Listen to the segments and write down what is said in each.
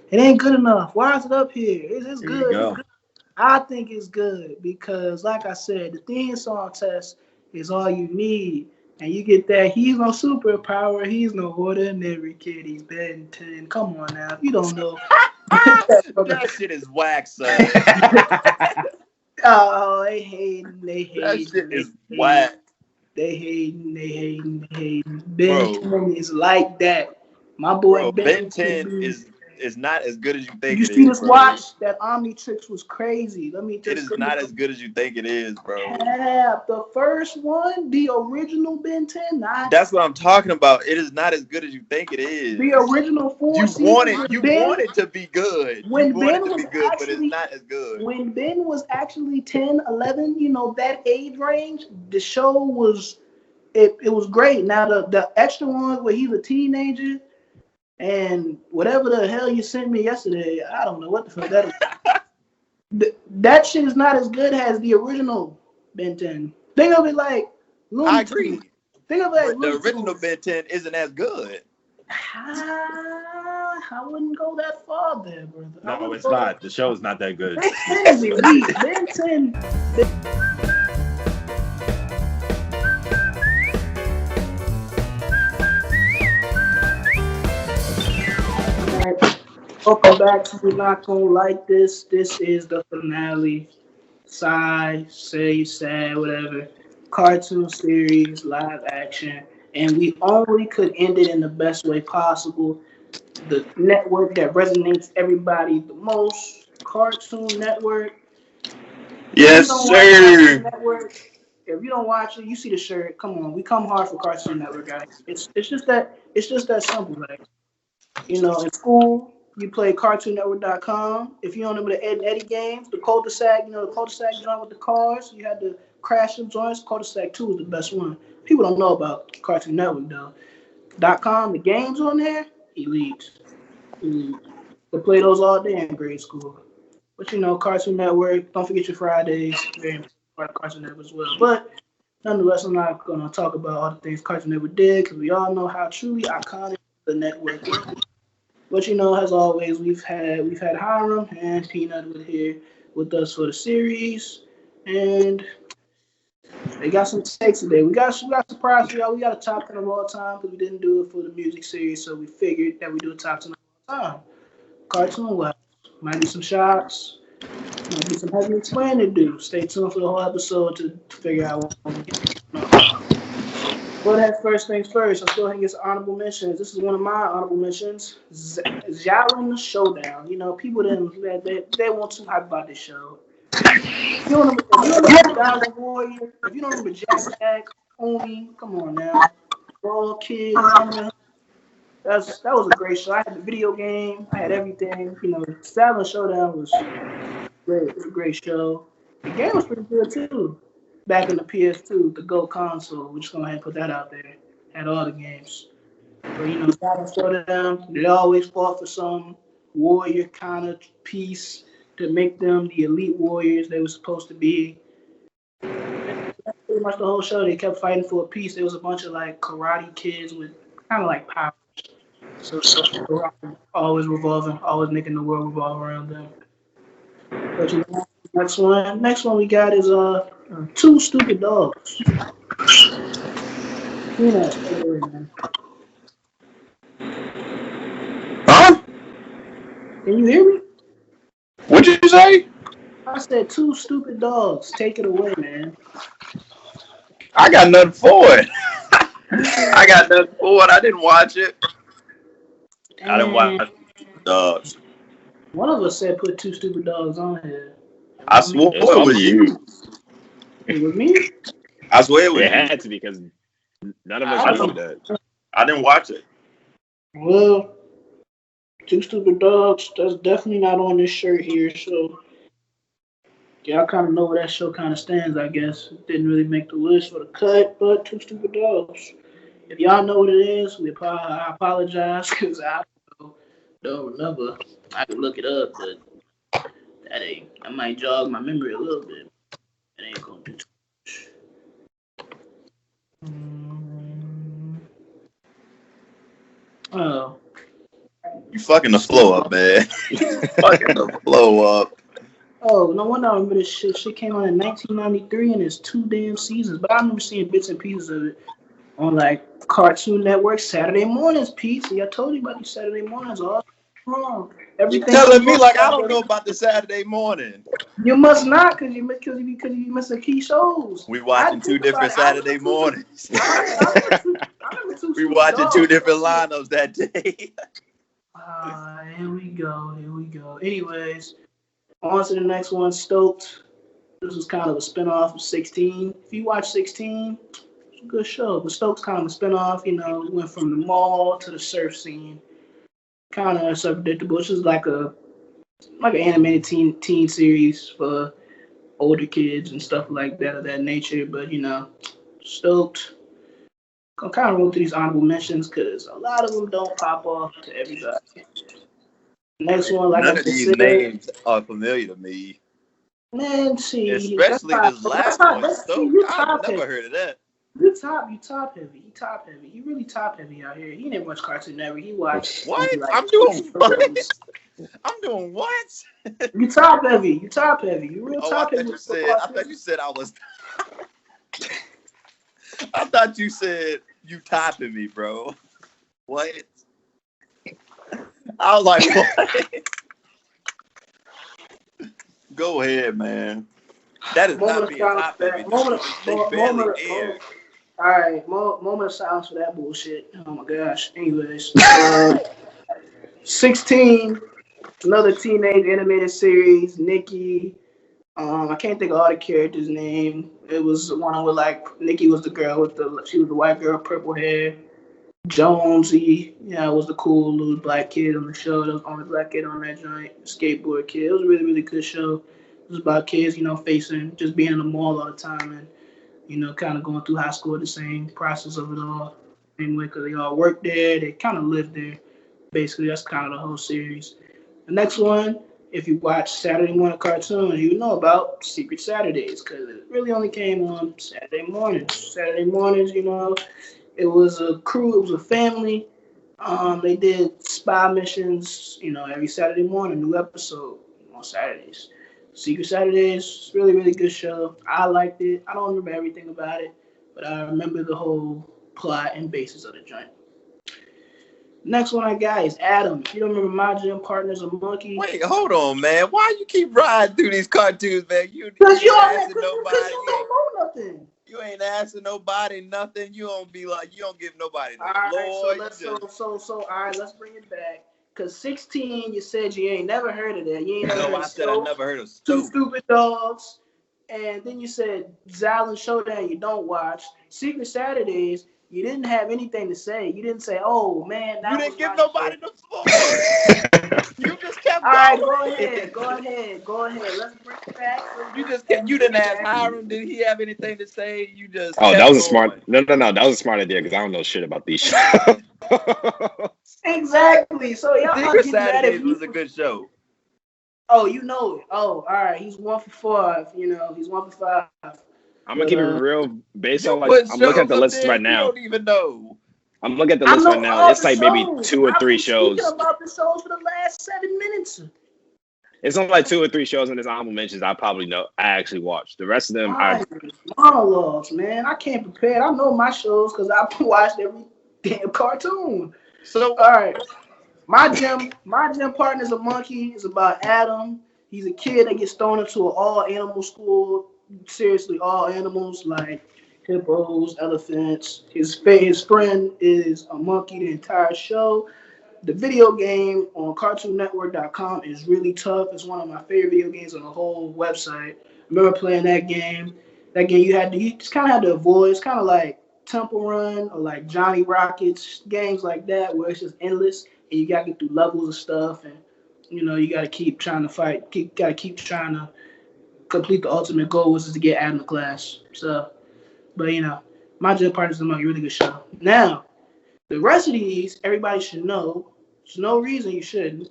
It ain't good enough. Why is it up here? It's Here you good. It's go. good. I think it's good because, like I said, the theme song test is all you need. And you get that. He's no superpower. He's no ordinary kid. He's Ben 10. Come on now. If you don't know. That shit is whack, son. Oh, they hating. They That hating. shit They is hating. whack, They hating. They hating. They hating. Ben bro. 10 is like that. My boy Bro, Ben Ben could 10 be. is not as good as you think You it see is, this bro. watch? That Omnitrix was crazy. Let me It just is not as good as you think it is, bro. the first one, the original Ben 10, not That's what I'm talking about. It is not as good as you think it is. the original four seasons with You Ben. want it to be good. You When want it Ben to was be good, but it's actually not as good. when Ben was actually 10, 11, that age range, the show was it was great. Now the extra ones where he's a teenager and whatever the hell you sent me yesterday, I don't know what the fuck that is. That shit is not as good as the original Ben 10. Think of it like I Looney agree. Tunes. Think of it like But the Looney original Tunes. Ben 10 isn't as good. I wouldn't go that far there, brother. No, it's not. The show's not that good. Ben 10 is elite. Ben 10. Welcome back to We're Not Gonna Like This. This is the finale. Sigh, say, sad, whatever. Cartoon series, live action. And we only could end it in the best way possible. The network that resonates everybody the most, Cartoon Network. If you Yes, don't watch Cartoon sir. Network, if you don't watch it, you see the shirt. Come on, we come hard for Cartoon Network, guys. It's just that simple. Like in school, you play CartoonNetwork.com. If you don't remember the Ed and Eddy games, the cul-de-sac, the cul-de-sac joint with the cars, you had to crash them joints. Cul-de-sac 2 is the best one. People don't know about Cartoon Network though. .com, the games on there, elite. Elite. Could play those all day in grade school. But Cartoon Network, don't forget your Fridays. Very important part of Cartoon Network as well. But nonetheless, I'm not going to talk about all the things Cartoon Network did because we all know how truly iconic the network was. But as always, we've had Hiram and Peanut with us for the series, and they got some takes today. We got surprise for y'all. We got a top 10 of all time because we didn't do it for the music series, so we figured that we do a top 10 of all time. Cartoon wise, might be some shots, might be some heavy explaining to do. Stay tuned for the whole episode to figure out what we get. But as first things first, let's go ahead and get some honorable mentions. This is one of my honorable mentions. Xiaolin Showdown. People didn't they weren't too hype about this show. If you don't remember Dollar Warrior, if you don't remember Jack Jack, Oni, come on now. Ball Kid, that was a great show. I had the video game, I had everything. Xiaolin Showdown was great. It was a great show. The game was pretty good too. Back in the PS2, the Go console. We're just gonna go ahead and put that out there. Had all the games. But Battle Showdown, they always fought for some warrior kind of piece to make them the elite warriors they were supposed to be. That's pretty much the whole show. They kept fighting for a piece. There was a bunch of like karate kids with kind of like powers. So always revolving, always making the world revolve around them. But next one we got is Two Stupid Dogs. Man. Huh? Can you hear me? What'd you say? I said Two Stupid Dogs. Take it away, man. I got nothing for it. I got nothing for it. I didn't watch it. I didn't watch Dogs. One of us said put Two Stupid Dogs on here. I swore it was you. It was me? I swear it was It you. had to because none of us knew that. I didn't watch it. Well, Two Stupid Dogs, that's definitely not on this shirt here, so y'all kind of know where that show kind of stands, I guess. It didn't really make the list for the cut, but Two Stupid Dogs. If y'all know what it is, I apologize because I don't remember. I can look it up, but that might jog my memory a little bit. It ain't gonna do too much. Oh. You fucking the flow up, man. Fucking the flow up. Oh, no wonder I remember this shit. Shit came out in 1993 and it's 2 damn seasons. But I remember seeing bits and pieces of it on like Cartoon Network Saturday mornings, Pete. See, I told you about these Saturday mornings. All wrong. Everything. You telling me like I don't know about the Saturday morning? You must not, cause you missing key shows. We watching 2 different Saturday mornings. We watching 2 different lineups that day. Here we go. Anyways, on to the next one, Stoked. This was kind of a spinoff of 16. If you watch 16, it's a good show. But Stoked's kind of a spinoff. You know, went from the mall to the surf scene. Kind of unpredictable. It's just like an animated teen series for older kids and stuff like that of that nature. But you know, Stoked. I'm kind of roll through these honorable mentions because a lot of them don't pop off to everybody. Next one, like none of these names are familiar to me. Man, see, especially this last one. Stoked, I've never heard of that. You top heavy. He top heavy. He really top heavy out here. He didn't watch Cartoon Network. He watched what? Like, I'm doing what? I'm doing what? You top heavy. You real top heavy. I thought you said I was. I thought you said you topping me, bro. What? I was like, what? Go ahead, man. That is not being top heavy. All right, moment of silence for that bullshit. Oh my gosh. Anyways, 16, another teenage animated series. Nikki. I can't think of all the characters' name. It was one with like Nikki was the girl she was the white girl, purple hair. Jonesy, was the cool little black kid on the show. There was only black kid on that joint, skateboard kid. It was a really, really good show. It was about kids, facing just being in the mall all the time and, kind of going through high school, the same process of it all. Anyway, because they all worked there, they kind of lived there. Basically, that's kind of the whole series. The next one, if you watch Saturday morning cartoons, you know about Secret Saturdays because it really only came on Saturday mornings. Saturday mornings, it was a crew, it was a family. They did spy missions, every Saturday morning, new episode on Saturdays. Secret Saturdays, really, really good show. I liked it. I don't remember everything about it, but I remember the whole plot and basis of the joint. Next one I got is Adam. If you don't remember, my gym partner's a monkey. Wait, hold on, man. Why you keep riding through these cartoons, man? Because you don't know nothing. You ain't asking nobody nothing. You don't give nobody no all right, let's bring it back. Because 16, you said you ain't never heard of that. You ain't never heard of I said I never heard of Stoked. 2 Stupid Dogs. And then you said Xiaolin Showdown you don't watch. Secret Saturdays, you didn't have anything to say. You didn't say, oh, man. You didn't give nobody the floor. You just kept going. All right, go ahead. Let's bring it back. You didn't ask Hiram, did he have anything to say? You just that was a smart. No. That was a smart idea because I don't know shit about these shows. Exactly. So y'all Secret Saturdays was a good show. Oh, you know it. Oh, all right. He's 1 for 5. He's 1 for 5. I'm gonna keep it real based on I'm looking at the list right now. You don't even know. I'm looking at the list right now. It's like maybe 2 or 3 shows. I've been about the shows for the last 7 minutes. It's only like 2 or 3 shows in this honorable mentions I probably know. I actually watched. The rest of them, monologues, man. I can't prepare. I know my shows because I watched every damn cartoon. So, all right. My gym partner's a monkey. It's about Adam. He's a kid that gets thrown into an all-animal school. Seriously, all animals like hippos, elephants. His friend is a monkey the entire show. The video game on CartoonNetwork.com is really tough. It's one of my favorite video games on the whole website. I remember playing that game. That game you just kind of had to avoid. It's kind of like Temple Run or like Johnny Rockets, games like that where it's just endless and you got to get through levels of stuff and you got to keep trying to fight. Got to keep trying to complete the ultimate goal, which is to get out of the class. So, but my gym partner's a monkey, really good show. Now, the rest of these, everybody should know. There's no reason you shouldn't.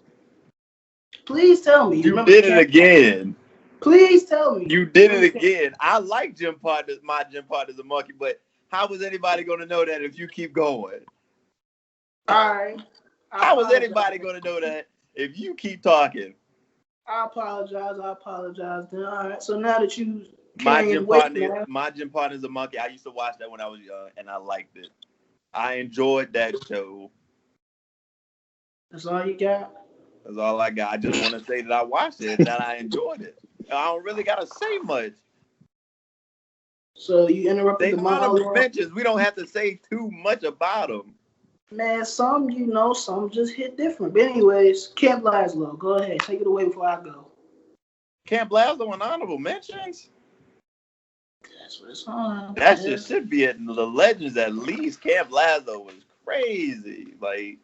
Please tell me. You did it again. Please tell me. You did it again. I like gym partners. My gym partner's a monkey, but how was anybody going to know that if you keep going? All right. How is anybody gonna know that if you keep talking? I apologize. Then, all right. So now that you my carrying gym weight partner, now, my gym partner's a monkey. I used to watch that when I was young, and I liked it. I enjoyed that show. that's all you got. That's all I got. I just want to say that I watched it and that I enjoyed it. I don't really gotta say much. So you interrupted They the honorable monologue. mentions. We don't have to say too much about them. Man, some some just hit different. But anyways, Camp Lazlo, go ahead, take it away before I go. Camp Lazlo and honorable mentions. That's what it's on. That shit should be in the legends at least. Camp Lazlo was crazy. Like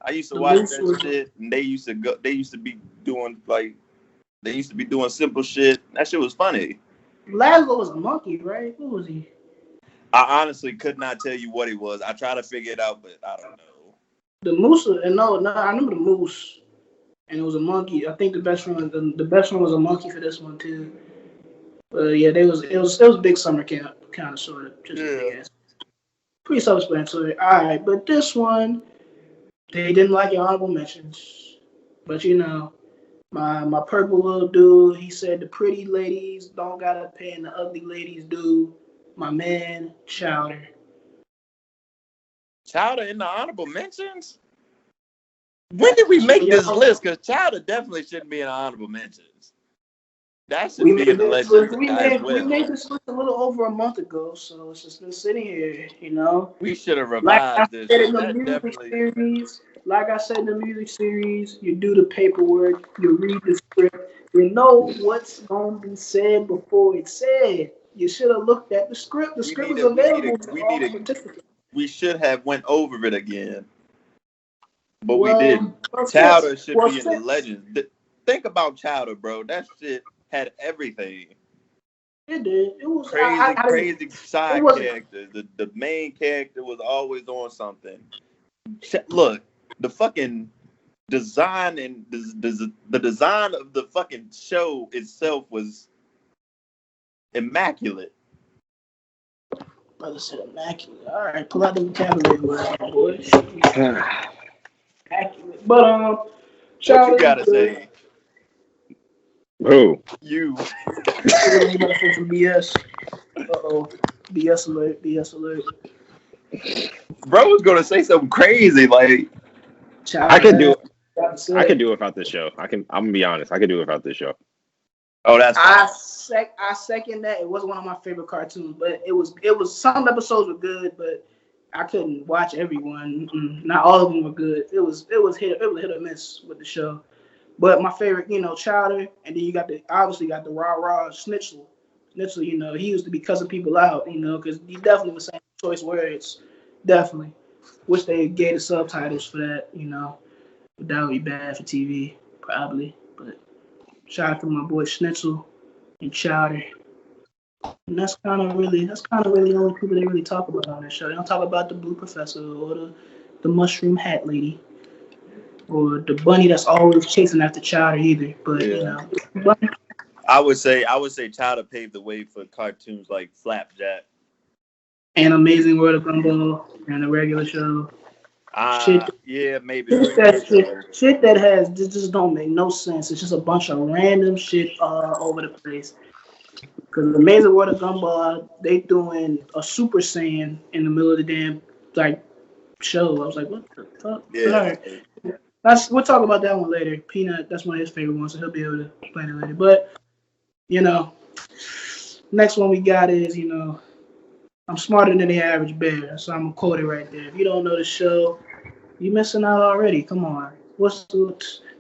I used to watch that shit, and they used to be doing simple shit. That shit was funny. Lazlo was a monkey, right? Who was he? I honestly could not tell you what he was. I tried to figure it out, but I don't know. The moose, and no, I remember the moose, and it was a monkey. I think the best one was a monkey for this one too. Yeah, it was a big summer camp, kind of sort of, just a big ass. Pretty self-explanatory. All right, but this one, they didn't like your honorable mentions, but my purple little dude, he said the pretty ladies don't gotta pay and the ugly ladies do. My man, Chowder. Chowder in the honorable mentions? When did we make this list? Because Chowder definitely shouldn't be in the honorable mentions. That should be in the legends as well. We made this list a little over a month ago, so it's just been sitting here, We should have revised this. Like I said in the music series, you do the paperwork, you read the script, you know what's going to be said before it's said. You should have looked at the script. The script was available to all participants. We should have went over it again, but we didn't. Chowder should be in the legends. Think about Chowder, bro. That shit had everything. It did. It was crazy side characters. The main character was always on something. Look, the fucking design and the design of the fucking show itself was immaculate. Brother said immaculate. All right, pull out the vocabulary word, boy. Immaculate. But what you gotta say? Who? You. Some BS. BS alert. BS alert. Bro was gonna say something crazy like. I can do it without this show. I'm gonna be honest. I can do it without this show. Oh, that's fine. I second that. It wasn't one of my favorite cartoons, but it was some episodes were good, but I couldn't watch everyone. Not all of them were good. It was hit or miss with the show. But my favorite, Chowder, and then you obviously got the rah Schnitzel. Schnitzel, he used to be cussing people out, because he definitely was saying choice words. Definitely. Wish they gave the subtitles for that, But that would be bad for TV, probably. But shout out to my boy Schnitzel and Chowder. And that's kind of really the only people they really talk about on this show. They don't talk about the blue professor or the mushroom hat lady or the bunny that's always chasing after Chowder either. But I would say Chowder paved the way for cartoons like Flapjack and Amazing World of Gumball and the regular show. Yeah, maybe. Shit that has just don't make no sense. It's just a bunch of random shit all over the place. Because the Amazing World of Gumball, they doing a Super Saiyan in the middle of the damn show. I was like, what the fuck? Yeah. We'll talk about that one later. Peanut, that's one of his favorite ones, so he'll be able to explain it later. But next one we got is I'm smarter than the average bear, so I'm gonna quote it right there. If you don't know the show, you missing out already. Come on, what's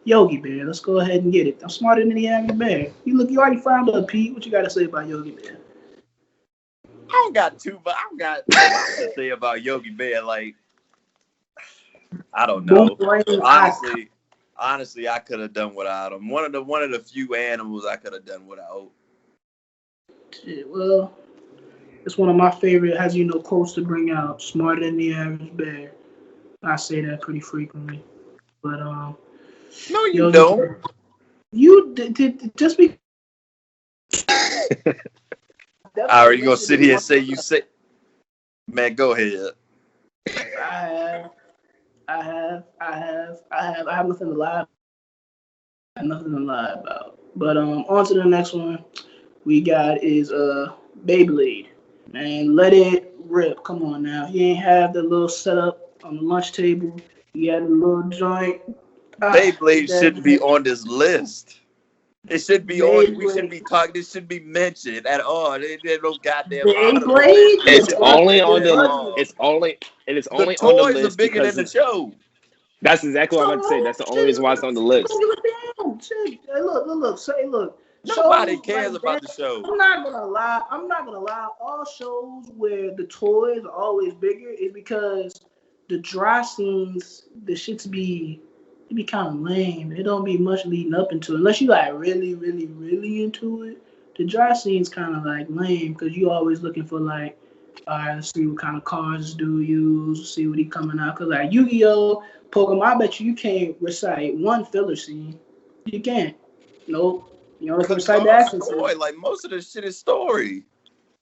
Yogi Bear? Let's go ahead and get it. I'm smarter than the average bear. You already found out, Pete. What you got to say about Yogi Bear? I don't got too much to say about Yogi Bear. Like, I don't know. Honestly, I could have done without him. One of the few animals I could have done without. Shit, well, it's one of my favorite, quotes to bring out. Smarter than the average bear. I say that pretty frequently, but no, you don't. You did just be. Are you gonna sit here and say you say? Man, go ahead. I have nothing to lie. I have nothing to lie about. But on to the next one. We got is Beyblade. Man, let it rip. Come on now. You ain't have the little setup on the lunch table. You had a little joint. Beyblade shouldn't be on this list. It should be Beyblade. on. We should be talking. This shouldn't be mentioned at all. There's no goddamn. Beyblade. It's only on the. It's only on the toys list are bigger because than the show. That's exactly what I'm about to say. That's the only reason why it's on the list. Hey, look. Nobody cares about the show. I'm not gonna lie. All shows where the toys are always bigger is because the dry scenes, the shits be kind of lame. It don't be much leading up into it unless you like really, really, really into it. The dry scene's kind of like lame because you always looking for like, all right, let's see what kind of cars do use, see what he coming out. Cause like Yu-Gi-Oh, Pokemon, I bet you can't recite one filler scene. You can't. Nope. You only can recite the action scene. Like most of the shit is story.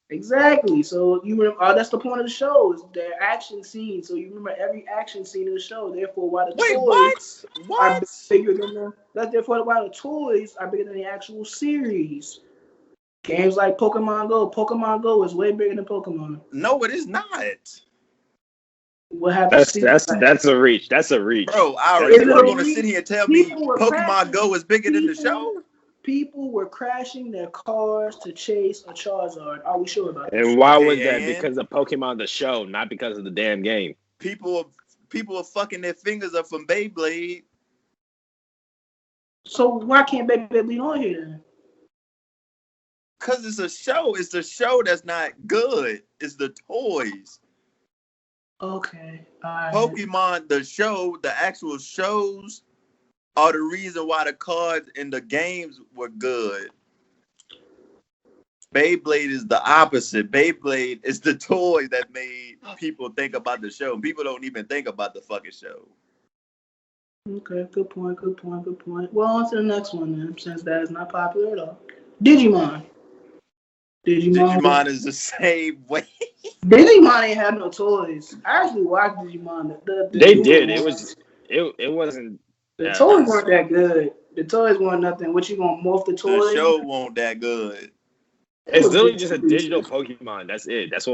Exactly. So you remember, that's the point of the show is their action scene. So you remember every action scene in the show. Therefore, why the toys are bigger than why the toys are bigger than the actual series. Games like Pokemon Go. Pokemon Go is way bigger than Pokemon. No, it is not. What happened? That's a reach. That's a reach. Bro, I already going to sit here and tell me Pokemon Go is bigger than the show? People were crashing their cars to chase a Charizard. Are we sure about that? And why was that? Because of Pokemon the show, not because of the damn game. People are fucking their fingers up from Beyblade. So why can't Beyblade be on here then? Because it's a show. It's the show that's not good. It's the toys. Okay. Pokemon, the show, the actual shows are the reason why the cards in the games were good. Beyblade is the opposite. Beyblade is the toy that made people think about the show. People don't even think about the fucking show. Okay, good point. Well, on to the next one then, since that is not popular at all. Digimon is the same way. Digimon ain't have no toys. I actually watched Digimon. They did. It wasn't. The toys weren't that good. The toys weren't nothing. What you gonna morph the toys? The show wasn't that good. It's literally just a digital Pokemon. That's it. That's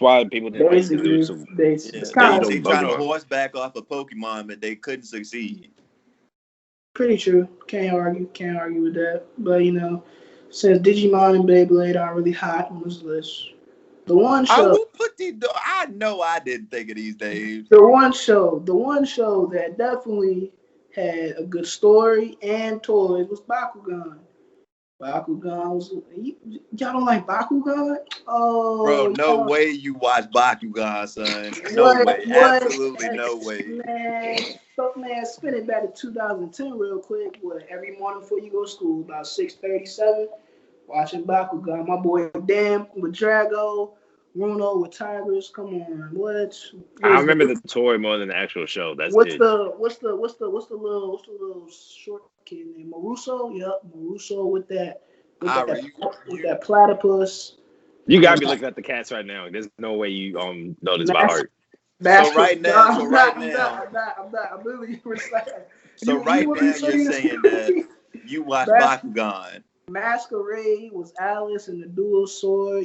why people didn't like to do some. They trying to horseback off a Pokemon, but they couldn't succeed. Pretty true. Can't argue with that. But since Digimon and Beyblade are really hot on this list, the one show. I will put I know I didn't think of these names. The one show that definitely had a good story and toys was Bakugan. Y'all don't like Bakugan? Oh, bro, no way you watch Bakugan, son. No way, absolutely no way. Man, spin it back to 2010 real quick. Every morning before you go to school, about 6:37, watching Bakugan. My boy Dan with Drago, Bruno with Tigers. Come on, what? I remember the toy more than the actual show. That's what's the little short kid named Maruso? Yep, Maruso with that platypus. You gotta be looking at the cats right now. There's no way you know this by heart. So right now, I'm literally reciting. So right now, you're saying that you watch Bakugan. Masquerade was Alice and the dual sword,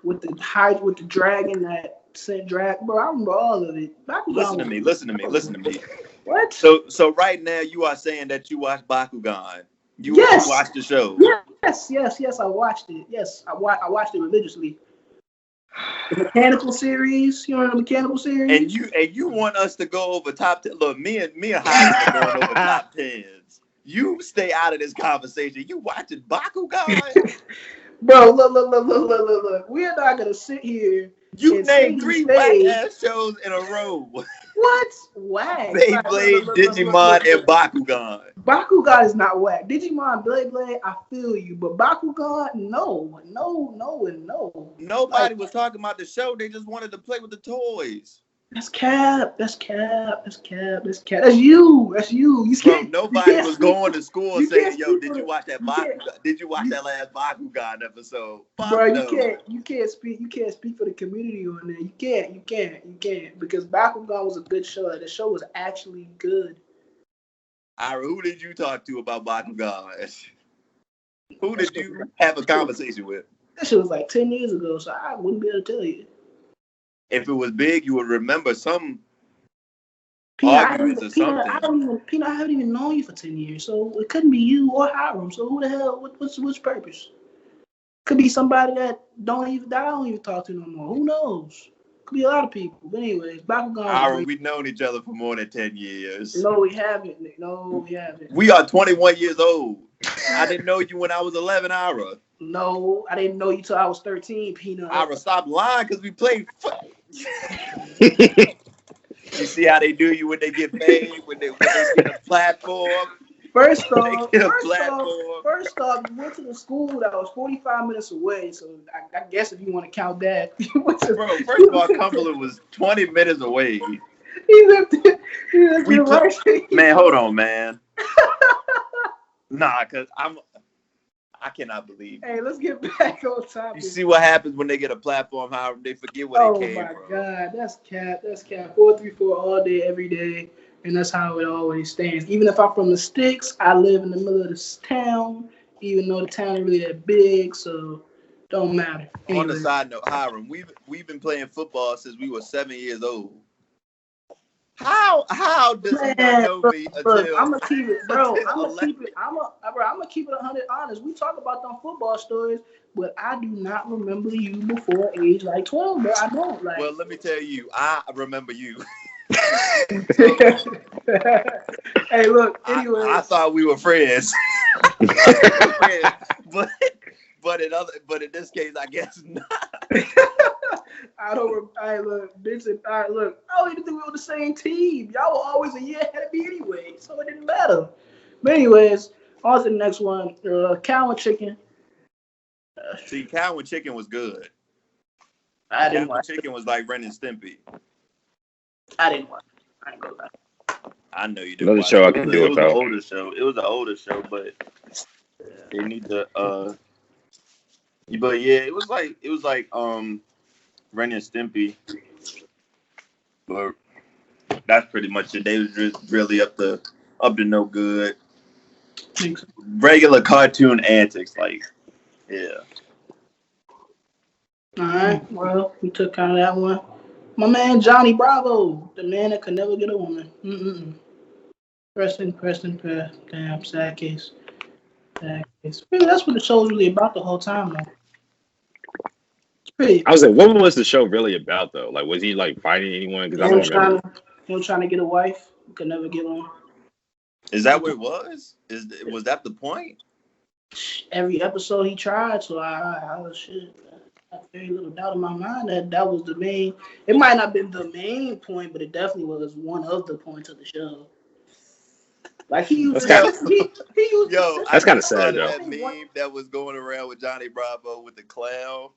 with the dragon that sent drag. Bro, I remember all of it. Bakugan Listen to me. What? So right now you are saying that you watch Bakugan. You watched the show. Yes, I watched it. Yes, I watched it religiously. The mechanical series, the mechanical series. And you want us to go over top 10. Look, me and Hyde are going over top 10s. You stay out of this conversation. You watching Bakugan? Bro, look. We're not gonna sit here. You named 3 whack-ass shows in a row. What? Whack. Beyblade, Digimon, and Bakugan. Bakugan is not whack. Digimon, Beyblade, I feel you. But Bakugan, no. Nobody was talking about the show. They just wanted to play with the toys. That's Cap. That's Cap. That's Cap. That's Cap. That's you. That's you. Bro, nobody was going to school saying, "Yo, did you watch that Bakugan? Did you watch that last Bakugan episode?" Bro, you can't speak for the community on there. You can't because Bakugan was a good show. The show was actually good. Ira, who did you talk to about Bakugan? Who did you have a conversation with? That shit was like 10 years ago, so I wouldn't be able to tell you. If it was big, you would remember some arguments or something. I haven't even known you for 10 years, so it couldn't be you or Hiram. So who the hell? What's purpose? Could be somebody that I don't even talk to no more. Who knows? Could be a lot of people. But anyways, Bakugan. We've known each other for more than 10 years. No, we haven't. No, we haven't. We are 21 years old. I didn't know you when I was 11, Ira. No, I didn't know you till I was 13, Peanut. Ira, stop lying because we played You see how they do you when they get paid, when they get a platform. First off, we went to the school that was 45 minutes away. So I guess if you want to count that. Bro, first of all, Cumberland was 20 minutes away. Man, hold on, man. Nah, because I cannot believe it. Hey, let's get back on topic. You see what happens when they get a platform, how they forget where they came from. Oh, my God. That's Cap. 434 all day, every day. And that's how it always stands. Even if I'm from the sticks, I live in the middle of this town, even though the town ain't really that big, so don't matter. Anyway. On the side note, Hiram, we've been playing football since we were 7 years old. How does he not know me until I'm gonna keep it, bro. I'm gonna keep it 100 honest. We talk about them football stories, but I do not remember you before age like 12, bro. I don't like. Well, let me tell you, I remember you. Hey, look. Anyway, I thought we were friends, but in this case, I guess not. I don't. I look, Vincent. I look. I don't even think we were on the same team. Y'all were always a year ahead of me anyway, so it didn't matter. But anyways, on to the next one. Cow and chicken. See, Cow and chicken was good. I didn't watch. Chicken was like Ren and Stimpy. I didn't watch. I ain't gonna lie. I know you didn't. Another show I can do without. It was an older show, but they need to. But yeah, it was like Ren and Stimpy. But that's pretty much it. They was just really up to no good. Regular cartoon antics, like yeah. All right. Well, we took kind of that one. My man Johnny Bravo, the man that could never get a woman. Preston. Damn, sad case. Really, that's what the show's really about the whole time, though. It's pretty. I was like, what was the show really about, though? Like, was he like fighting anyone? Because I don't remember. Him trying to get a wife, could never get one. Is that what it was? Was that the point? Every episode he tried, so I was shit. I have very little doubt in my mind that was the main. It might not have been the main point, but it definitely was one of the points of the show. Like he used that's kind of sad though. That meme that was going around with Johnny Bravo with the clown.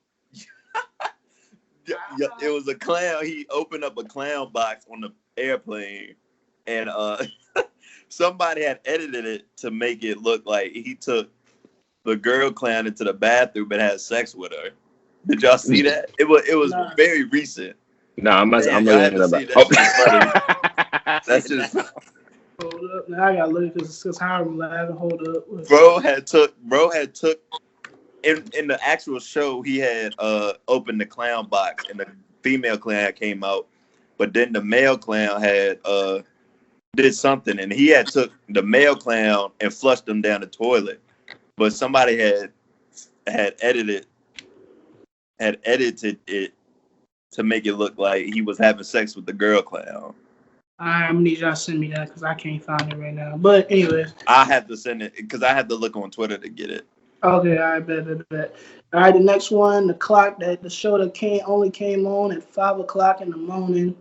It was a clown. He opened up a clown box on the airplane, and somebody had edited it to make it look like he took the girl clown into the bathroom and had sex with her. Did y'all see that? It was very recent. No, I'm looking at that. That's just. Hold up. Now I gotta look because Hiram laughing. Hold up. Bro had took in the actual show. He had opened the clown box and the female clown came out, but then the male clown had did something and he had took the male clown and flushed him down the toilet, but somebody had edited it to make it look like he was having sex with the girl clown. I'm gonna need y'all to send me that because I can't find it right now. But anyways, I have to send it because I have to look on Twitter to get it. Okay, all right, bet. All right, the next one, the show that only came on at 5:00 in the morning.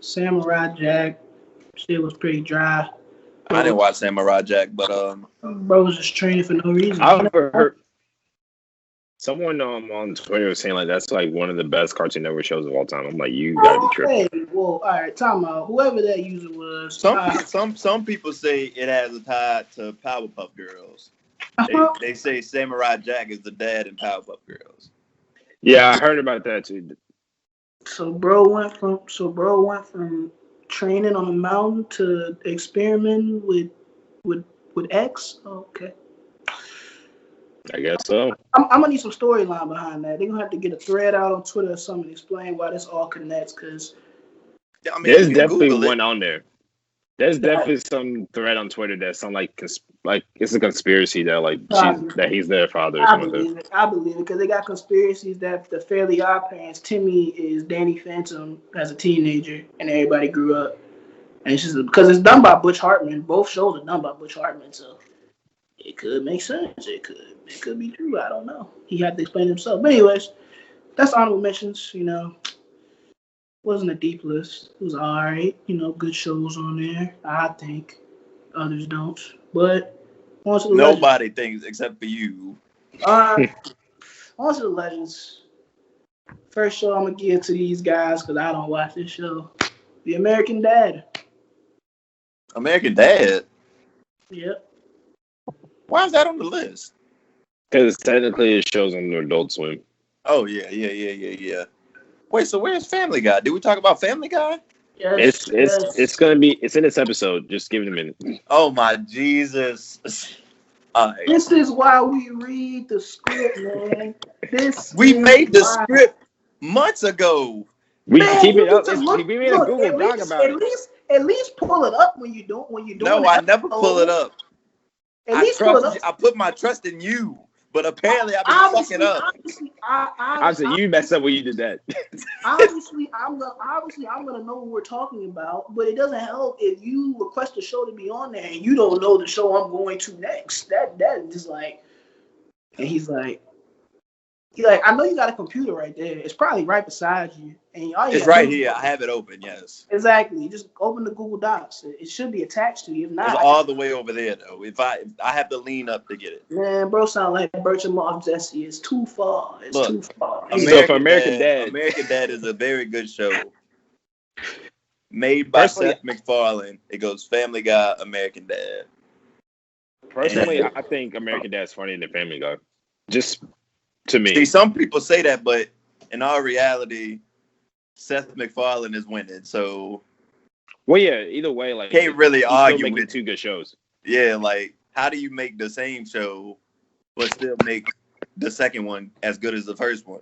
Samurai Jack. Shit was pretty dry. I didn't watch Samurai Jack, but bro was just training for no reason. I've heard Someone on Twitter was saying like that's like one of the best Cartoon Network shows of all time. I'm like, you gotta be tripping. Hey, well, all right, time out. Whoever that user was. Some people say it has a tie to Powerpuff Girls. They say Samurai Jack is the dad in Powerpuff Girls. Yeah, I heard about that too. So bro went from training on the mountain to experimenting with X. Okay. I guess so. I'm gonna need some storyline behind that. They're gonna have to get a thread out on Twitter or something to explain why this all connects. Because there's definitely one on there. There's definitely some thread on Twitter that's some like it's a conspiracy that that he's their father or something. I believe it because they got conspiracies that the Fairly Odd Parents, Timmy is Danny Phantom as a teenager, and everybody grew up. And it's just because it's done by Butch Hartman. Both shows are done by Butch Hartman, so it could make sense. It could be true. I don't know. He had to explain himself. But anyways, that's honorable mentions. Wasn't a deep list. It was all right. Good shows on there. I think others don't. But nobody thinks except for you. On to the legends. First show I'm gonna give to these guys because I don't watch this show. The American Dad. American Dad. Yep. Why is that on the list? Because technically it shows on Adult Swim. Oh yeah. Wait, so where's Family Guy? Did we talk about Family Guy? Yes. It's gonna be. It's in this episode. Just give it a minute. Oh my Jesus! Right. This is why we read the script, man. We made the script months ago. We keep it up. We made a Google Doc about it. At least pull it up when you don't. No, I never pull it up. At least pull it up. I put my trust in you. But apparently I've been fucking up. Obviously, you messed up when you did that. obviously, I'm gonna know what we're talking about. But it doesn't help if you request a show to be on there and you don't know the show I'm going to next. That is like, and he's like, I know you got a computer right there. It's probably right beside you. And it's right here. I have it open. Yes. Exactly. Just open the Google Docs. It should be attached to you. If not, it's all the way over there though. If I have to lean up to get it. Man, bro, sound like Birch and Mark Jesse. It's too far. Too far. American Dad. American Dad is a very good show. Made by Seth MacFarlane. It goes Family Guy, American Dad. Personally, I think American Dad's funnier than Family Guy. Just to me. See, some people say that, but in our reality, Seth MacFarlane is winning. So, well, yeah. Either way, can't really argue with two good shows. Yeah, how do you make the same show but still make the second one as good as the first one?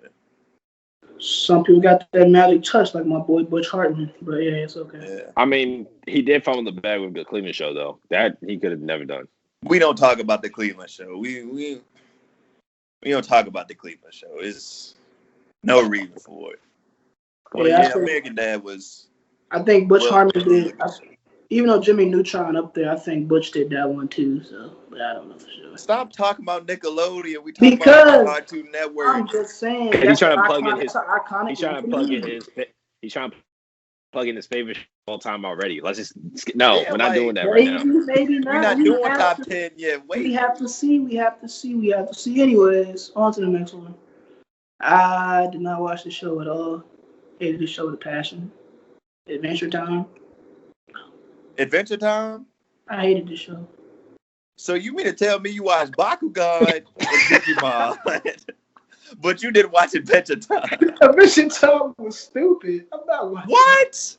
Some people got that magic touch, like my boy Butch Hartman. But yeah, it's okay. Yeah. I mean, he did fall in the bag with the Cleveland show, though. That he could have never done. We don't talk about the Cleveland show. We don't talk about the Cleveland show. It's no reason for it. But American Dad was. I think Butch Hartman did. Even though Jimmy Neutron up there, I think Butch did that one too. So, but I don't know for sure. Stop talking about Nickelodeon. We talk about Cartoon Network. I'm just saying. He's trying to plug in his. He's trying to plug in his favorite all time already. Let's just we're not doing that right now. Maybe not. We're not doing top 10 yet. Wait. We have to see. Anyways, on to the next one. I did not watch the show at all. Hated the show with a passion. Adventure Time. Adventure Time? I hated the show. So you mean to tell me you watched Bakugan and Digimon, but you didn't watch Adventure Time? Adventure Time was stupid. I'm not watching. What?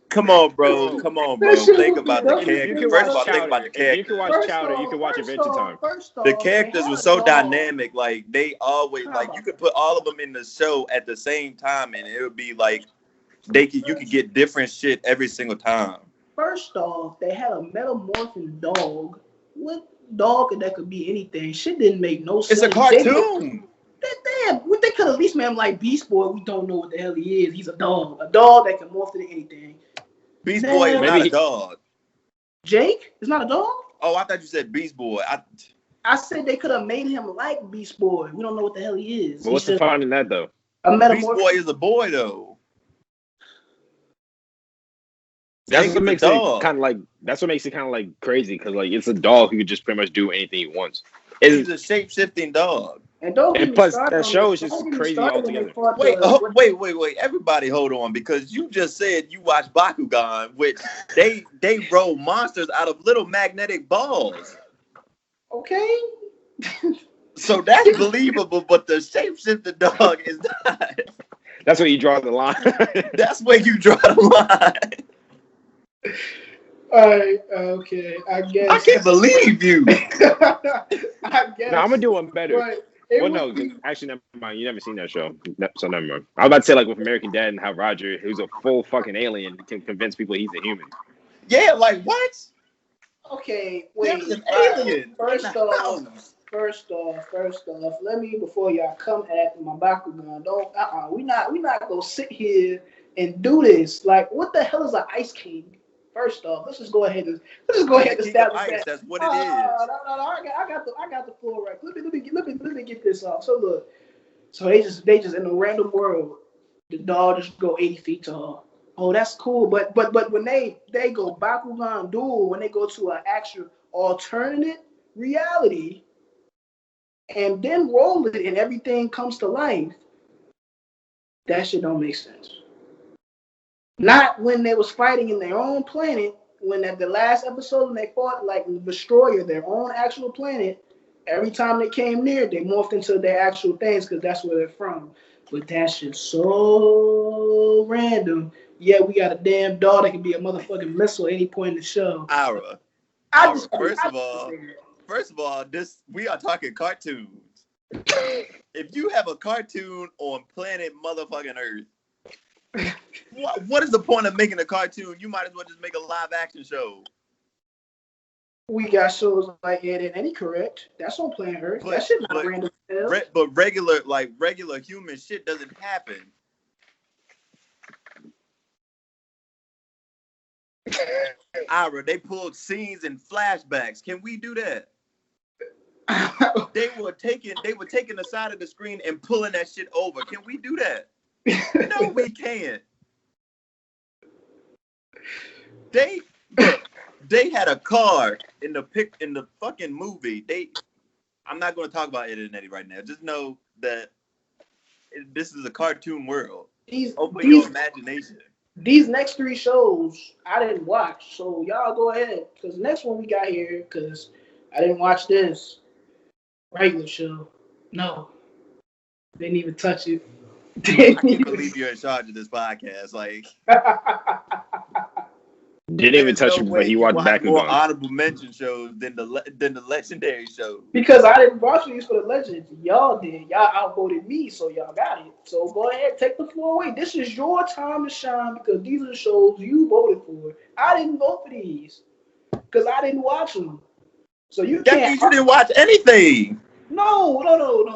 Come on, bro. Think about the characters. First of all, think about the characters. You can watch Chowder. You can watch Adventure Time. The characters were so dynamic. Like, they always, you could put all of them in the show at the same time, and it would be like, you could get different shit every single time. First off, they had a metamorphing dog. What dog that could be anything? Shit didn't make no sense. It's a cartoon. They could at least made him like Beast Boy. We don't know what the hell he is. He's a dog. A dog that can morph into anything. Beast Boy is not a dog. Jake is not a dog? Oh, I thought you said Beast Boy. I said they could have made him like Beast Boy. We don't know what the hell he is. But what's the fun in that, though? Beast Boy is a boy, though. That's what makes it kind of like. That's what makes it kind of like crazy because it's a dog who could just pretty much do anything he wants. He's a shape-shifting dog. And don't get me plus, started that on show this. is just Don't get me crazy started when they altogether. fought Wait. Everybody hold on, because you just said you watch Bakugan, which they roll monsters out of little magnetic balls. Okay. So that's believable, but the shapeshifter dog is not. That's where you draw the line. That's where you draw the line. All right. Okay. I guess. I can't believe you. I guess. No, I'm gonna do one better. Well, no, actually, never mind. You never seen that show, so never mind. I was about to say, like, with American Dad and how Roger, who's a full fucking alien, can convince people he's a human. Yeah, like what? Okay, wait. There's an alien. First off, let me, before y'all come at my Bakugan, we not gonna sit here and do this. Like, what the hell is an Ice King? First off, let's just go ahead and establish that. That's what it is. No, I got the floor right. Let me get this off. So look, they just in a random world, the dog just go 80 feet tall. Oh, that's cool. But when they go Bakugan duel, when they go to an actual alternate reality, and then roll it and everything comes to life, that shit don't make sense. Not when they was fighting in their own planet, when at the last episode when they fought like the Destroyer, their own actual planet, every time they came near, they morphed into their actual things because that's where they're from. But that shit's so random. Yeah, we got a damn dog that can be a motherfucking missile at any point in the show. Ira, First of all, we are talking cartoons. If you have a cartoon on planet motherfucking Earth, what is the point of making a cartoon? You might as well just make a live action show. We got shows like Eddy and Eddy, correct? That's on planet Earth. That shit not random. But regular human shit doesn't happen. Ira, they pulled scenes and flashbacks. Can we do that? They were taking the side of the screen and pulling that shit over. Can we do that? No, we can't. They had a car in the fucking movie. I'm not going to talk about Eddy and Eddy right now. Just know that this is a cartoon world. Open your imagination. These next 3 shows I didn't watch, so y'all go ahead. Because the next one we got here, because I didn't watch this regular show. No, didn't even touch it. I can't believe you're in charge of this podcast. Like, didn't even touch it, but he watched Bakugan. More honorable mention shows than the legendary show. Because I didn't watch these for the legends. Y'all did. Y'all outvoted me, so y'all got it. So go ahead, take the floor away. This is your time to shine because these are the shows you voted for. I didn't vote for these because I didn't watch them. So you that can't. Means you didn't watch anything. No.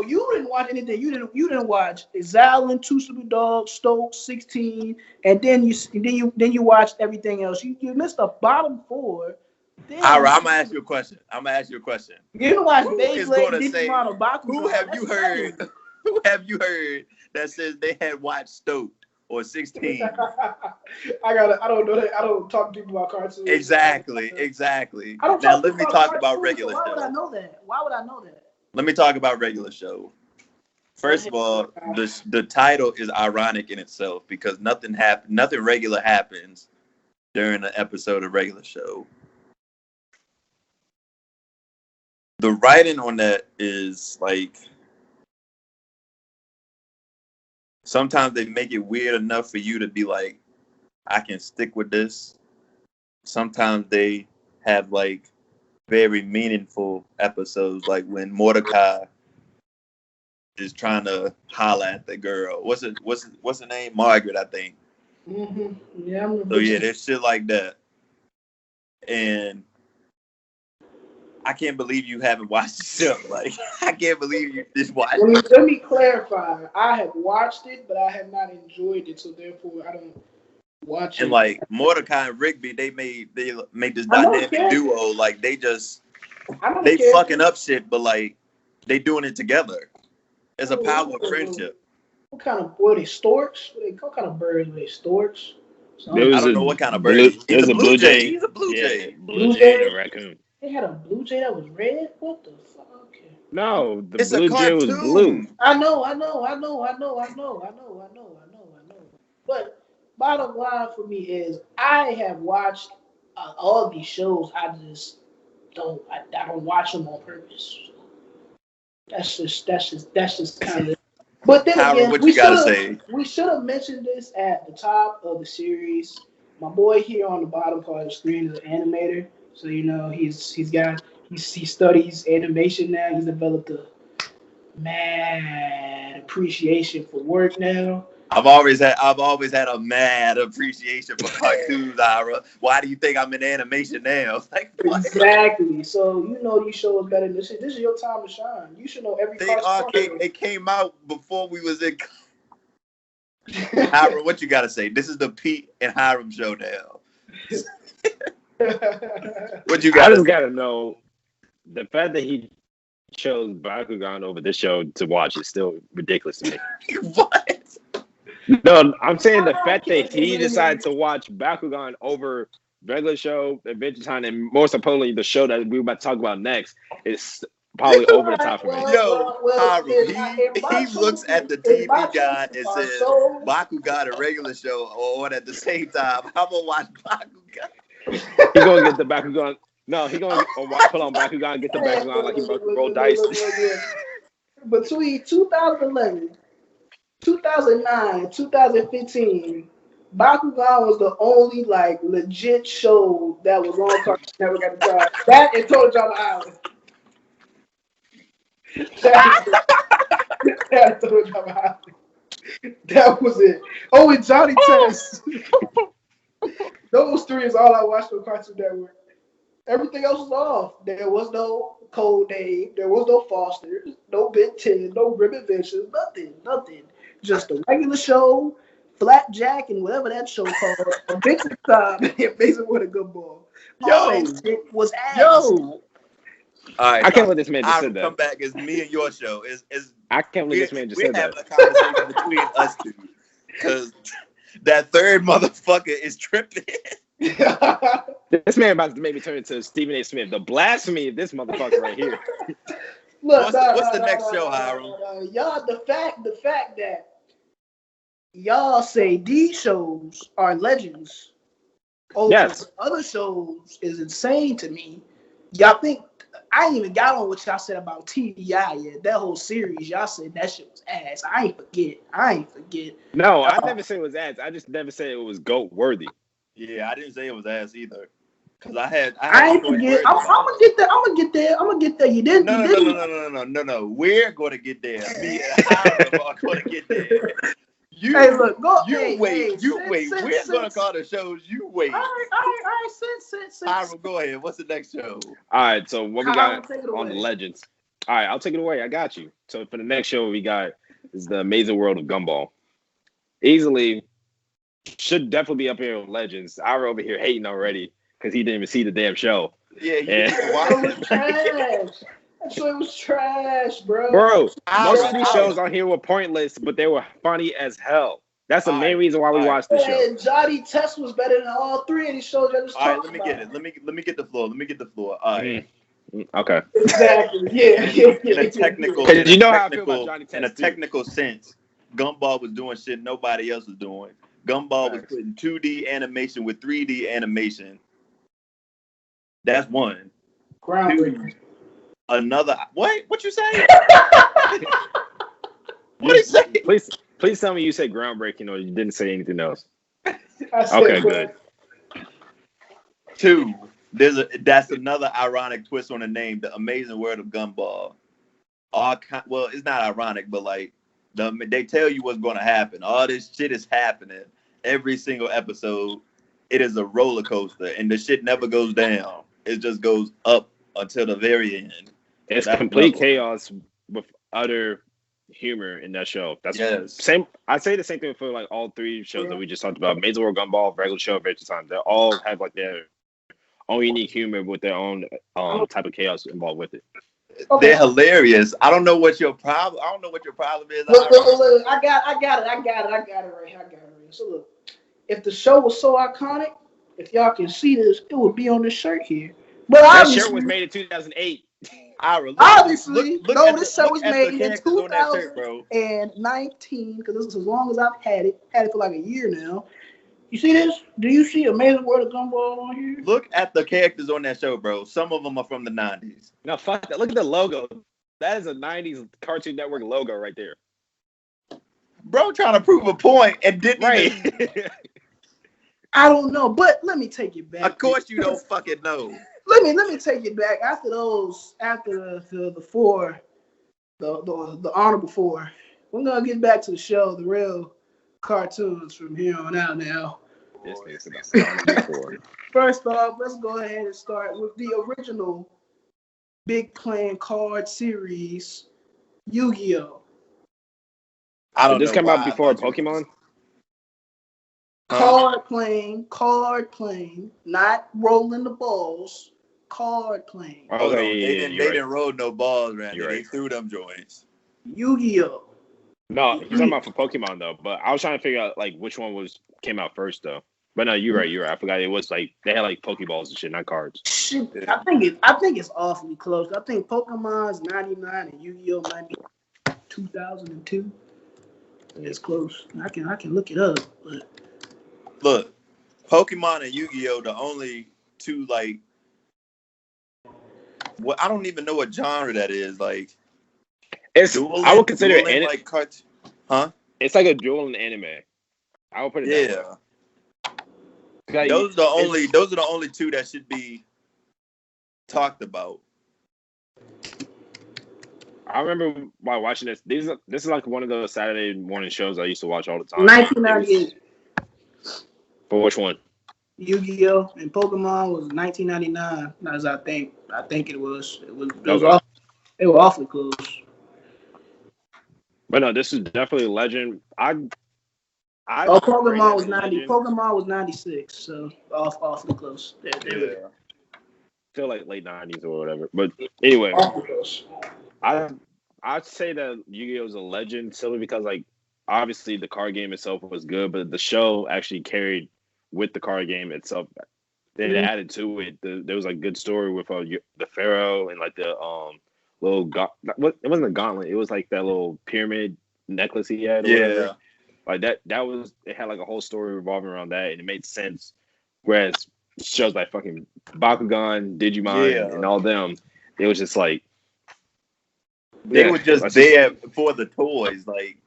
You didn't watch anything. You didn't watch Xiaolin, 2 Superdogs, Stoked, 16, and then you watched everything else. You missed the bottom 4. All right, I'm gonna ask you a question. You didn't watch Beyblade, Digimon, or Bakugan. Who have you heard that says they had watched Stoked or 16? I don't know that. I don't talk to people about cartoons. Exactly. Now let me talk about regular shows. Why would I know that? Let me talk about regular show. First of all, the title is ironic in itself because nothing regular happens during an episode of regular show. The writing on that is like sometimes they make it weird enough for you to be like, I can stick with this. Sometimes they have like very meaningful episodes, like when Mordecai is trying to holler at the girl. What's her name? Margaret, I think. Mm-hmm. Yeah. So yeah, there's shit like that. And I can't believe you haven't watched the show. Like, I can't believe you just watched it. Let me clarify. I have watched it, but I have not enjoyed it, so therefore I don't watch it. And like Mordecai and Rigby, they made this dynamic duo. Like they fucking up shit, but like they doing it together. It's a power of friendship. What kind of were they storks? What kind of birds were they? Storks? I don't know what kind of bird. He's a blue jay. He's a blue jay. Blue jay and a raccoon. They had a blue jay that was red? What the fuck? Okay. No, the It's blue a jay was blue. cartoon. I know. But bottom line for me is I have watched all of these shows. I just don't. I don't watch them on purpose. That's just kind of. But then Howard, again, what you gotta say? we should have mentioned this at the top of the series. My boy here on the bottom part of the screen is an animator, so you know he studies animation now. He's developed a mad appreciation for work now. I've always had a mad appreciation for cartoons, Ira. Why do you think I'm in animation now? Like, what? Exactly. So you know these shows better than this. This is your time to shine. You should know every. They came out before we was in. Hiram, what you gotta say? This is the Pete and Hiram showdown. What you got? I just gotta know the fact that he chose Bakugan over this show to watch is still ridiculous to me. What? No, I'm saying the fact that he decided to watch Bakugan over regular show, Adventure Time, and more supposedly the show that we're about to talk about next is probably over the top for me. He looks at the TV guide and says Bakugan a regular show on at the same time. I'm gonna watch Bakugan. He gonna get the Bakugan. No, he gonna put on Bakugan and get the Bakugan like he rolled dice. Between 2011, 2009, 2015, Bakugan was the only like legit show that was on Cartoon Network at the time. That and Total Drama Island. That was it. Oh, and Johnny Test. Those three is all I watched on Cartoon Network. Everything else was off. There was no Codename. There was no Foster. No Ben 10. No Ribbon Ventures. Nothing. Just a regular show, Flapjack, and whatever that show called. Adventure Time and Amazing World of Gumball. All that shit was ass. All right, I can't believe this man just said that. Come back. It's me and your show. I can't believe this man just said that. We're having a conversation between us two because that third motherfucker is tripping. This man about to make me turn into Stephen A. Smith. The blasphemy of this motherfucker right here. Look, what's the next show, Hiram? Y'all, the fact that y'all say these shows are legends over other shows is insane to me. Y'all think I ain't even got on what y'all said about TDI yet. That whole series, y'all said that shit was ass. I ain't forget. No, I never said it was ass. I just never said it was GOAT worthy. Yeah, I didn't say it was ass either. Cause I ain't forget. I'm gonna get there. You didn't. No. We're gonna get there. Me and Hiram are gonna get there. You wait. We're gonna call the shows. You wait. All right. Sit. Hiram, go ahead. What's the next show? All right. So what we got on the legends? All right, I'll take it away. I got you. So for the next show we got is the Amazing World of Gumball. Easily should definitely be up here with legends. I were over here hating already because he didn't even see the damn show. Yeah, it was trash. That show was trash, bro. Most of these shows on here were pointless, but they were funny as hell. That's the main reason why we watched the show. Johnny Test was better than all three of these shows I just talked about. Let me get it. Let me get the floor. All right. Okay. Exactly. Yeah. In a technical, how I feel about Johnny Test. In a technical sense, Gumball was doing shit nobody else was doing. Gumball was putting 2D animation with 3D animation. That's one. Groundbreaking. Another. What you say? What you say? Please tell me you said groundbreaking or you didn't say anything else. Okay, good. 2. That's another ironic twist on the name, The Amazing World of Gumball. It's not ironic, but like they tell you what's going to happen. All this shit is happening every single episode. It is a roller coaster, and the shit never goes down. It just goes up until the very end. It's complete chaos with utter humor in that show. Same. I say the same thing for like all three shows that we just talked about: Amazing World Gumball, regular show, Adventure Time. They all have like their own unique humor with their own type of chaos involved with it. They're hilarious. I don't know what your problem. I don't know what your problem is. Look, I got it right. So look, if the show was so iconic, if y'all can see this, it would be on this shirt here. But that shirt was made in 2008. Obviously, this show was made in 2019 because this is as long as I've had it. Had it for like a year now. You see this? Do you see Amazing World of Gumball on here? Look at the characters on that show, bro. Some of them are from the 90s. No, fuck that. Look at the logo. That is a 90s Cartoon Network logo right there. Bro trying to prove a point and didn't even... I don't know, but let me take it back. Of course you don't fucking know. Let me take it back. After the four, the honorable four, we're gonna get back to the show, the real cartoons from here on out now. First off, let's go ahead and start with the original big playing card series, Yu-Gi-Oh. Did this come out before Pokemon? Card playing, not rolling the balls. Card playing. Oh, they didn't roll no balls, man. They threw them joints. Yu-Gi-Oh. No, you're talking about for Pokemon though. But I was trying to figure out like which one came out first though. But no, you're right. I forgot it was like they had like Pokeballs and shit, not cards. Shit, I think it's awfully close. I think Pokemon's 99 and Yu-Gi-Oh 2002. It's close. I can look it up. But look, Pokemon and Yu-Gi-Oh the only two like. Well, I don't even know what genre that is. Like, I would consider it like cartoon. Huh? It's like a dueling anime. I would put it that way. Those are the only two that should be talked about. I remember while watching this. This is like one of those Saturday morning shows I used to watch all the time. 1998. For which one? Yu-Gi-Oh and Pokemon was 1999. As I think it was. They were awfully close. But no, this is definitely a legend. Pokemon was 90. Pokemon was 96. So awfully close. Were. Feel like late 90s or whatever. But anyway, I'd say that Yu-Gi-Oh is a legend simply because like obviously the card game itself was good, but the show actually carried with the card game itself. They added to it. There was like good story with the Pharaoh and like the little it wasn't a gauntlet. It was like that little pyramid necklace he had. Or whatever. Like that was it had like a whole story revolving around that, and it made sense. Whereas shows like fucking Bakugan, Digimon, and all them, it was just like they were just there for the toys, like.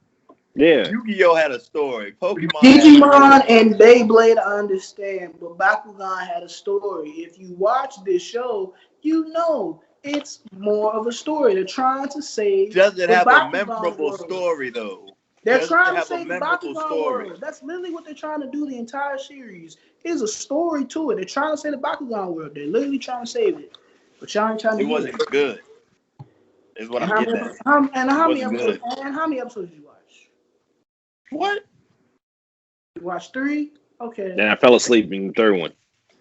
Yeah, Yu-Gi-Oh had a story. Pokemon, Digimon and Beyblade, I understand, but Bakugan had a story. If you watch this show, you know it's more of a story. They're trying to save. Doesn't have a memorable story though. They're trying to save the Bakugan world. That's literally what they're trying to do. The entire series is a story to it. They're trying to save the Bakugan world. They're literally trying to save it, but y'all ain't trying to. It wasn't good. Is what I'm getting at. How many episodes did you watch? What? You watched 3? Okay. Then I fell asleep in the third one.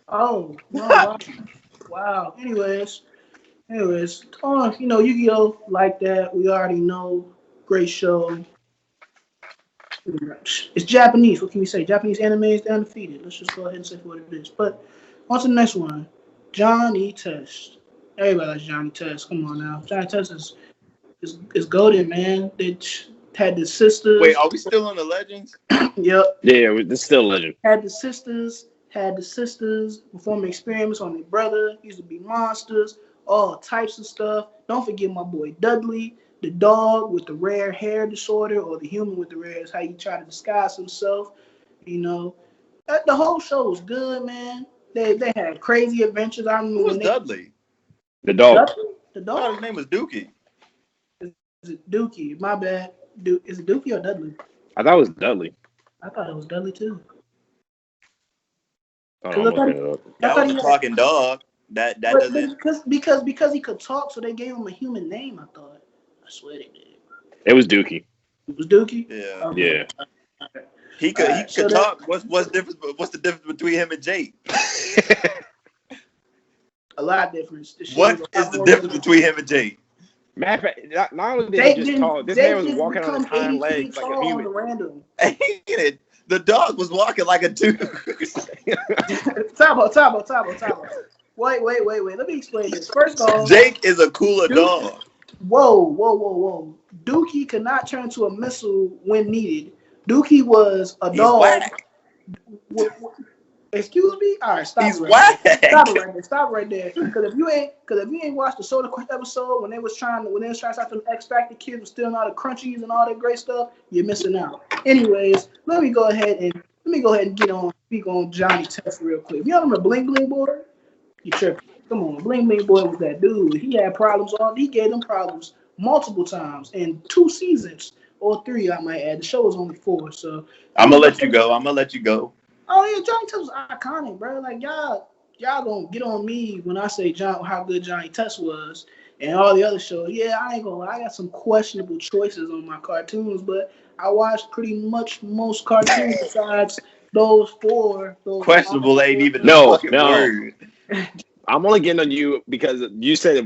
Oh, wow. Anyways, Yu-Gi-Oh like that. We already know. Great show. It's Japanese. What can we say? Japanese anime is undefeated. Let's just go ahead and say what it is. But on to the next one. Johnny Test. Everybody likes Johnny Test. Come on now. Johnny Test is golden, man. They had the sisters. Wait, are we still on the legends? Yep. Yeah, this is still a legend. Had the sisters performing experiments on their brother. Used to be monsters, all types of stuff. Don't forget my boy Dudley, the dog with the rare hair disorder, or the human with the rare is how he try to disguise himself. You know, the whole show was good, man. They had crazy adventures. I remember. Who was Dudley? The dog. Dudley? The dog. I thought his name was Dookie. Is it Dookie? My bad. Is it Dookie or Dudley? I thought it was Dudley. I thought it was Dudley too. That was a talking dog. That doesn't because he could talk, so they gave him a human name. I thought. I swear they did. It was Dookie. It was Dookie. Yeah. Okay. Yeah. He could talk. What's the difference between him and Jake? A lot of difference. What is the difference between him and Jake? Matter of fact, not only did he just talk, this man was walking on his hind legs like a human. The dog was walking like a dude. Tabo. Wait. Let me explain this. First off, Jake is a cooler dog. Whoa. Dookie could not turn to a missile when needed. Dookie was a dog. Whack. Excuse me? All right, stop. He's whack. Stop right there. Because if you ain't watched the Soda Quest episode when they was trying to start them X Factor kids was stealing all the crunchies and all that great stuff, you're missing out. Anyways, let me go ahead and speak on Johnny Test real quick. You remember Bling Bling Boy? You tripping. Come on, Bling Bling Boy was that dude. He had problems he gave them problems multiple times in 2 seasons or 3, I might add. The show was only 4, so I'm gonna let you go. Oh yeah, Johnny Test was iconic, bro. Like y'all gonna get on me when I say how good Johnny Test was and all the other shows. Yeah, I ain't gonna lie, I got some questionable choices on my cartoons, but I watched pretty much most cartoons besides those 4. Questionable ain't even no. word. I'm only getting on you because you said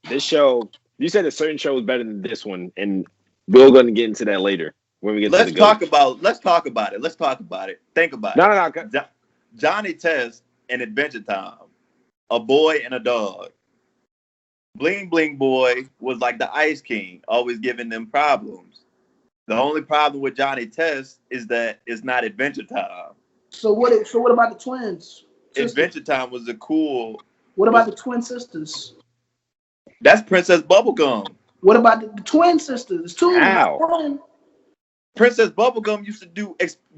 this show. You said a certain show was better than this one, and we're going to get into that later when we get. Let's talk about it. Think about it. No. Johnny Test and Adventure Time, a boy and a dog. Bling Bling Boy was like the Ice King, always giving them problems. The only problem with Johnny Test is that it's not Adventure Time. So what about the twins? Adventure Time was a cool. What about the twin sisters? That's Princess Bubblegum. What about the twin sisters? There's 2. How? Princess Bubblegum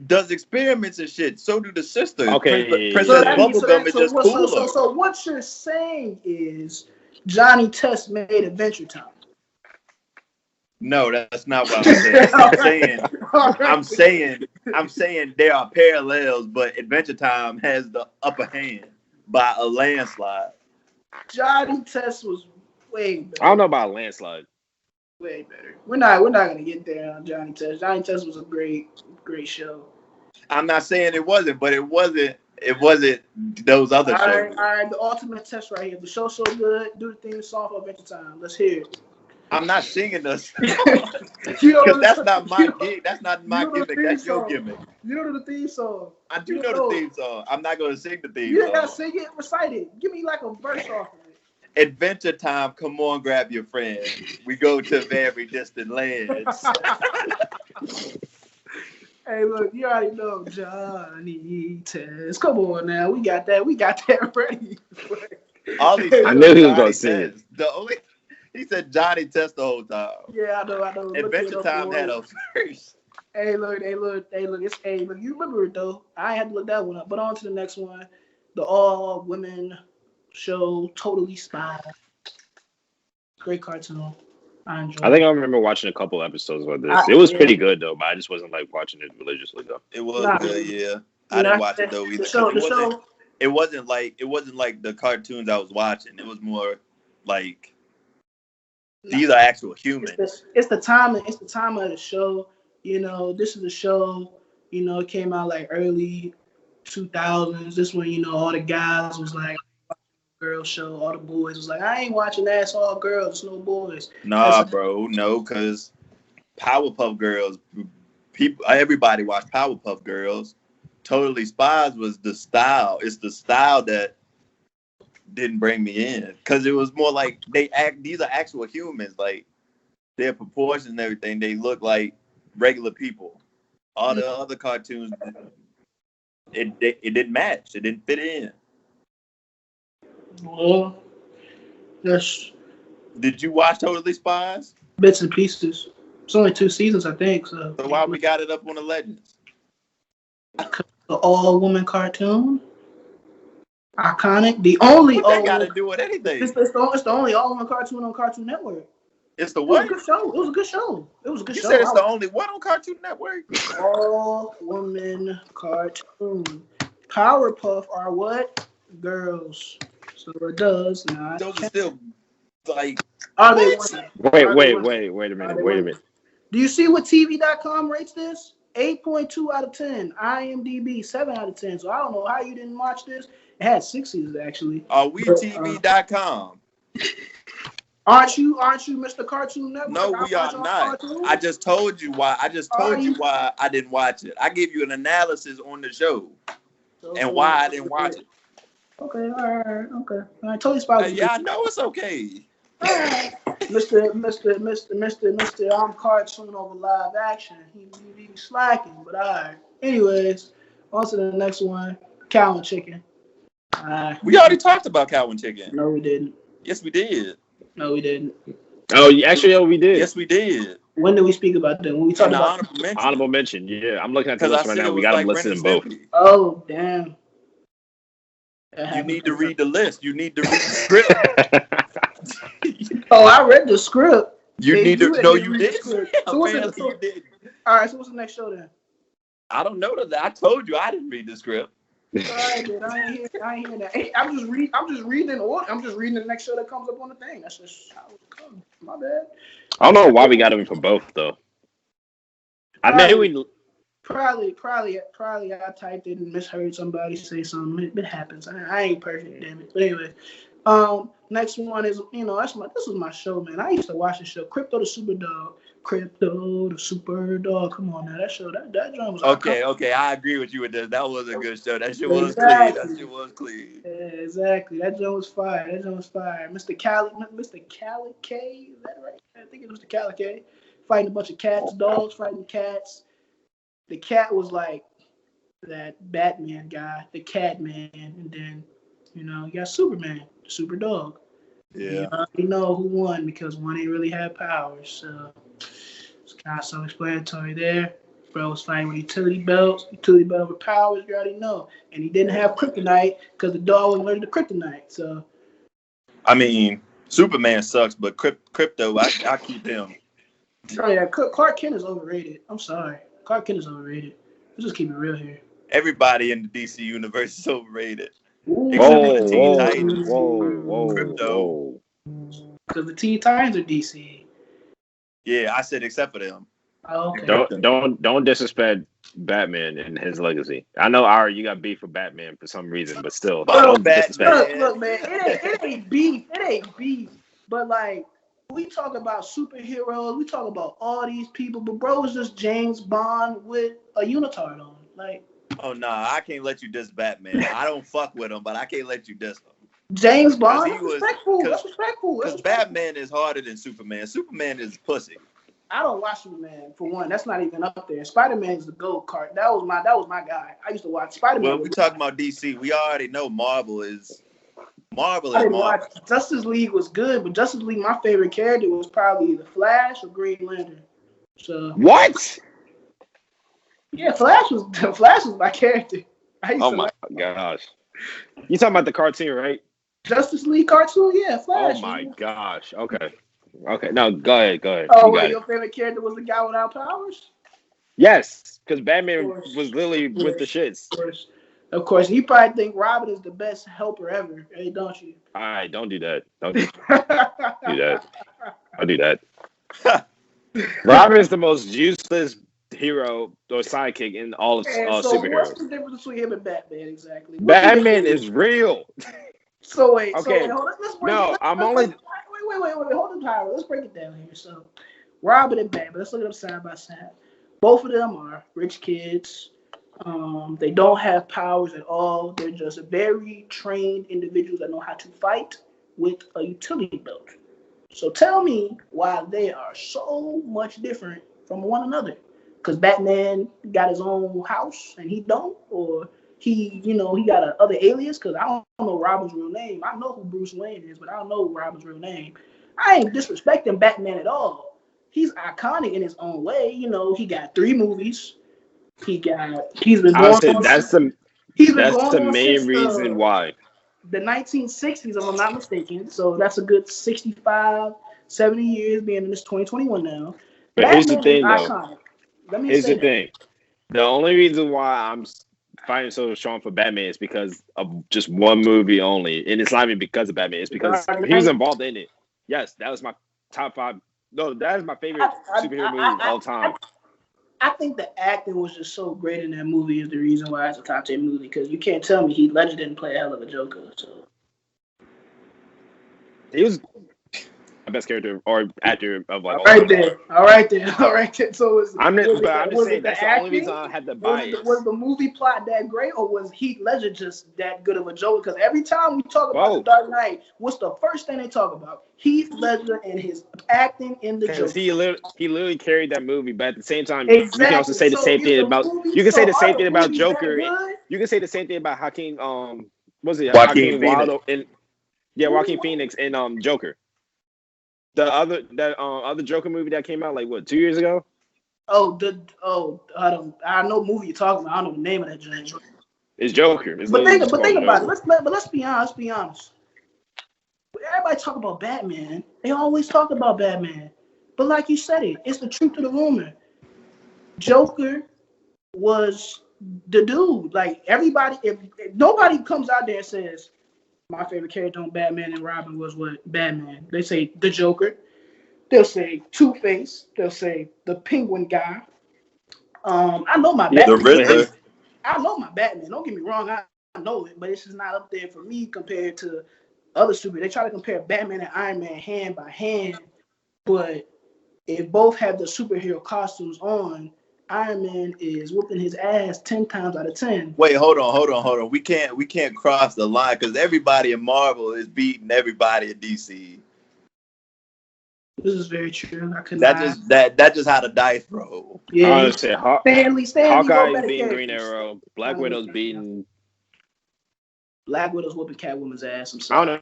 does experiments and shit. So do the sisters. Okay. Princess Bubblegum is just cooler. So what you're saying is Johnny Test made Adventure Time. No, that's not what I'm saying. I'm saying there are parallels, but Adventure Time has the upper hand by a landslide. Johnny Test was way better. I don't know about a landslide. Way better. We're not gonna get there on Johnny Test. Johnny Test was a great show. I'm not saying it wasn't, but it wasn't those other shows. All right, the ultimate test right here. The show's so good, do the theme song for Adventure Time. Let's hear it. I'm not singing this because that's not my gig. That's not my gimmick. That's your gimmick. You know the theme song. I do know the theme song. I'm not going to sing the theme song. You gotta sing it, recite it. Give me like a verse off of it. Adventure Time. Come on, grab your friends. We go to very distant lands. Hey, look, you already know Johnny Test. Come on now, we got that ready. All these I knew he was going to sing it. He said Johnny Test the whole time. Yeah, I know. Adventure Time had a first. Hey, look. You remember it though. I had to look that one up. But on to the next one. The all-women show, Totally Spies. Great cartoon. I enjoyed it. I think I remember watching a couple episodes of this. It was pretty good though, but I just wasn't like watching it religiously though. It was good, yeah. I didn't watch it though either. It wasn't like the cartoons I was watching. It was more like these are actual humans. It's the time of the show. You know, this is the show. You know, it came out like early 2000s. This when all the guys was like girl show. All the boys was like, I ain't watching that. It's all girls, no boys. Nah, bro, no, because Powerpuff Girls. Everybody watched Powerpuff Girls. Totally Spies was the style. It's the style that didn't bring me in because it was more like these are actual humans, like their proportions and everything. They look like regular people. All the other cartoons, it didn't match. It didn't fit in. Well, yes. Did you watch Totally Spies? Bits and pieces. It's only 2 seasons, I think. So why we got it up on the Legends? The all-woman cartoon. Iconic. The only what that got to do with anything? It's the only all-woman cartoon on Cartoon Network. It's the what? It was a good show. You said it's the only what on Cartoon Network? All-woman cartoon. Powerpuff are what? Girls. So it does not. Those are still like. Are they? Wait a minute. Do you see what TV.com rates this? 8.2 out of 10. IMDb 7 out of 10. So I don't know how you didn't watch this. It had 6 seasons actually. Are we TV.com? Aren't you Mr. Cartoon Network? No, we are not. Cartoons? I just told you why. Why I didn't watch it. I gave you an analysis on the show and why I didn't watch it. Okay, all right. Totally Spies. Yeah, I know it's okay. All right. Mr. I'm cartoon over live action. He slacking, but all right. Anyways, on to the next one. Cow and chicken. We already talked about cow and chicken. No, we didn't. Yes, we did. No, we didn't. Oh, actually, we did. Yes, we did. When did we speak about them? When we talked about honorable mention. Yeah, I'm looking at the list right now. We got to listen to both. Oh, damn. You need to read the list. You need to read the script. Oh, I read the script. You need to know you did. So you did. All right, so what's the next show then? I don't know that. I told you I didn't read the script. All right, dude, I ain't hearing that. Hey, I'm just reading the next show that comes up on the thing. That's just how it comes. My bad. I don't know why we got him for both though. Probably I typed it and misheard somebody say something. It happens. I ain't perfect, damn it. But anyway, next one is this was my show, man. I used to watch the show Krypto The Superdog. Krypto The Superdog. Come on now, that show that drum was okay. I agree with you with this. That was a good show. That shit was clean. That shit was clean. Yeah, exactly. That joint was fire. Mr. Cali K, is that right? I think it was Mr. Cali K. Fighting a bunch of cats, dogs fighting cats. The cat was like that Batman guy, the cat man, and then you got Superman, the super dog. Yeah. You know who won because one ain't really had powers, so it's kind of self-explanatory there. Bro was fighting with utility belt with powers, you already know. And he didn't have kryptonite because the dog was allergic to kryptonite. So, I mean, Superman sucks, but Krypto, I keep him. Oh yeah, Clark Kent is overrated. I'm sorry, Clark Kent is overrated. Let's just keep it real here. Everybody in the DC universe is overrated. Whoa. Krypto. Because the Teen Titans are DC. Yeah, I said except for them. Oh, okay. Don't disrespect Batman and his legacy. I know you got beef with Batman for some reason, but still, don't disrespect. Look, man, it ain't beef. But like, we talk about superheroes, we talk about all these people, but bro is just James Bond with a unitard on. Like, oh nah, I can't let you diss Batman. I don't fuck with him, but I can't let you diss him. James Bond, that's respectful. Because Batman is harder than Superman. Superman is pussy. I don't watch Superman for one. That's not even up there. Spider-Man is the GOAT card. That was my guy. I used to watch Spider-Man. Well, we talking about DC. We already know Marvel is Marvel. Justice League was good, but Justice League, my favorite character was probably the Flash or Green Lantern. So what? Yeah, Flash was my character. Oh my gosh! You talking about the cartoon, right? Justice League cartoon, yeah, Flash. Oh my gosh! Okay. No, go ahead. Oh, wait, your favorite character was the guy without powers? Yes, because Batman was literally with the shits. Of course. You probably think Robin is the best helper ever, hey, don't you? All right, don't do that. Don't do that. I'll do that. Robin is the most useless hero or sidekick in all of superheroes. What's the difference between him and Batman exactly? Batman is real. So wait, okay. Hold on, Tyler. Let's break it down here. So, Robin and Batman. Let's look at them side by side. Both of them are rich kids. They don't have powers at all. They're just very trained individuals that know how to fight with a utility belt. So tell me why they are so much different from one another. Because Batman got his own house and he don't, or he got another alias. Because I don't know Robin's real name. I know who Bruce Wayne is, but I don't know Robin's real name. I ain't disrespecting Batman at all. He's iconic in his own way. He got 3 movies. He's been going. That's the main reason why. The 1960s, if I'm not mistaken. So that's a good 65, 70 years being in this 2021 now. But Batman here's the thing, though. Here's the thing. The only reason why I'm fighting so strong for Batman is because of just one movie only. And it's not even because of Batman. It's because he was involved in it. Yes, that was my top 5. No, that is my favorite superhero movie of all time. I think the acting was just so great in that movie is the reason why it's a top 10 movie. Because you can't tell me Heath Ledger didn't play a hell of a Joker. So he was best character or actor of like all right there. So I'm just was saying it that's the the only acting? reason I had the bias. Was the movie plot that great, or was Heath Ledger just that good of a Joker? Because every time we talk about The Dark Knight, what's the first thing they talk about? Heath Ledger and his acting in the Joker. He literally carried that movie, but at the same time, exactly. You can also say the same thing about. You can say the same thing about Joker. You can say the same thing about Joaquin. Joaquin Wilder and Joaquin Phoenix and Joker. The other Joker movie that came out like what 2 years ago. I know movie you're talking about. I don't know the name of that joint. It's Joker. But think about it. Let's be honest. Everybody talk about Batman. They always talk about Batman. But like you said, it's the truth of the rumor. Joker was the dude. Like everybody, if nobody comes out there and says my favorite character on Batman and Robin was what Batman. They say the Joker. They'll say Two-Face. They'll say the Penguin guy. I know my Batman. The Riddler. I know my Batman. Don't get me wrong. I know it, but it's just not up there for me compared to other superheroes. They try to compare Batman and Iron Man hand by hand, but if both have the superhero costumes on, Iron Man is whooping his ass 10 times out of 10. Wait, hold on. We can't cross the line because everybody in Marvel is beating everybody in DC. This is very true. That's just how the dice roll. Yeah, I would say Stanley Hawkeye's beating Green Arrow. Black Widow's beating. Black Widow's whooping Catwoman's ass. I'm sorry. I don't know.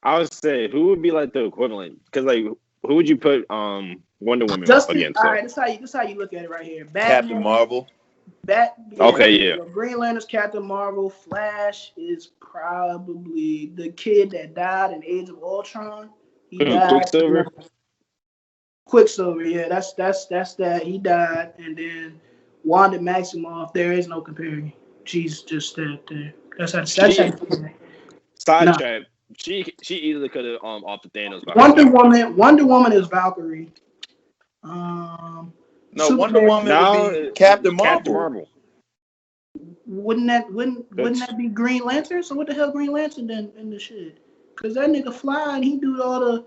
I would say who would be like the equivalent? Because like who would you put Wonder Woman against? All right, this how you look at it right here. Captain Marvel. Green Lantern's Captain Marvel. Flash is probably the kid that died in Age of Ultron. He died. Quicksilver, yeah, that's that. He died, and then Wanda Maximoff. There is no comparing. She's just that there. That's how. Sidetrack. She easily could have off the Thanos. Wonder Woman is Valkyrie. No, Wonder Woman would be Captain Marvel. Wouldn't that be Green Lantern? So what the hell Green Lantern then in the shit? Cause that nigga fly and he do all the.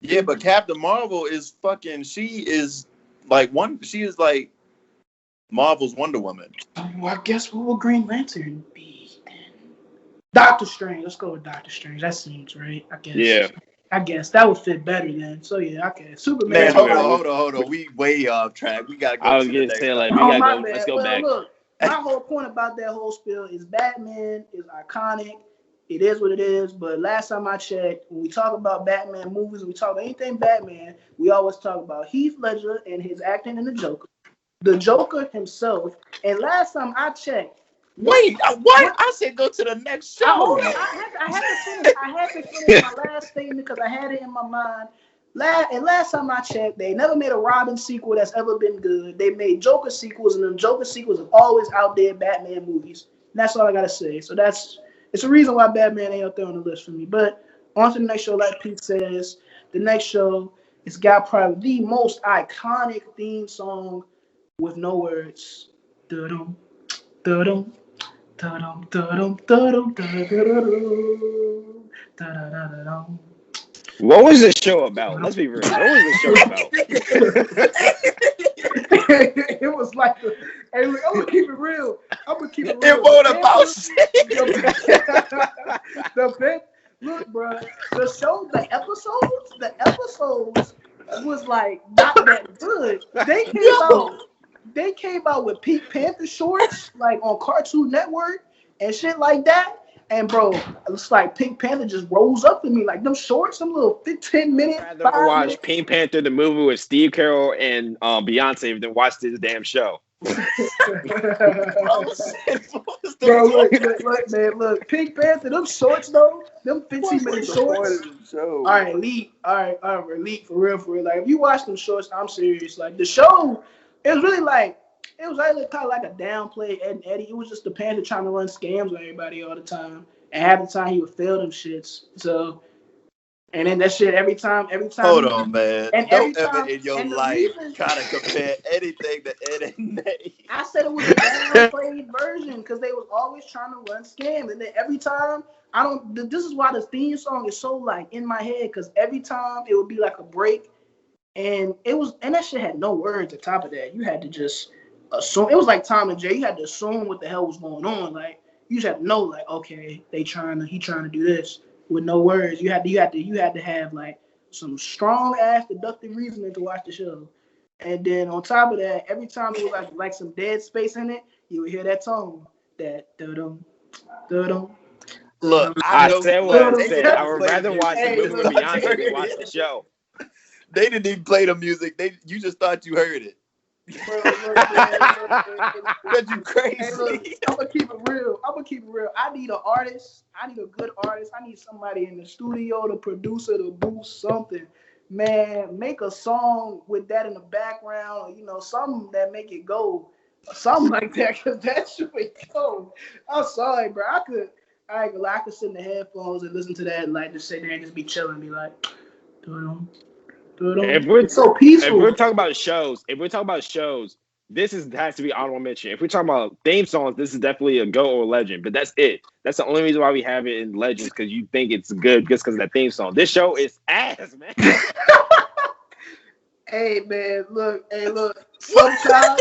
Yeah, but Captain Marvel is fucking. She is like Marvel's Wonder Woman. Well, I guess what will Green Lantern be then? Doctor Strange. Let's go with Doctor Strange. That seems right. I guess. Yeah. I guess that would fit better then. So yeah, okay. Superman. Man, hold on. We way off track. We gotta go. I was gonna say like we gotta go. Let's go back. Look, my whole point about that whole spiel is Batman is iconic. It is what it is. But last time I checked, when we talk about Batman movies, we talk about anything Batman, we always talk about Heath Ledger and his acting in the Joker himself. And last time I checked. Wait, what? I said go to the next show. I had to finish my last statement because I had it in my mind. Last time I checked, they never made a Robin sequel that's ever been good. They made Joker sequels, and the Joker sequels have always outdid Batman movies. And that's all I gotta say. So it's a reason why Batman ain't up there on the list for me. But on to the next show, like Pete says, the next show has got probably the most iconic theme song with no words. Da-dum, da-dum, da-dum, da-dum, da-dum, da-dum, da-dum. What was this show about? Let's be real. What was this show about? It was like, I'm gonna keep it real. It wasn't about shit. Look, bro. The show, the episodes was like not that good. They came out with Pink Panther shorts like on Cartoon Network and shit like that. And bro, it's like Pink Panther just rose up to me like them shorts, some little 15-minute. I'd rather watch Pink Panther the movie with Steve Carell and Beyonce than watch this damn show. Bro, look, Pink Panther, them shorts though, them 15-minute shorts. All right, Elite, for real. Like if you watch them shorts, I'm serious. Like the show, it was really kind of like a downplay Ed and Eddy. It was just the Panther trying to run scams on everybody all the time. And half the time he would fail them shits. So And then that shit every time. Hold on, man. And don't every ever time, in your life try to compare anything to Ed and Eddie. I said it was a downplayed version because they was always trying to run scams, and then every time this is why the theme song is so like in my head, because every time it would be like a break, and that shit had no words. On top of that, you had to just assume. It was like Tom and Jerry. You had to assume what the hell was going on. Like you just had to know, like, okay, he trying to do this with no words. You had to have like some strong ass deductive reasoning to watch the show. And then on top of that, every time it was like some dead space in it, you would hear that tone. That dum dum. Look, I said what I said. I would rather watch the movie with Beyonce than watch the show. They didn't even play the music. You just thought you heard it. That you crazy. Hey, look, I'm gonna keep it real. I need an artist. I need a good artist. I need somebody in the studio, the producer, to boost something. Man, make a song with that in the background, or something that make it go, something like that, because that shit would go. I'm sorry, bro. I could sit in the headphones and listen to that, and like just sit there and just be chilling, and be like, it's so peaceful. If we're talking about shows, this has to be honorable mention. If we're talking about theme songs, this is definitely a go or legend. But that's it. That's the only reason why we have it in legends, because you think it's good just because of that theme song. This show is ass, man. Hey, man, look. Sometimes,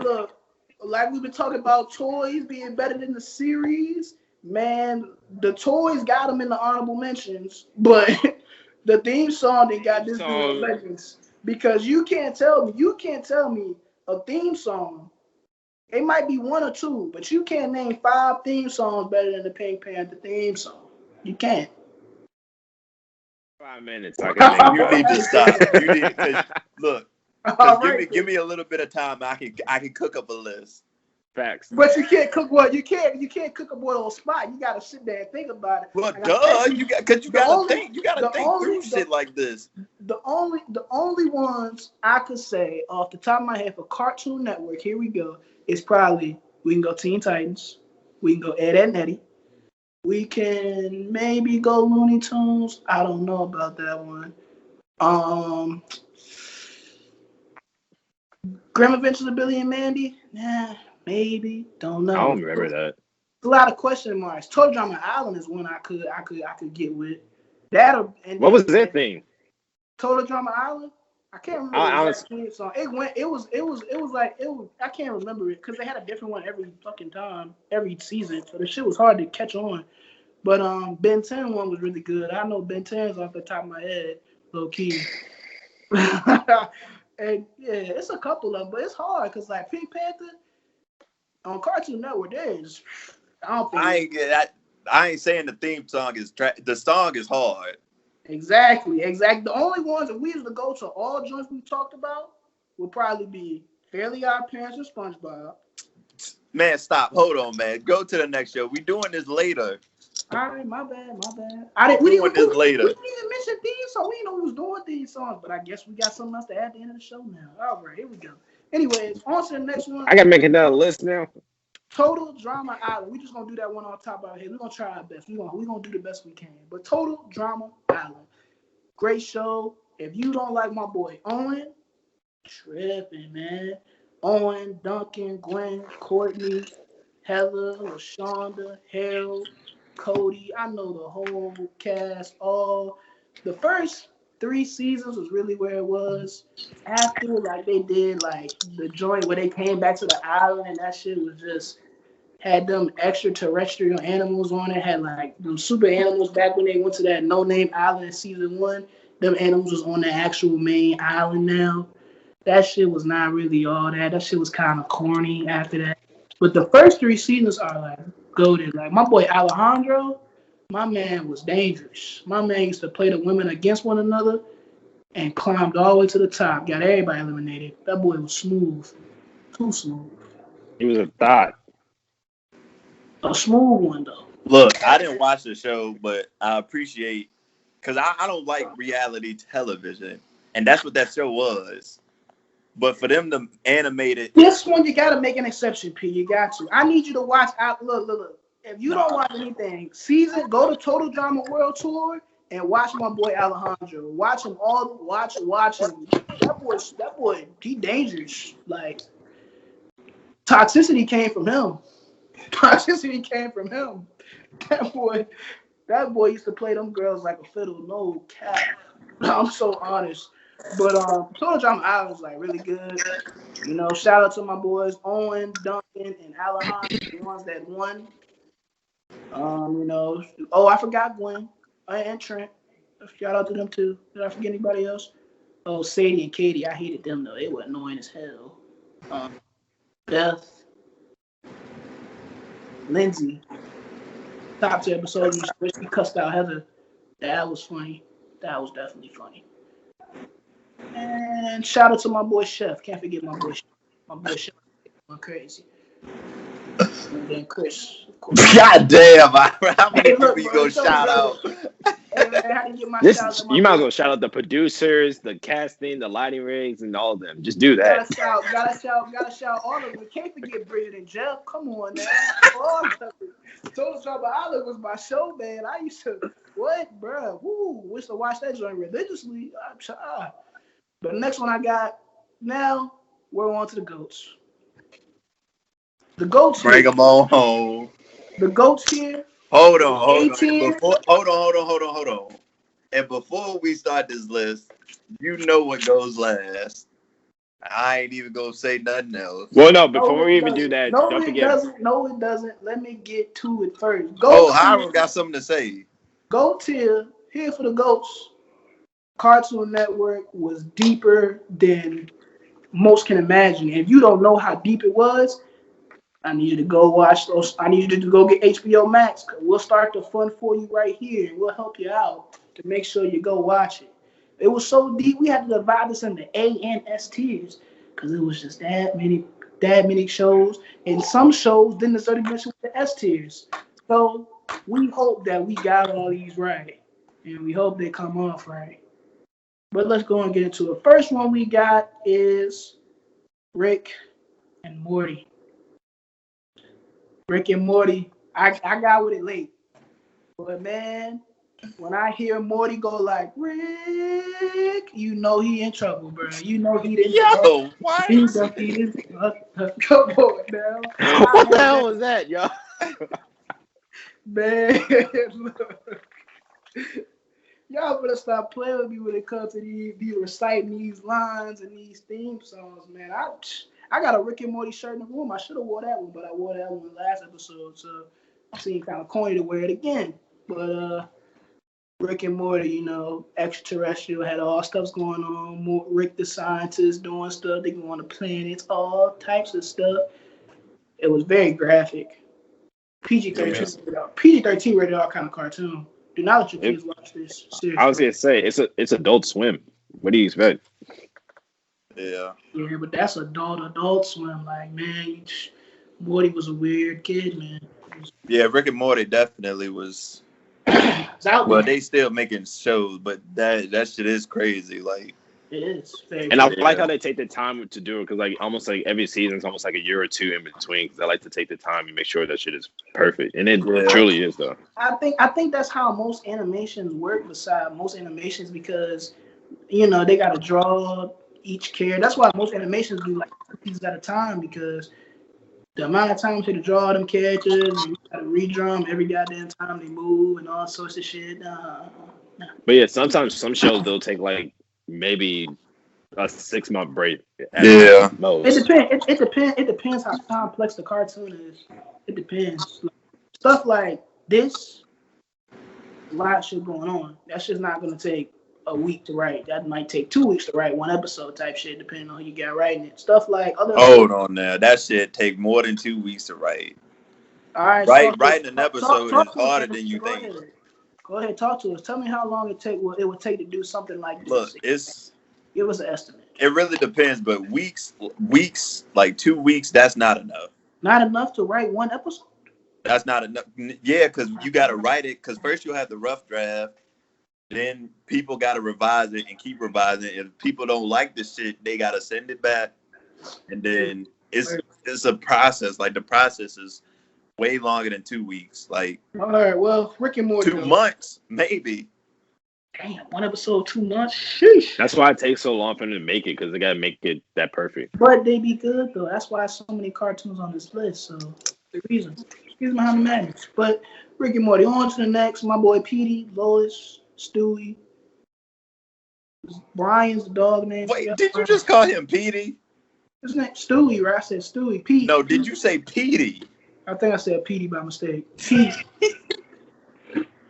look. Like we've been talking about toys being better than the series, man. The toys got them in the honorable mentions, but the theme song they got this in legends, because you can't tell me a theme song. It might be one or two, but you can't name 5 theme songs better than the Pink Panther theme song. You can't. 5 minutes. You need to stop. You need to look. Give me a little bit of time. I can cook up a list. Facts. But you can't cook what you can't cook a boy on the spot. You gotta sit there and think about it. Well, you gotta think through shit like this. The only ones I could say off the top of my head for Cartoon Network, here we go, is probably we can go Teen Titans, we can go Ed, and Eddy, we can maybe go Looney Tunes. I don't know about that one. Grim Adventures of Billy and Mandy? Nah, maybe. Don't know. I don't remember that. A lot of question marks. Total Drama Island is one I could get with. What was their thing? Total Drama Island? I can't remember the song. I can't remember it because they had a different one every fucking time, every season. So the shit was hard to catch on. But Ben 10 one was really good. I know Ben 10's off the top of my head, low key. And yeah, it's a couple of them, but it's hard because like Pink Panther on Cartoon Network, I ain't saying the theme song is the song is hard. Exactly. The only ones that we to go to all joints we talked about would probably be Fairly Odd Parents and SpongeBob. Man, stop. Hold on, man. Go to the next show. We doing this later. All right, my bad. We didn't even mention theme song. We didn't know who was doing these songs, but I guess we got something else to add at the end of the show now. All right, here we go. Anyways, on to the next one. I gotta make another list now. Total Drama Island. We just gonna do that one on top of our head. We're gonna try our best. We're gonna do the best we can. But Total Drama Island. Great show. If you don't like my boy Owen, tripping, man. Owen, Duncan, Gwen, Courtney, Heather, LaShonda, Harold, Cody. I know the whole cast. All the first 3 seasons was really where it was. After, like, they did, like, the joint where they came back to the island, and that shit was just, had them extraterrestrial animals on it, had, like, them super animals back when they went to that no-name island in season 1. Them animals was on the actual main island now. That shit was not really all that. That shit was kind of corny after that. But the first 3 seasons are, like, goated. Like, my boy Alejandro, my man was dangerous. My man used to play the women against one another and climbed all the way to the top. Got everybody eliminated. That boy was smooth. Too smooth. He was a thought. A smooth one, though. Look, I didn't watch the show, but I appreciate, because I don't like reality television. And that's what that show was. But for them to animate it. This one, you got to make an exception, P. You got to. I need you to watch out. Look. If you don't watch anything, go to Total Drama World Tour and watch my boy Alejandro. Watch him all. Watch him. That boy, he dangerous. Like toxicity came from him. Toxicity came from him. That boy used to play them girls like a fiddle. No cap. I'm so honest. But Total Drama Island was like really good. You know, shout out to my boys Owen, Duncan, and Alejandro, the ones that won. You know, I forgot Gwen and Trent. Shout out to them too. Did I forget anybody else? Oh, Sadie and Katie. I hated them though. They were annoying as hell. Beth, Lindsay. Top 2 episode where she cussed out Heather. That was funny. That was definitely funny. And shout out to my boy Chef. Can't forget my boy Chef. My boy Chef went crazy. And then Chris, of course. God damn, how many people you gonna shout out? Hey, man, how to get my you might as well shout out the producers, the casting, the lighting rigs, and all of them. Just do that. Gotta shout all of them. We can't forget Bridget and Jeff. Come on now. All of it. Total Drama Island was my show, man. I used to, bro? Woo, used to watch that joint religiously. But the next one I got, now we're on to the GOATs. The GOATs Bring them on home. The GOATs here. Hold on. Hold on. And before we start this list, you know what goes last. I ain't even gonna say nothing else. Well, no, before we even do that, don't forget. No, it doesn't. Let me get to it first. Hiram got something to say. GOATs here for the GOATs. Cartoon Network was deeper than most can imagine. And if you don't know how deep it was, I need you to go watch those. I need you to go get HBO Max. We'll start the fun for you right here, and we'll help you out to make sure you go watch it. It was so deep, we had to divide this into A and S tiers because it was just that many shows, and some shows didn't deserve to be mentioned with the S tiers. So we hope that we got all these right, and we hope they come off right. But let's go and get into it. First one we got is Rick and Morty. Rick and Morty. I got with it late. But man, when I hear Morty go like, Rick, you know he in trouble, bro. You know he didn't. Yo, what? Come on now. What the hell was that, y'all? Man, look. Y'all better stop playing with me when it comes to these reciting these lines and these theme songs, man. I got a Rick and Morty shirt in the room. I should have wore that one, but I wore that one last episode, so it seemed kind of corny to wear it again. But Rick and Morty, you know, extraterrestrial, had all stuff's going on. Rick the scientist doing stuff. They go on the planets, all types of stuff. It was very graphic. PG-13 rated R kind of cartoon. Do not let your kids watch this. Seriously. I was gonna say it's Adult Swim. What do you expect? Yeah. Yeah, but that's Adult Swim. Like, man, Morty was a weird kid, man. Yeah, Rick and Morty definitely was. Well, they still making shows, but that shit is crazy. Like, it is. And I like how they take the time to do it because, like, almost like every season's almost like a year or two in between. Because I like to take the time and make sure that shit is perfect, and it truly is, though. I think that's how most animations work. Besides most animations, because you know they got to draw each character. That's why most animations do like pieces at a time because the amount of time to draw them characters and you got to redraw them every goddamn time they move and all sorts of shit. But yeah, sometimes some shows they'll take like maybe a 6-month break. Yeah. It depends how complex the cartoon is. It depends. Stuff like this, a lot of shit going on. That's just not gonna take a week to write. That might take 2 weeks to write one episode type shit, depending on who you got writing it. Stuff like other. Hold on now, that shit take more than 2 weeks to write. All right, writing an episode is harder than you think. Go ahead, talk to us. Tell me how long it would take to do something like this. Look, give us an estimate. It really depends, but weeks, like 2 weeks, that's not enough. Not enough to write one episode? That's not enough. Yeah, because you got to write it. Because first you'll have the rough draft. Then people got to revise it and keep revising it. If people don't like the shit, they got to send it back. And then it's a process. Like, the process is way longer than 2 weeks. Like, all right, well, Rick and Morty. 2 months, maybe. Damn, one episode 2 months. Sheesh. That's why it takes so long for them to make it, because they gotta make it that perfect. But they be good though. That's why so many cartoons on this list. So the reason behind the madness. But Rick and Morty. On to the next. My boy Petey, Lois, Stewie. Brian's the dog name. Wait, did you just call him Petey? His name Stewie, right? I said Stewie. Pete. No, did you say Petey? I think I said Petey by mistake.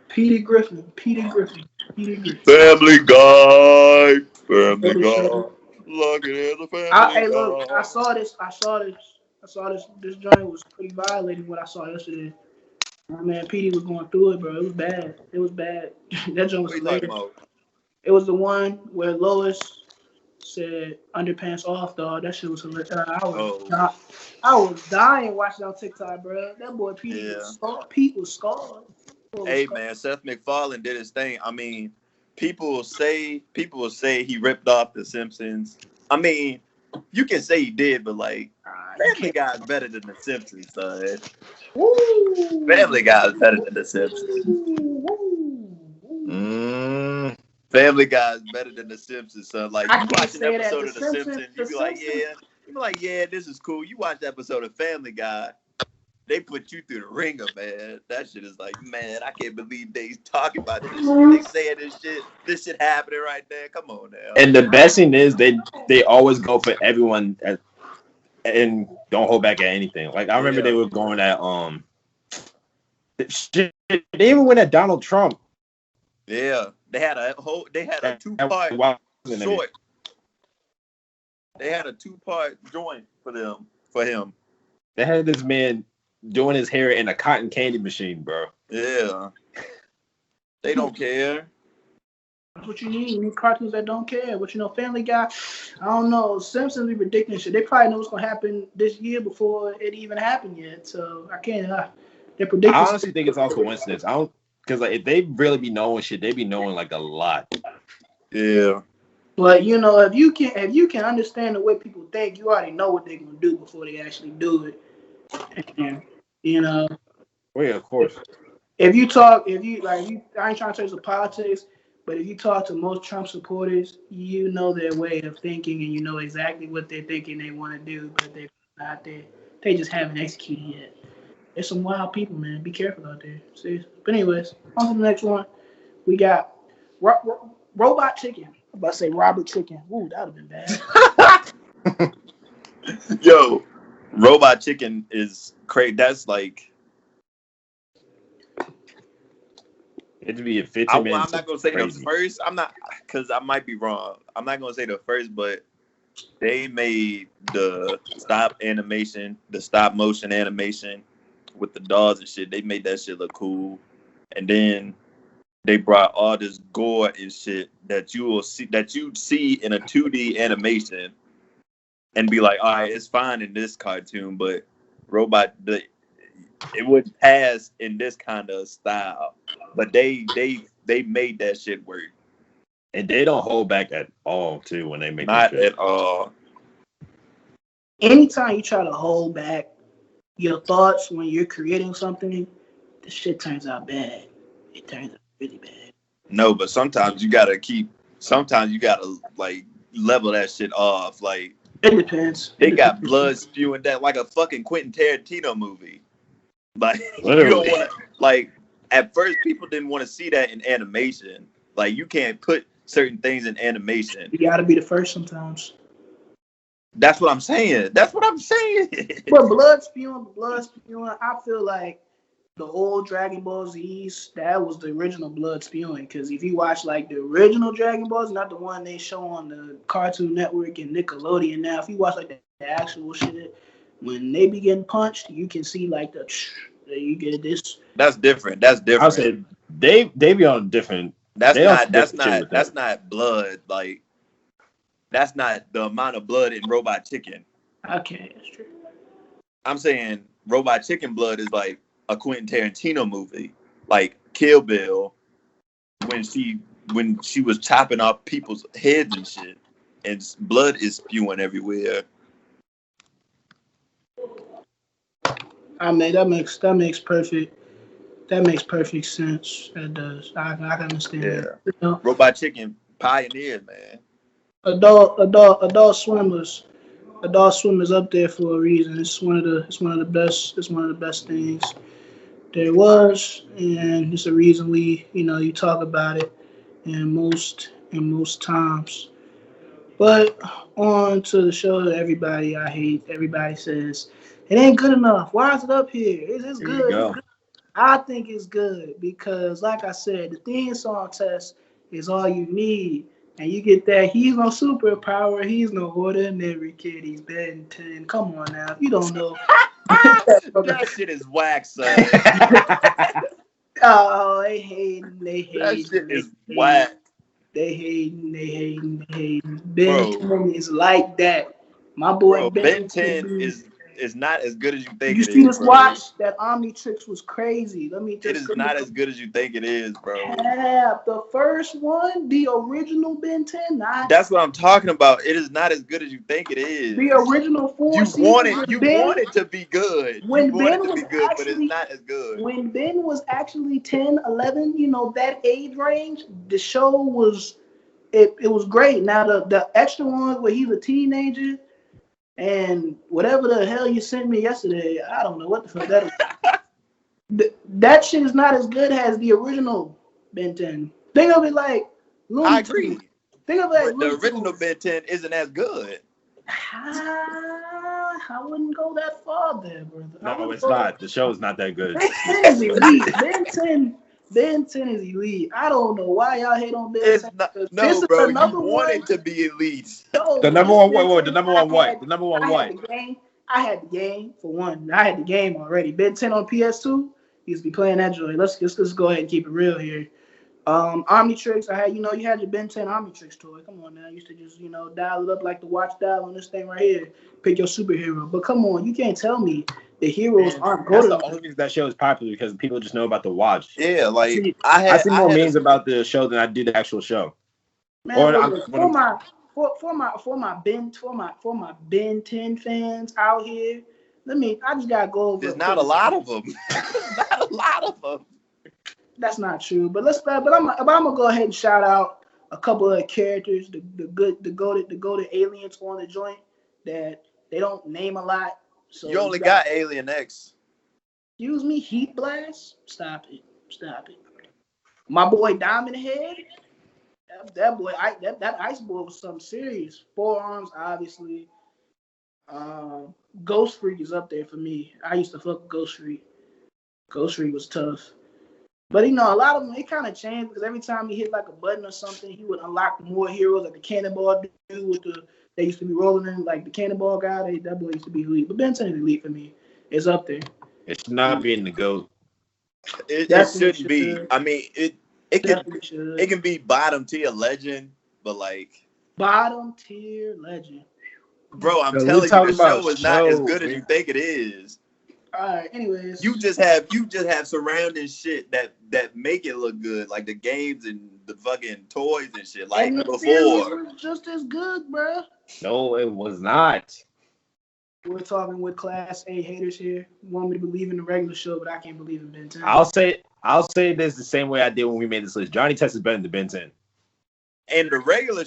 Petey Griffin. Family Guy. Look at the Family Guy. Look, I saw this. This joint was pretty violating what I saw yesterday. My man Petey was going through it, bro. It was bad. That joint was hilarious. It was the one where Lois said underpants off, dog. That shit was hilarious. I was dying watching on TikTok, bro. That boy Pete was scarred. Hey man, Seth MacFarlane did his thing. I mean, people will say he ripped off The Simpsons. I mean, you can say he did, but like, Family Guy is better than The Simpsons, son. Woo. Family Guy is better than The Simpsons. Family Guy is better than The Simpsons, son. Like, you watch an episode of The Simpsons, you be like, yeah, this is cool. You watch an episode of Family Guy, they put you through the ringer, man. That shit is like, man, I can't believe they talking about this shit. They saying this shit happening right there. Come on now. And the best thing is they always go for everyone and don't hold back at anything. Like I remember they were going at shit, they even went at Donald Trump. Yeah, they had a 2-part short. They had a 2-part joint for him. They had this man doing his hair in a cotton candy machine, bro. Yeah. They don't care. That's what you need. You need cartoons that don't care. But Family Guy, I don't know. Simpsons be ridiculous shit. They probably know what's gonna happen this year before it even happened yet. So I can't. They're predicting. I honestly think it's all coincidence. Because like if they really be knowing shit, they be knowing like a lot. Yeah. But if you can understand the way people think, you already know what they're gonna do before they actually do it. And, well, yeah, of course. I ain't trying to change the politics, but if you talk to most Trump supporters, you know their way of thinking and you know exactly what they're thinking they want to do, but they're not there. They just haven't executed yet. There's some wild people, man. Be careful out there. Seriously. But anyways, on to the next one. We got Robot Chicken. I'm about to say Robert Chicken. Ooh, that would have been bad. Yo, Robot Chicken is crazy. That's like... It'd be a 15 minutes. I'm not going to say the first. I'm not... Because I might be wrong. I'm not going to say the first, but they made the stop motion animation with the dolls and shit. They made that shit look cool. And then they brought all this gore and shit that you'd see in a 2D animation and be like, all right, it's fine in this cartoon, but it would pass in this kind of style. But they made that shit work. And they don't hold back at all, too, when they make that shit. Not at all. Anytime you try to hold back your thoughts when you're creating something, the shit turns out bad. It turns out really bad. No, but sometimes you gotta like level that shit off. Like it depends. They got blood spewing that like a fucking Quentin Tarantino movie. Like you don't want to. Like at first, people didn't want to see that in animation. Like you can't put certain things in animation. You gotta be the first sometimes. That's what I'm saying. But blood spewing. I feel like the old Dragon Ball Z's, that was the original blood spewing. Because if you watch like the original Dragon Balls, not the one they show on the Cartoon Network and Nickelodeon now, if you watch like the actual shit, when they be getting punched, you can see like you get this. That's different. I said they be on different. That's not blood. Like that's not the amount of blood in Robot Chicken. Okay, that's true. I'm saying Robot Chicken blood is like a Quentin Tarantino movie, like Kill Bill, when she was chopping off people's heads and shit, and blood is spewing everywhere. I mean that makes perfect That makes perfect sense. That does. I can understand that. You know? Robot Chicken pioneered, man. Adult Swimmers. Adult Swim is up there for a reason. It's one of the best things there was, and it's a reason you talk about it in most times. But on to the show that everybody I hate. Everybody says it ain't good enough. Why is it up here? It's good. It's good. I think it's good because, like I said, the theme song test is all you need. And you get that. He's no superpower. He's no ordinary kid. He's Ben 10. Come on now. You don't know. That shit is whack, son. Oh, they hating. That shit is whack. They hating. Ben 10 is like that. My boy Ben 10 is not as good as you think. You see this watch? That Omnitrix was crazy. It is not as good as you think it is, bro. Yeah, the first one, the original Ben 10. That's what I'm talking about. It is not as good as you think it is. The original 4 You want it to be good. When Ben was but it's not as good. When Ben was actually 10, 11, that age range, the show was it was great. Now the extra ones where he's a teenager. And whatever the hell you sent me yesterday, I don't know what the fuck that is. That shit is not as good as the original Ben 10. Think of it like Looney Tunes. I agree. Think of it like the original Ben 10 isn't as good. I wouldn't go that far there, brother. No, it's not. The show is not that good. Ben 10 is elite. Ben 10 is elite. I don't know why y'all hate on Ben 10. No, bro, you want it to be elite. The number one what? The number one what? The number one what? I had the game for one. I had the game already. Ben 10 on PS2. He used to be playing that joint. Let's go ahead and keep it real here. Omnitrix. I had you had your Ben 10 Omnitrix toy. Come on now. I used to just dial it up like the watch dial on this thing right here. Pick your superhero. But come on, you can't tell me the heroes aren't good. That's the only reason that show is popular because people just know about the watch. Yeah, like I see more memes about the show than I do the actual show. Man, for my Ben 10 fans out here, I just gotta go over. There's not a lot of them. Not a lot of them. That's not true. But I'm gonna go ahead and shout out a couple of characters, the goated aliens on the joint that they don't name a lot. So you only got Alien X. Excuse me, Heat Blast? Stop it. My boy Diamond Head. That boy, that Ice Boy was something serious. Forearms, obviously. Ghost Freak is up there for me. I used to fuck with Ghost Freak. Ghost Freak was tough. But a lot of them, it kind of changed because every time he hit like a button or something, he would unlock more heroes, like the Cannonball dude with they used to be rolling in, like the Cannonball guy. That boy used to be elite. But Ben 10 is elite for me. It's up there. It's not being the GOAT. It shouldn't be. I mean, it can be bottom tier legend, but like bottom tier legend. Bro, I'm telling you, the show is not as good as you think it is. All right. Anyways, you just have surrounding shit that make it look good, like the games and the fucking toys and shit. Like and before, it was just as good, bro. No, it was not. We're talking with Class A haters here. You want me to believe in the regular show, but I can't believe in Ben 10. I'll say this the same way I did when we made this list. Johnny Test is better than Ben 10. And the regular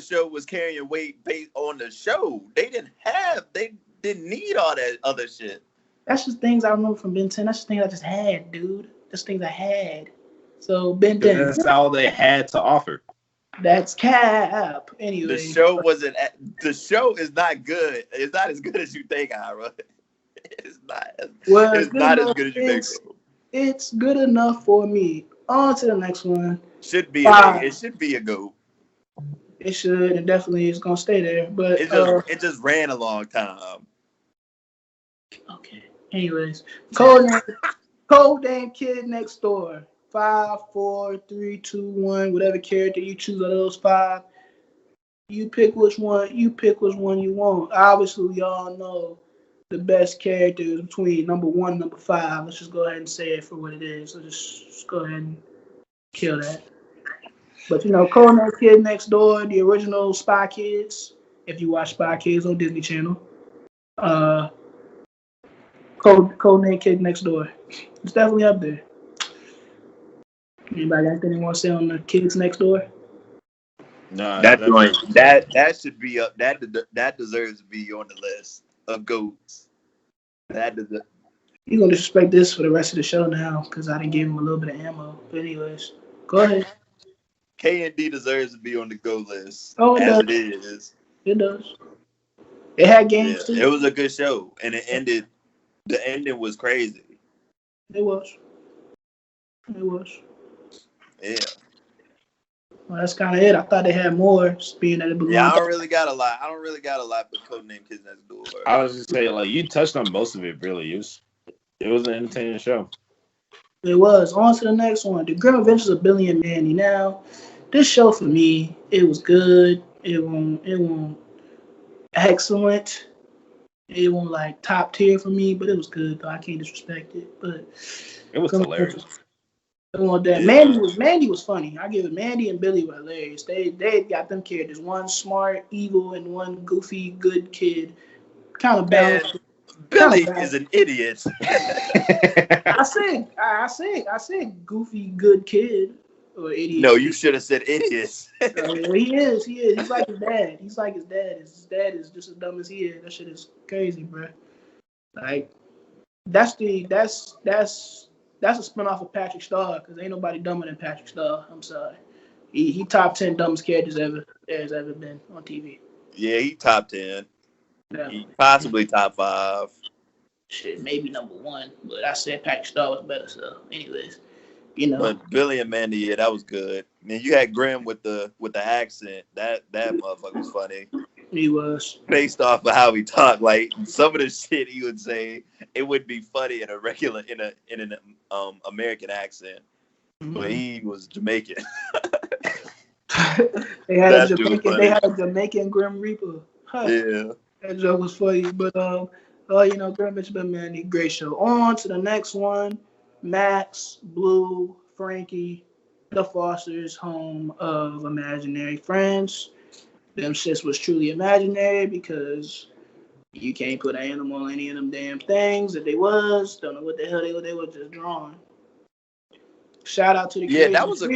show was carrying weight based on the show. They didn't need all that other shit. That's just things I remember from Ben 10. That's just things I just had, dude. That's things I had. So Ben 10. That's all they had to offer. That's cap. Anyway, the show is not good. It's not as good as you think, Ira. It's not. It's not as good as you think. It's good enough for me. On to the next one. It should be a GOAT. It should, and definitely it's gonna stay there. But it just ran a long time. Okay. Anyways, Codename Kid Next Door. 5, 4, 3, 2, 1. Whatever character you choose out of those 5, you pick which one you want. Obviously, we all know the best character is between number 1 and number 5. Let's just go ahead and say it for what it is. So just go ahead and kill that. But Codename Kid Next Door, the original Spy Kids. If you watch Spy Kids on Disney Channel, Codename Kid Next Door. It's definitely up there. Anybody got anything want to say on the Kids Next Door? No, that joint, that should be up. That deserves to be on the list of goats. You're gonna disrespect this for the rest of the show now because I didn't give him a little bit of ammo. But anyways, go ahead. K&D deserves to be on the go list. Oh, it does. It is. It does. It had games too. It was a good show, and it ended. The ending was crazy. It was. Yeah. Well, that's kind of it. I thought they had more, being that it belonged. Yeah, I don't really got a lot with Codename Kids Next Door. I was just saying, like, you touched on most of it. Really, it was an entertaining show. It was. On to the next one. The Grim Adventures of Billy and Mandy. Now, this show for me, it was good. It won't excellent. It won't like top tier for me, but it was good though. I can't disrespect it. But it was hilarious. It wasn't that. Mandy was funny. I give it. Mandy and Billy were hilarious. They got them characters. One smart, evil, and one goofy, good kid. Kind of balanced. Billy is an idiot. I said goofy, good kid or idiot. No, you should have said idiot. He is. He's like his dad. His dad is just as dumb as he is. That shit is crazy, bro. Like that's a spinoff of Patrick Star because ain't nobody dumber than Patrick Star. I'm sorry. He top 10 dumbest characters there's ever been on TV. Yeah, he top 10. Yeah. He possibly top 5. Shit, maybe number 1, but I said Patrick Star was better. So, anyways, you know. But Billy and Mandy, yeah, that was good. Man, you had Grim with the accent. That motherfucker was funny. He was. Based off of how he talked, like some of the shit he would say, it would be funny in an American accent, but he was Jamaican. They had a Jamaican Grim Reaper. Huh. Yeah. That joke was funny, but Grim Adventures of Mandy, great show. On to the next one, Max, Blue, Frankie, the Fosters, home of imaginary friends. Them shits was truly imaginary because you can't put an animal on any of them damn things that they was. Don't know what the hell they were just drawing. Shout out to the yeah, that was a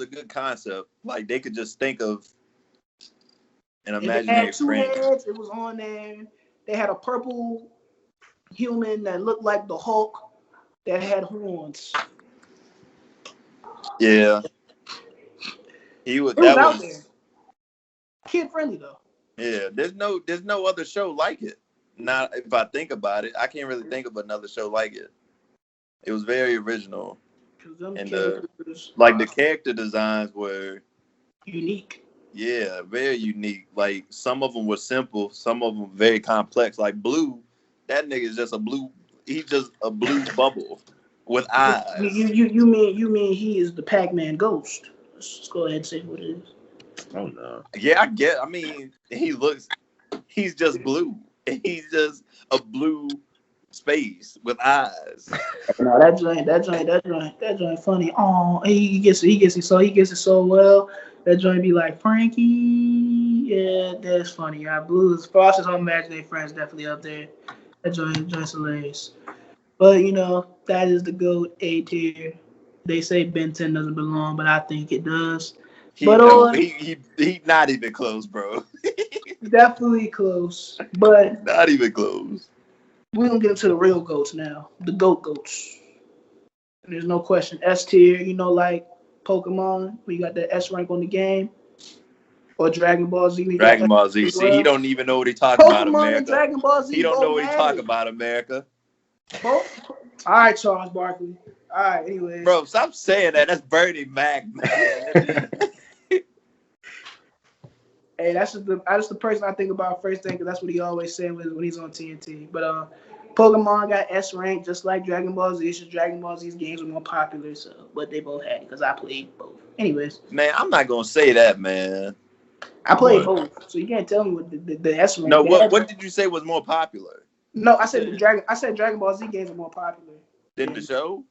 good concept. Like they could just think of an imaginary friend. Heads, it was on there. They had a purple human that looked like the Hulk that had horns. Yeah. He was out there. Kid friendly though. Yeah, there's no other show like it. Not if I think about it, I can't really think of another show like it. It was very original, and the character designs were unique. Yeah, very unique. Like some of them were simple, some of them very complex. Like Blue, that nigga is just a blue. He's just a blue bubble with eyes. You mean he is the Pac-Man ghost? Let's go ahead and say what it is. Oh no. Yeah, I mean, he's just blue. He's just a blue space with eyes. No, that joint funny. Oh, he gets it so well. That joint be like Frankie. Yeah, that's funny. Yeah, Blues, Foster's Home Imaginary Friends definitely up there. That joint's hilarious. But that is the GOAT A tier. They say Ben 10 doesn't belong, but I think it does. He not even close, bro. Definitely close, but not even close. We're gonna get into the real GOATs now. The GOATs. There's no question. S tier, like Pokemon, we got the S rank on the game. Or Dragon Ball Z. Dragon Ball Z. See, he don't even know what he talking about America. And Dragon Ball Z. He don't know what he talking about America. Both? All right, Charles Barkley. All right, anyways. Bro, stop saying that. That's Bernie Mac, man. Hey, that's the person I think about first thing because that's what he always said when he's on TNT. But Pokemon got S rank just like Dragon Ball Z. It's just Dragon Ball Z's games were more popular, but they both had it because I played both. Anyways, man, I'm not gonna say that, man. I played both, so you can't tell me what the S rank. No, what did you say was more popular? No, I said Dragon Ball Z games are more popular than the show.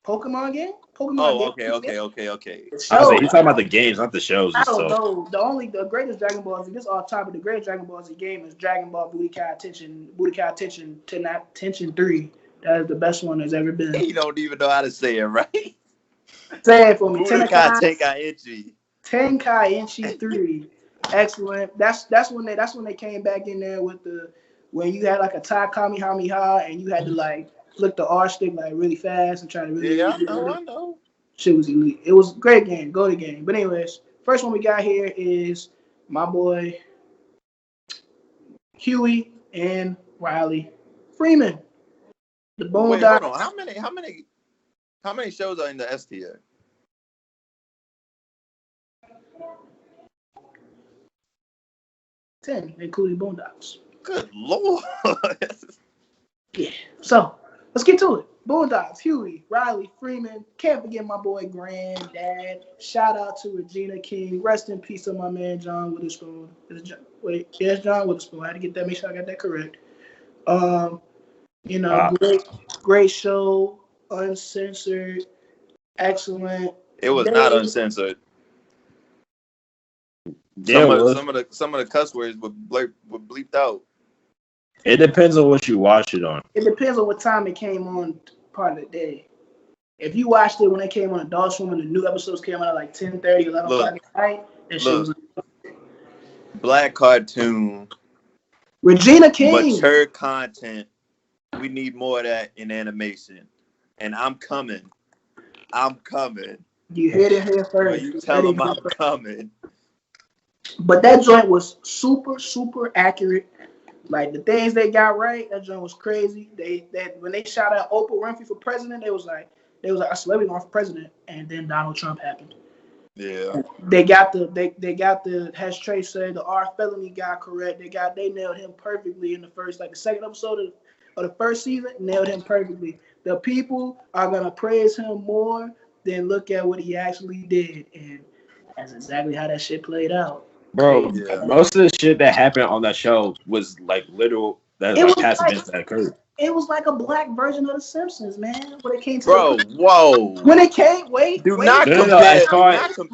Pokemon game? Okay. He's talking about the games, not the shows. I don't know. The greatest Dragon Ball Z, this is off topic, the greatest Dragon Ball Z game is Dragon Ball Budokai Tenchin 3. That is the best one there's ever been. You don't even know how to say it, right? Say it for me. Budokai Tenkaichi. Tenkaichi 3. Excellent. That's when they came back in there with when you had like a Tai Kamehameha and you had to like flick the R stick like really fast and try to really. Yeah, I know. Shit was elite. It was a great game. Go to game. But anyways, first one we got here is my boy Huey and Riley Freeman. The Boondocks. Wait, hold on. How many shows are in the S tier? 10, including Boondocks. Good Lord. Yeah. So let's get to it. Boondocks, Huey, Riley Freeman. Can't forget my boy Granddad. Shout out to Regina King. Rest in peace to my man John Witherspoon. It's John Witherspoon. I had to get that. Make sure I got that correct. Great show, uncensored, excellent. It was not uncensored. Some of the cuss words were bleeped out. It depends on what you watch it on. It depends on what time it came on part of the day. If you watched it when it came on Adult Swim and the new episodes came out at like 10:30, 11 o'clock at night, that shit was black cartoon. Regina King. Mature content. We need more of that in animation. And I'm coming. You heard it here first. You tell them I'm coming. But that joint was super, super accurate. Like the things they got right, that joint was crazy. When they shot out Oprah Winfrey for president, they was like, a celebrity going for president, and then Donald Trump happened. Yeah. They got the as Trey said, the R felony guy correct. They nailed him perfectly in the second episode of the first season, nailed him perfectly. The people are gonna praise him more than look at what he actually did, and that's exactly how that shit played out. Bro, most of the shit that happened on that show was like literal. That's like past events that occurred. It was like a black version of The Simpsons, man. When it came to When it came, not compare.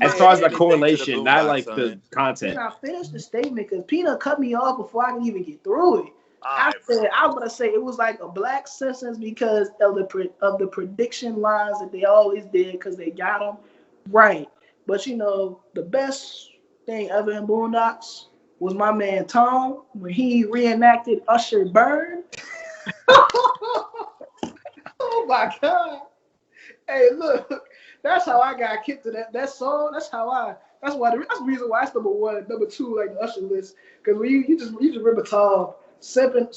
As far as the correlation, not like the content. I finished the statement because Peanut cut me off before I could even get through it. I was gonna say it was like a black Simpsons because of the prediction lines that they always did because they got them right. But the best thing ever in Boondocks was my man Tom when he reenacted Usher Burn. Oh my God! Hey, look, that's how I got kicked to that song. That's the reason why it's number one, number two, like the Usher list. Because when you just remember Tom sipping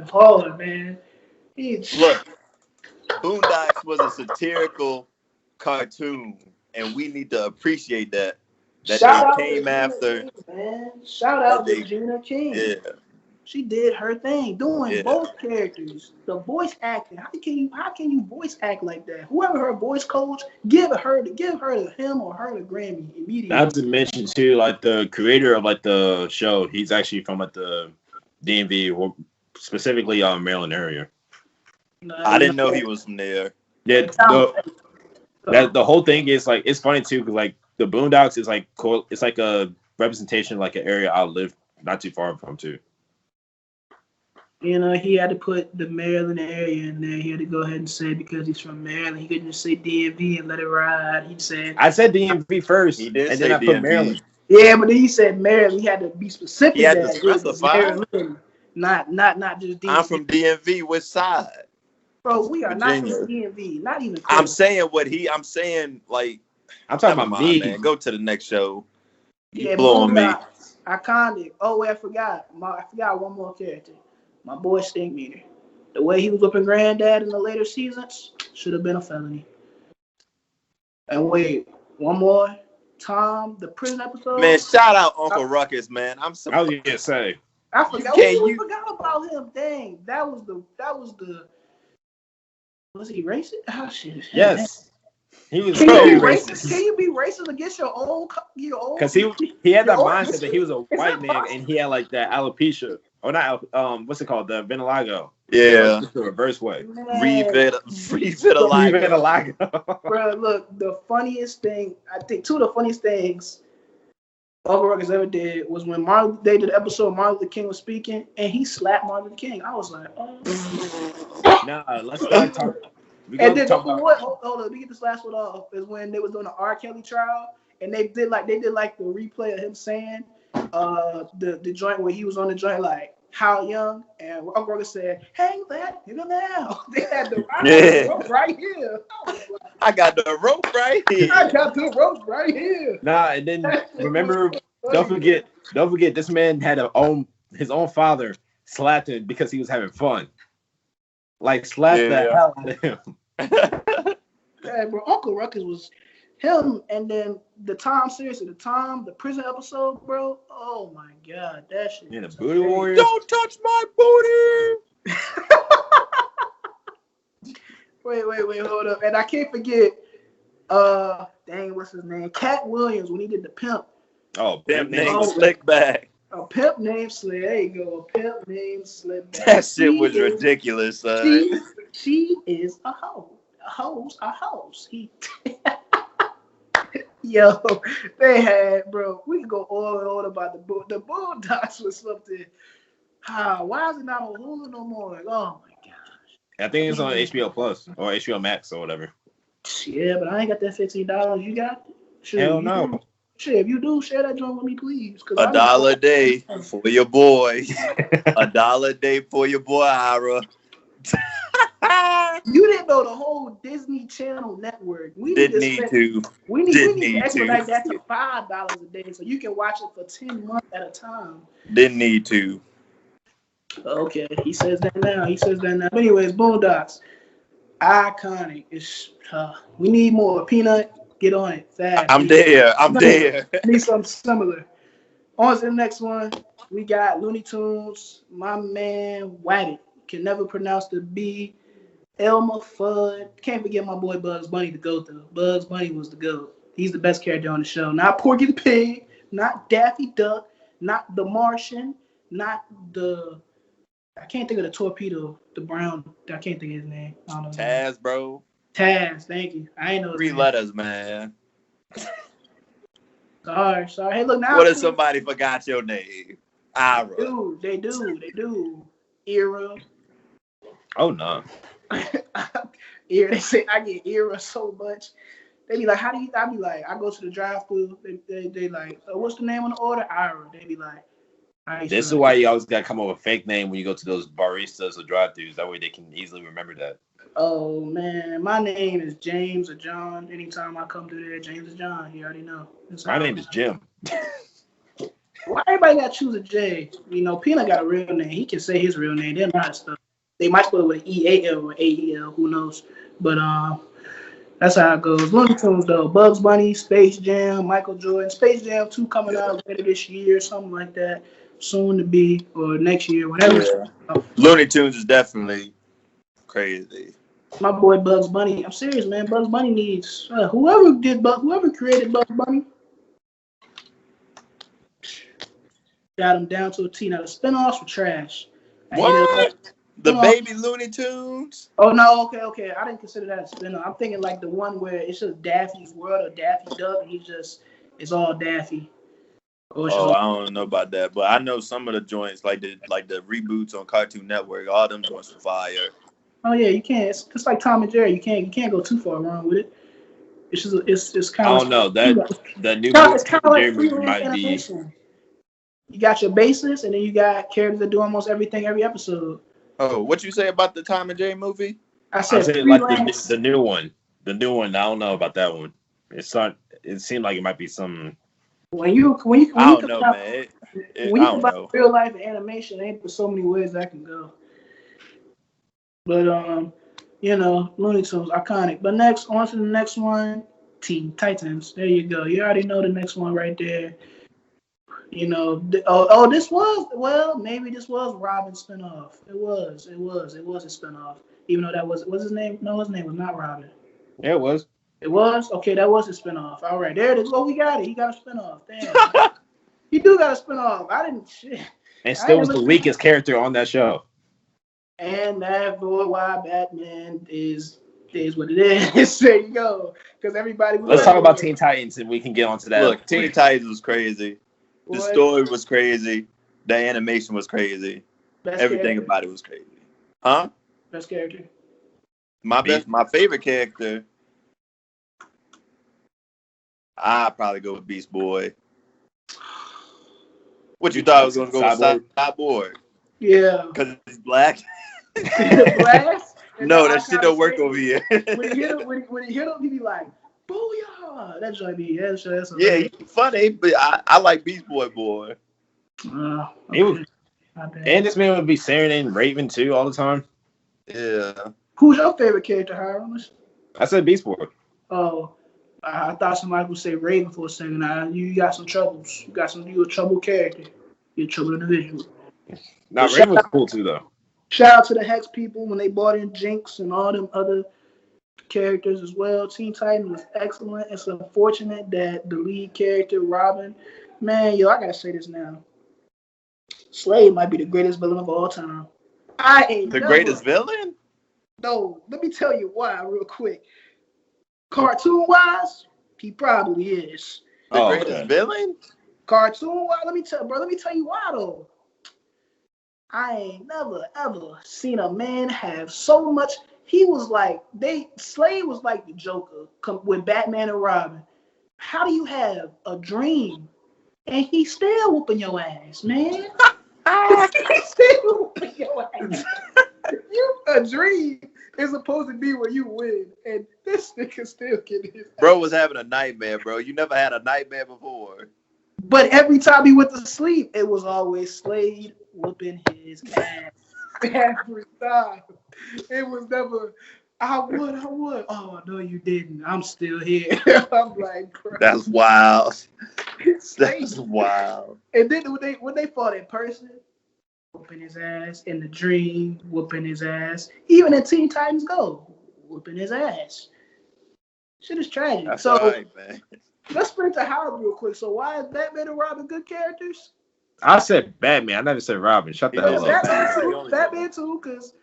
hard, man. Look, Boondocks was a satirical cartoon, and we need to appreciate that. That they came after. King, man. Shout out to Regina King. Yeah. She did her thing, doing both characters. The voice acting. How can you voice act like that? Whoever her voice coach, give her to him or her the Grammy immediately. Not to mention too, like the creator of like the show, he's actually from like the DMV or specifically Maryland area. I didn't know he was from there. Yeah, the whole thing is like it's funny too because like the Boondocks is like cool. It's like a representation like an area I live not too far from too. He had to put the Maryland area in there. He had to go ahead and say because he's from Maryland, he couldn't just say DMV and let it ride. He said I said DMV first, he did and say then I put Maryland. Yeah, but then he said Maryland. He had to be specific. He had to specify. Maryland, not just DMV. I'm from DMV. Which side? Bro, we are Virginia. Not from DMV. Not even. Close. I'm saying like. I'm talking about me. Man. Go to the next show. Yeah, blowing me. Iconic. Oh, wait, I forgot one more character. My boy Stink Meter. The way he was whipping Granddad in the later seasons should have been a felony. And wait, one more. Tom, the prison episode. Man, shout out Uncle Ruckus, man. I was gonna say. I forgot. We forgot about him. Dang, that was the. Was he racist? Oh shit. Yes. He was very racist. Can you be racist against your own? Because he had that mindset that he was a white man and he had like that alopecia. Or not, what's it called? The vitiligo. Yeah. The reverse way. Vitiligo. Bro, look, the funniest thing, I think two of the funniest things Uncle Ruckus ever did was when they did the episode Martin Luther King was speaking and he slapped Martin Luther King. I was like, oh. Nah, let's not talk. And then hold on, let me get this last one off. Is when they was doing the R. Kelly trial, and they did like the replay of him saying the joint where he was on the joint like how young, and Uncle Ruckus said, "Hang that nigga now." They had the rope right here. I got the rope right here. I got the rope right here. Nah, and then remember, don't forget, this man had his own father slapped him because he was having fun. Like slapped the hell out of him. Yeah, bro, Uncle Ruckus was him, and then the prison episode, bro. Oh my god, that shit. Yeah, the Booty Warriors. Don't touch my booty. Wait, hold up. And I can't forget, what's his name? Cat Williams when he did the pimp. Oh, pimp named Slickback. A pimp named Slick. There you go. A pimp named Slickback. That shit was ridiculous, son. She is a hoe. A hoe's a host. Yo, they had, bro. We can go all and on about the Boondocks was something. Why is it not on Hulu no more? Like, oh my gosh. I think it's on HBO Plus or HBO Max or whatever. Yeah, but I ain't got that $15. You got it? Hell no. Shit, if you do, share that joint with me, please. $1 a day for your boy. $1 a day for your boy, Ira. You didn't know the whole Disney Channel network. We need to expedite that to $5 a day so you can watch it for 10 months at a time. Didn't need to. Okay, he says that now. But anyways, Boondocks, iconic. We need more. Peanut, get on it fast. I'm there. Need something similar. On to the next one. We got Looney Tunes. My man Wabbit can never pronounce the B. Elmer Fudd. Can't forget my boy Bugs Bunny, the GOAT, though. Bugs Bunny was the GOAT. He's the best character on the show. Not Porky the Pig, not Daffy Duck, not the Martian, not the... I can't think of the torpedo, the brown... I can't think of his name. I don't know. Taz, bro. Taz, thank you. I ain't know his 3 name. letters, man. Sorry. Hey, look, now... What if somebody forgot your name? Ira. They do. Era. Oh, no. They say I get era so much. They be like, how do you? I be like, I go to the drive-thru. They like, what's the name on the order? Ira. They be like, this is why you always gotta come up with a fake name when you go to those baristas or drive-thrus. That way they can easily remember that. Oh man, my name is James or John. Anytime I come through there, James or John. You already know. My name is Jim. Why everybody gotta choose a J? You know, Peanut got a real name. He can say his real name. They're not stuff. They might spell it with EAL or AEL, who knows? But that's how it goes. Looney Tunes though, Bugs Bunny, Space Jam, Michael Jordan, Space Jam 2 coming out later this year, something like that, soon to be or next year, whatever. Yeah. Looney Tunes is definitely crazy. My boy Bugs Bunny, I'm serious, man. Bugs Bunny needs whoever created Bugs Bunny. Got him down to a T. Now the spinoffs were trash. What? The baby Looney Tunes? Oh no, okay. I didn't consider that a spinoff. I'm thinking like the one where it's just Daffy's World or Daffy Duck, and it's all Daffy. I don't know about that, but I know some of the joints like the reboots on Cartoon Network. All them joints are fire. Oh yeah, you can't. It's just like Tom and Jerry. You can't go too far wrong with it. It's kind of. I don't know that new it's kind of like movie might be. You got your basis, and then you got characters that do almost everything every episode. Oh, what you say about the Tom and Jerry movie? I said like the new one. The new one. I don't know about that one. It seemed like it might be some. When you I don't know, man. When you think about real life and animation, ain't so many ways that can go. But Looney Tunes, iconic. But next, on to the next one, Teen Titans. There you go. You already know the next one right there. Maybe this was Robin's spinoff. It was a spinoff. Even though that was his name? No, his name was not Robin. Yeah, it was. It was? Okay, that was his spinoff. All right, there it is. Oh, we got it. He got a spinoff. Damn. He do got a spinoff. And still was the weakest character on that show. And that boy, why Batman is what it is. There you go. Because everybody. Let's talk about Teen Titans and we can get onto that. Look, Teen Titans was crazy. The story was crazy. The animation was crazy. Everything about it was crazy. Huh? Best character. My favorite character, I'd probably go with Beast Boy. What you thought I was gonna go with Cyborg? Yeah. Because he's black. Blast? No, that shit don't work over here. when he hit him, he be like, "Booyah!" That's what I mean. That's yeah, he's funny, but I like Beast Boy. Okay. And this man would be serenading Raven too all the time. Yeah. Who's your favorite character, Hiram? I said Beast Boy. Oh, I thought somebody would say Raven for a second. You got some troubles. You a trouble character. You're a trouble individual. Nah, Raven was cool too though. Shout out to the Hex people when they brought in Jinx and all them other characters as well. Teen Titans was excellent. It's unfortunate that the lead character, Robin, man, I gotta say this now. Slade might be the greatest villain of all time. Greatest villain? No, let me tell you why real quick. Cartoon-wise, he probably is. The greatest villain? Cartoon-wise, let me tell you why though. I ain't never ever seen a man have so much. Slade was like the Joker with Batman and Robin. How do you have a dream and he's still whooping your ass, man? He's still whooping your ass. A dream is supposed to be where you win, and this nigga still getting his ass. Bro was having a nightmare, bro. You never had a nightmare before. But every time he went to sleep, it was always Slade whooping his ass. Every time. It was never, I would. Oh, no, you didn't. I'm still here. I'm like, bro. That's wild. That's wild. And then when they fought in person, whooping his ass. In the dream, whooping his ass. Even in Teen Titans Go, whooping his ass. Shit is tragic. That's so, all right, man. Let's spin it to Howard real quick. So why is Batman and Robin good characters? I said Batman. I never said Robin. Shut the hell up. Batman too, because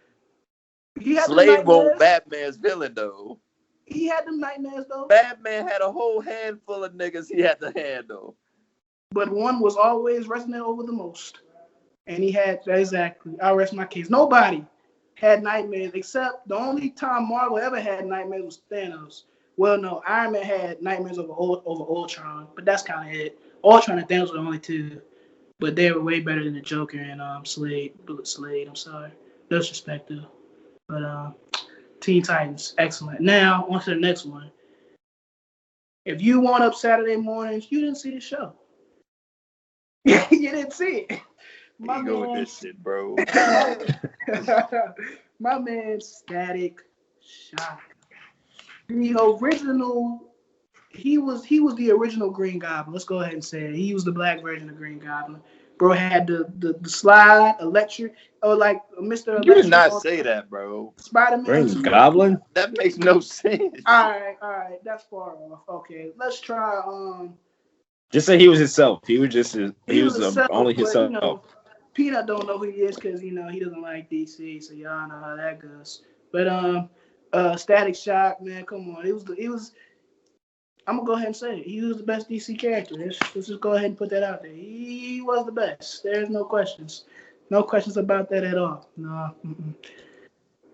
he had Slade won't Batman's villain though. He had them nightmares though. Batman had a whole handful of niggas he had to handle. But one was always resonant over the most. And he had exactly. I rest my case. Nobody had nightmares except the only time Marvel ever had nightmares was Thanos. Well, no, Iron Man had nightmares over Ultron, but that's kind of it. Ultron and Thanos were the only two, but they were way better than the Joker and Slade. I'm sorry, no disrespect though. But Teen Titans, excellent. Now on to the next one. If you want up Saturday mornings, you didn't see the show. You didn't see it. My man, go with this shit, bro. My man, Static Shock. The original, he was the original Green Goblin. Let's go ahead and say it. He was the black version of Green Goblin. Bro had the slide, electric, or like Mr. Electric. You did not say that, bro. Spider-Man. Green Goblin? That makes no sense. All right, that's far off. Okay, let's try. Just say he was himself. He was only himself. You know, Peanut don't know who he is because he doesn't like DC, so y'all know how that goes. But Static Shock, man, come on. It was. I'm gonna go ahead and say it. He was the best DC character. Let's just go ahead and put that out there. He was the best. There's no questions. No questions about that at all. No.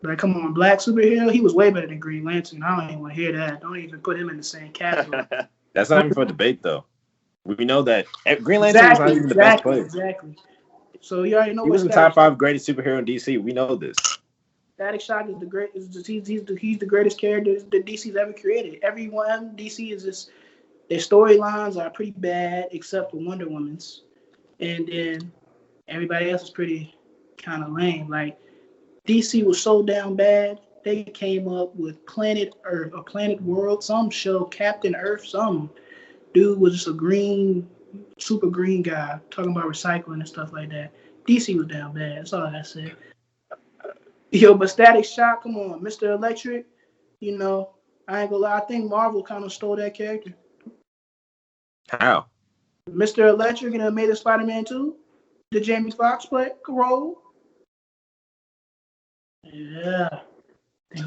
Like, come on, black superhero. He was way better than Green Lantern. I don't even want to hear that. Don't even put him in the same category. That's not even for debate, though. We know that Green Lantern was not even the best player. Exactly. So you already know. He was the top 5 greatest superhero in DC. We know this. Static Shock is the great. He's the greatest character that DC's ever created. Everyone DC is just their storylines are pretty bad except for Wonder Woman's, and then everybody else is pretty kind of lame. Like DC was so down bad they came up with Planet Earth or Planet World. Some show Captain Earth. Some dude was just a super green guy talking about recycling and stuff like that. DC was down bad. That's all I said. Yo, but Static Shock, come on, Mr. Electric, I ain't gonna lie, I think Marvel kind of stole that character. How? Mr. Electric and Amazing Spider-Man 2, the Jamie Foxx role. Yeah.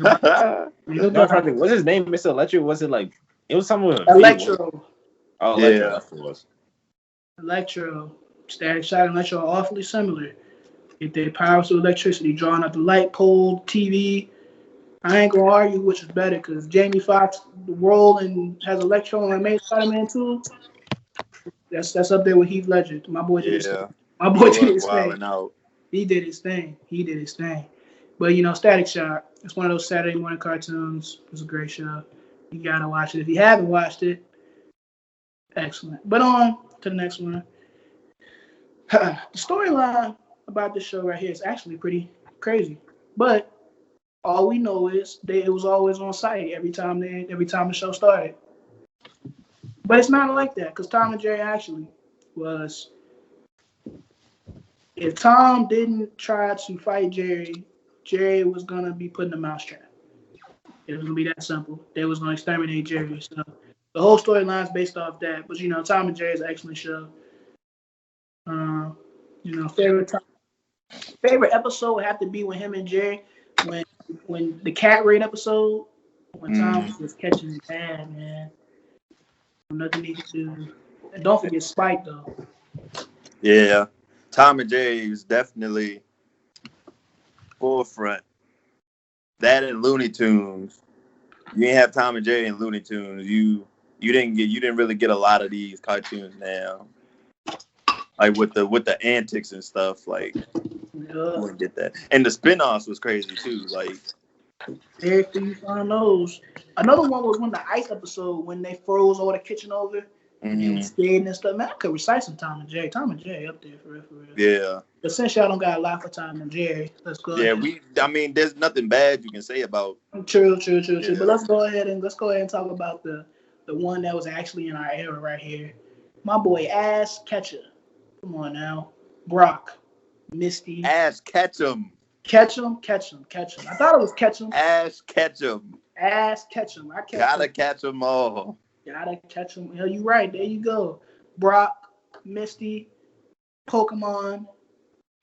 What's his name, Mr. Electric? Was it like, it was something with Electro. Oh, Electro, yeah. That's what it was. Electro. Static Shock and Electro are awfully similar. Get their powers to electricity, drawing out the light pole, TV, I ain't gonna argue which is better because Jamie Foxx role and has Electro and made Spider-Man 2. That's up there with Heath Ledger. My boy did his thing. My boy did his thing. He did his thing. He did his thing. But Static Shock. It's one of those Saturday morning cartoons. It was a great show. You gotta watch it. If you haven't watched it, excellent. But on to the next one. The storyline about this show right here is actually pretty crazy. But all we know is it was always on site every time the show started. But it's not like that because Tom and Jerry actually was. If Tom didn't try to fight Jerry, Jerry was gonna be put in a mousetrap. It was gonna be that simple. They was gonna exterminate Jerry. So the whole storyline is based off that. But Tom and Jerry is an excellent show. Favorite episode would have to be with him and Jerry when the cat raid episode when Tom was catching his cat, man. Nothing he could do. And don't forget Spike though. Yeah, Tom and Jerry was definitely forefront. That and Looney Tunes. You didn't have Tom and Jerry and Looney Tunes. You didn't really get a lot of these cartoons now. Like with the antics and stuff, like you wouldn't get that. And the spin-offs was crazy too. Like everything you find those. Another one was when the ice episode when they froze all the kitchen over and they was scared and stuff. Man, I could recite some Tom and Jerry. Tom and Jerry up there for real. Yeah. But since y'all don't got a lot for Tom and Jerry, let's go. Yeah, there's nothing bad you can say about. True. Yeah. But let's go ahead and talk about the one that was actually in our era right here. My boy Ass Ketcher. Come on now. Brock. Misty. Ass Ketchum. Ketchum. I thought it was Ketchum. Ass Ketchum. Gotta catch them all. Gotta catch them. Hell, you right. There you go. Brock, Misty, Pokemon.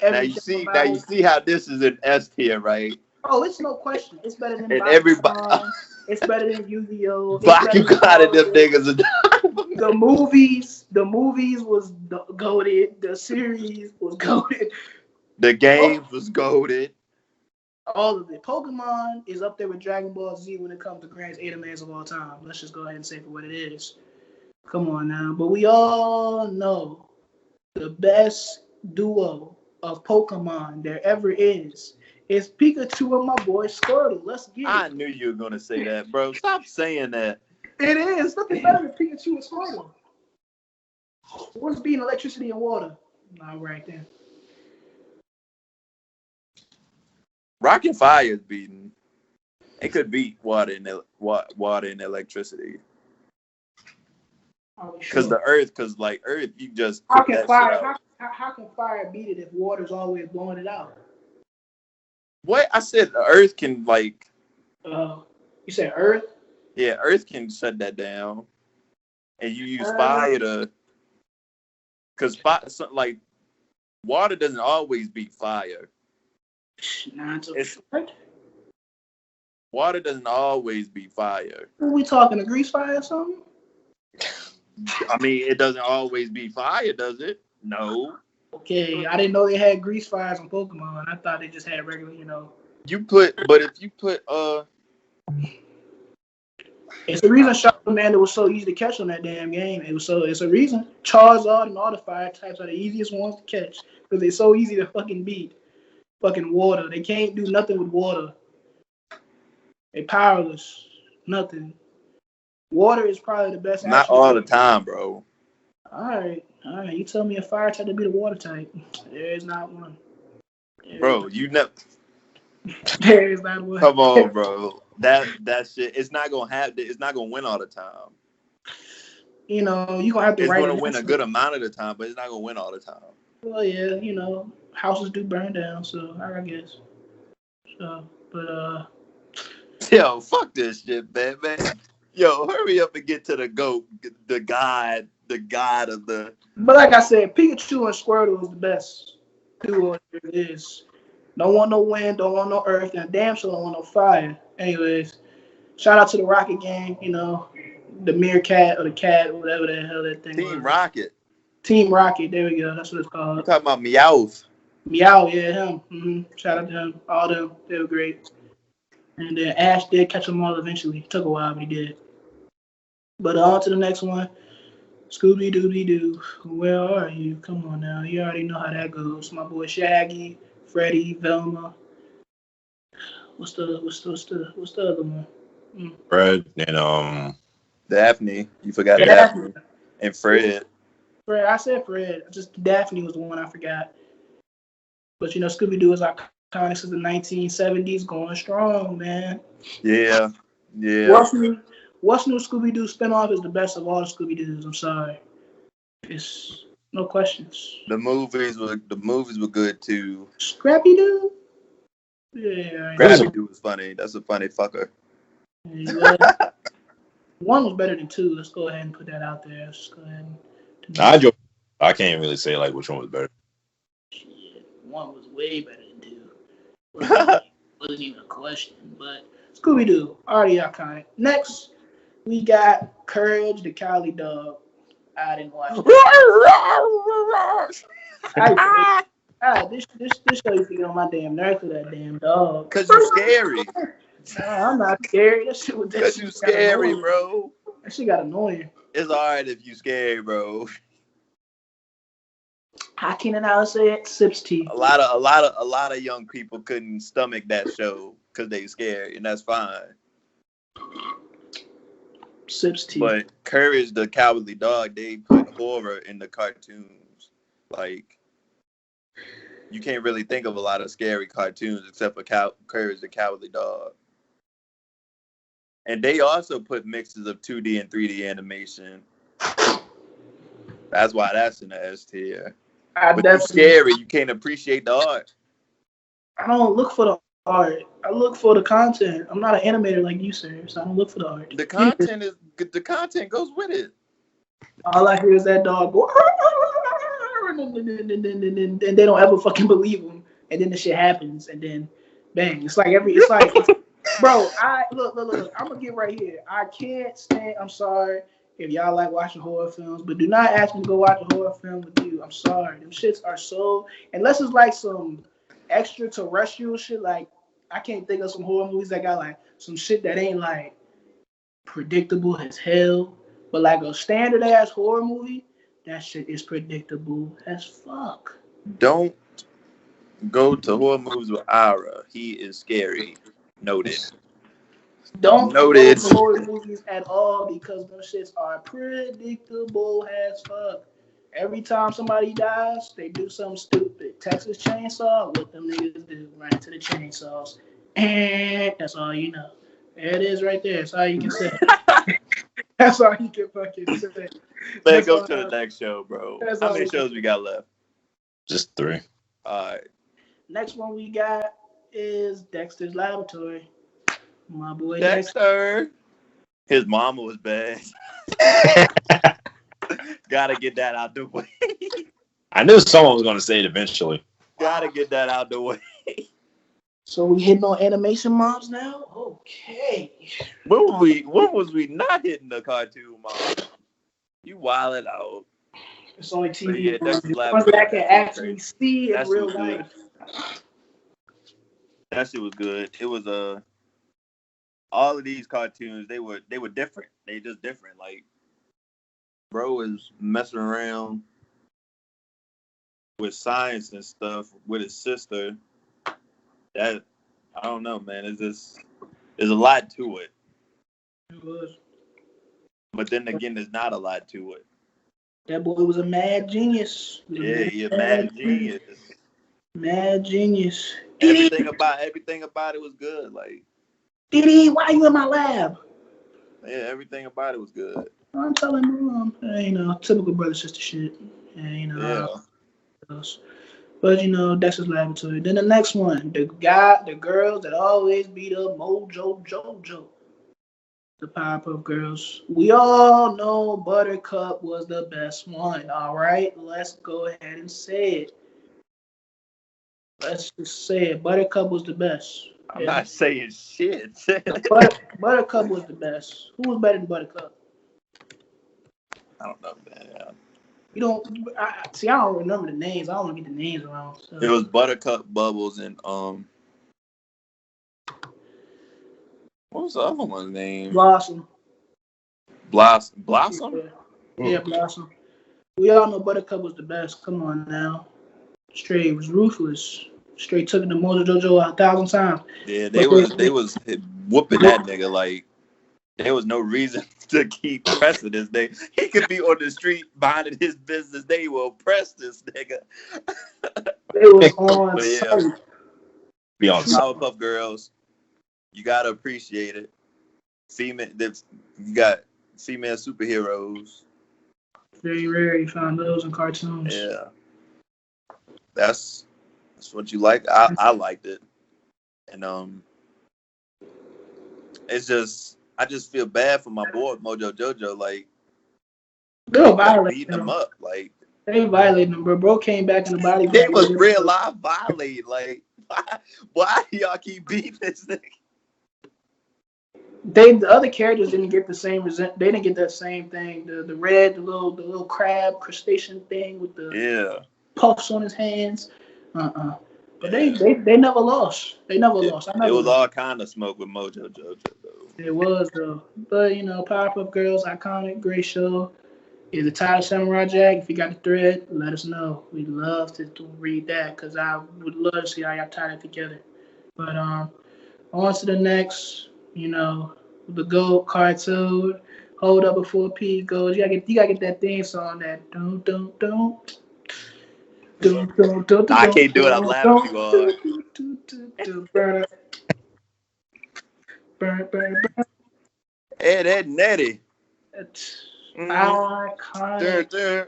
Now you see how this is an S tier, right? Oh, it's no question. It's better than and everybody. It's better than Yu-Gi-Oh. Bakugan them niggas. The movies was goated. The series was goated. The games was goated. All of it. Pokemon is up there with Dragon Ball Z when it comes to greatest animes of all time. Let's just go ahead and say for what it is. Come on now. But we all know the best duo of Pokemon there ever is Pikachu and my boy Squirtle. Let's get it. I knew you were going to say that, bro. Stop saying that. It is. Nothing better than Pikachu and Squirtle. What's being electricity and water? All right, then. Rock and Fire is beating. It could beat water and electricity. Because Earth, you just. How can fire beat it if water's always blowing it out? What? I said the Earth can you said Earth? Yeah, Earth can shut that down, and you use fire to. Because water doesn't always beat fire. Water doesn't always be fire. Are we talking a grease fire or something? I mean, it doesn't always be fire, does it? No. Okay, I didn't know they had grease fires on Pokemon. I thought they just had regular, If you put It's the reason Charmander was so easy to catch on that damn game. It's a reason. Charizard and all the fire types are the easiest ones to catch because they're so easy to fucking beat. Fucking water. They can't do nothing with water. They powerless. Nothing. Water is probably the best. Not all the time, bro. All right. You tell me a fire type to be the water type. There is not one. Bro, you never. There is not one. Come on, bro. That shit. It's not gonna win all the time. You're gonna have to. It's gonna win a good amount of the time, but it's not gonna win all the time. Well, yeah, houses do burn down, so I guess. So, but yo, fuck this shit, man. Yo, hurry up and get to the GOAT, the god of the. But like I said, Pikachu and Squirtle is the best duo there is. Don't want no wind, don't want no earth, and damn sure don't want no fire. Anyways, shout out to the Rocket Gang, the Meerkat or the Cat, whatever the hell that thing was. Team Rocket, there we go. That's what it's called. I'm talking about Meowth. Meow, yeah, him. Mm-hmm. Shout out to him. All them, they were great. And then Ash did catch them all eventually. It took a while, but he did. But on to the next one. Scooby-Dooby-Doo, where are you? Come on now. You already know how that goes. My boy Shaggy, Freddy, Velma. What's the other one? Fred and Daphne. You forgot Daphne. And Fred. Fred, I said Fred. Just Daphne was the one I forgot. But you know, Scooby-Doo is iconic since the 1970s, going strong, man. Yeah. What's new Scooby-Doo spinoff is the best of all the Scooby-Doos. I'm sorry. It's no questions. The movies were good too. Scrappy-Doo? Yeah. Scrappy-Doo was funny. That's a funny fucker. Yeah. One was better than two. Let's go ahead and put that out there. Let's just go ahead and I can't really say like which one was better. Shit, one was way better than two. Wasn't even a question. But Scooby-Doo, already iconic. Next, we got Courage the Cowardly Dog. I didn't watch it. This show used to get on my damn nerves with that damn dog. Cause you're scary. I'm not scary. That shit was Cause you scary, bro. That shit got annoying. It's alright if you scary, bro. How can I say it? Sips tea. A lot of young people couldn't stomach that show because they scared, and that's fine. Sips tea. But Courage the Cowardly Dog, they put horror in the cartoons. Like, you can't really think of a lot of scary cartoons except for Courage the Cowardly Dog. And they also put mixes of 2D and 3D animation. That's why that's in the S tier. But it's scary. You can't appreciate the art. I don't look for the art. I look for the content. I'm not an animator like you, sir, so I don't look for the art. The content goes with it. All I hear is that dog go, and they don't ever fucking believe him. And then the shit happens, and then bang. It's like bro. Look. I'm gonna get right here. I can't stand. I'm sorry if y'all like watching horror films, but do not ask me to go watch a horror film with you. I'm sorry. Them shits are so, unless it's like some extraterrestrial shit. Like, I can't think of some horror movies that got like some shit that ain't like predictable as hell. But like a standard ass horror movie, that shit is predictable as fuck. Don't go to horror movies with Ira. He is scary. Noted. Don't go to horror movies at all because those shits are predictable as fuck. Every time somebody dies, they do something stupid. Texas Chainsaw, what them niggas do? Run into the chainsaws. And that's all you know. There it is right there. That's all you can say. That's all you can fucking say. Let's go to the next show, bro. How many shows we got left? Just 3. All right. Next one we got is Dexter's Laboratory. My boy Dexter. His mama was bad. Gotta get that out the way. I knew someone was gonna say it eventually. Gotta get that out the way. So we hitting on animation moms now? Okay. When was we not hitting the cartoon moms? You wildin' out. It's only TV. Yeah, ones that I can actually see in real life. That shit was good. It was all of these cartoons, they were different. They just different. Like, bro is messing around with science and stuff with his sister. That, I don't know, man. There's a lot to it. It was. But then again, there's not a lot to it. That boy was a mad genius. Mad genius. Mad genius. Everything about it was good. Like, Eddy, why are you in my lab? Yeah, everything about it was good. I'm telling mom, typical brother sister shit. Yeah. But Dexter's Laboratory. Then the next one, the girls that always beat up Mojo Jojo. The Powerpuff Girls. We all know Buttercup was the best one. All right, let's go ahead and say it. Let's just say it. Buttercup was the best. I'm not saying shit. Buttercup was the best. Who was better than Buttercup? I don't know, man. I don't remember the names. I don't want to get the names wrong. So. It was Buttercup, Bubbles, and What was the other one's name? Blossom. Blossom? Yeah, Blossom. We all know Buttercup was the best. Come on now. Straight was ruthless. Straight took it to Mojo Jojo 1,000 times. Yeah, they was whooping that nigga like there was no reason to keep pressing this nigga. He could be on the street minding his business. They will press this nigga. It was on site. Be on Powerpuff Girls. You gotta appreciate it. You got female superheroes. Very rare you find those in cartoons. Yeah. That's what you like. I liked it. And it's just I just feel bad for my boy Mojo Jojo. Like they're violating beating him up. Like they violating him, bro. Bro came back in the body. They was real life violated. Like why do y'all keep beating this nigga? The other characters didn't get the same They didn't get that same thing. The little crab crustacean thing with the puffs on his hands. But they never lost. They never lost. It was all kind of smoke with Mojo Jojo though. It was though. But Powerpuff Girls, iconic, great show. Is it tired of Samurai Jack? If you got the thread, let us know. We'd love to read that because I would love to see how y'all tie it together. But on to the next. The GOAT cartoon. Hold up before P goes. You gotta get that theme song. That don't. I can't do it. I'm laughing too hard. Burn. Ed and Eddy. Iconic.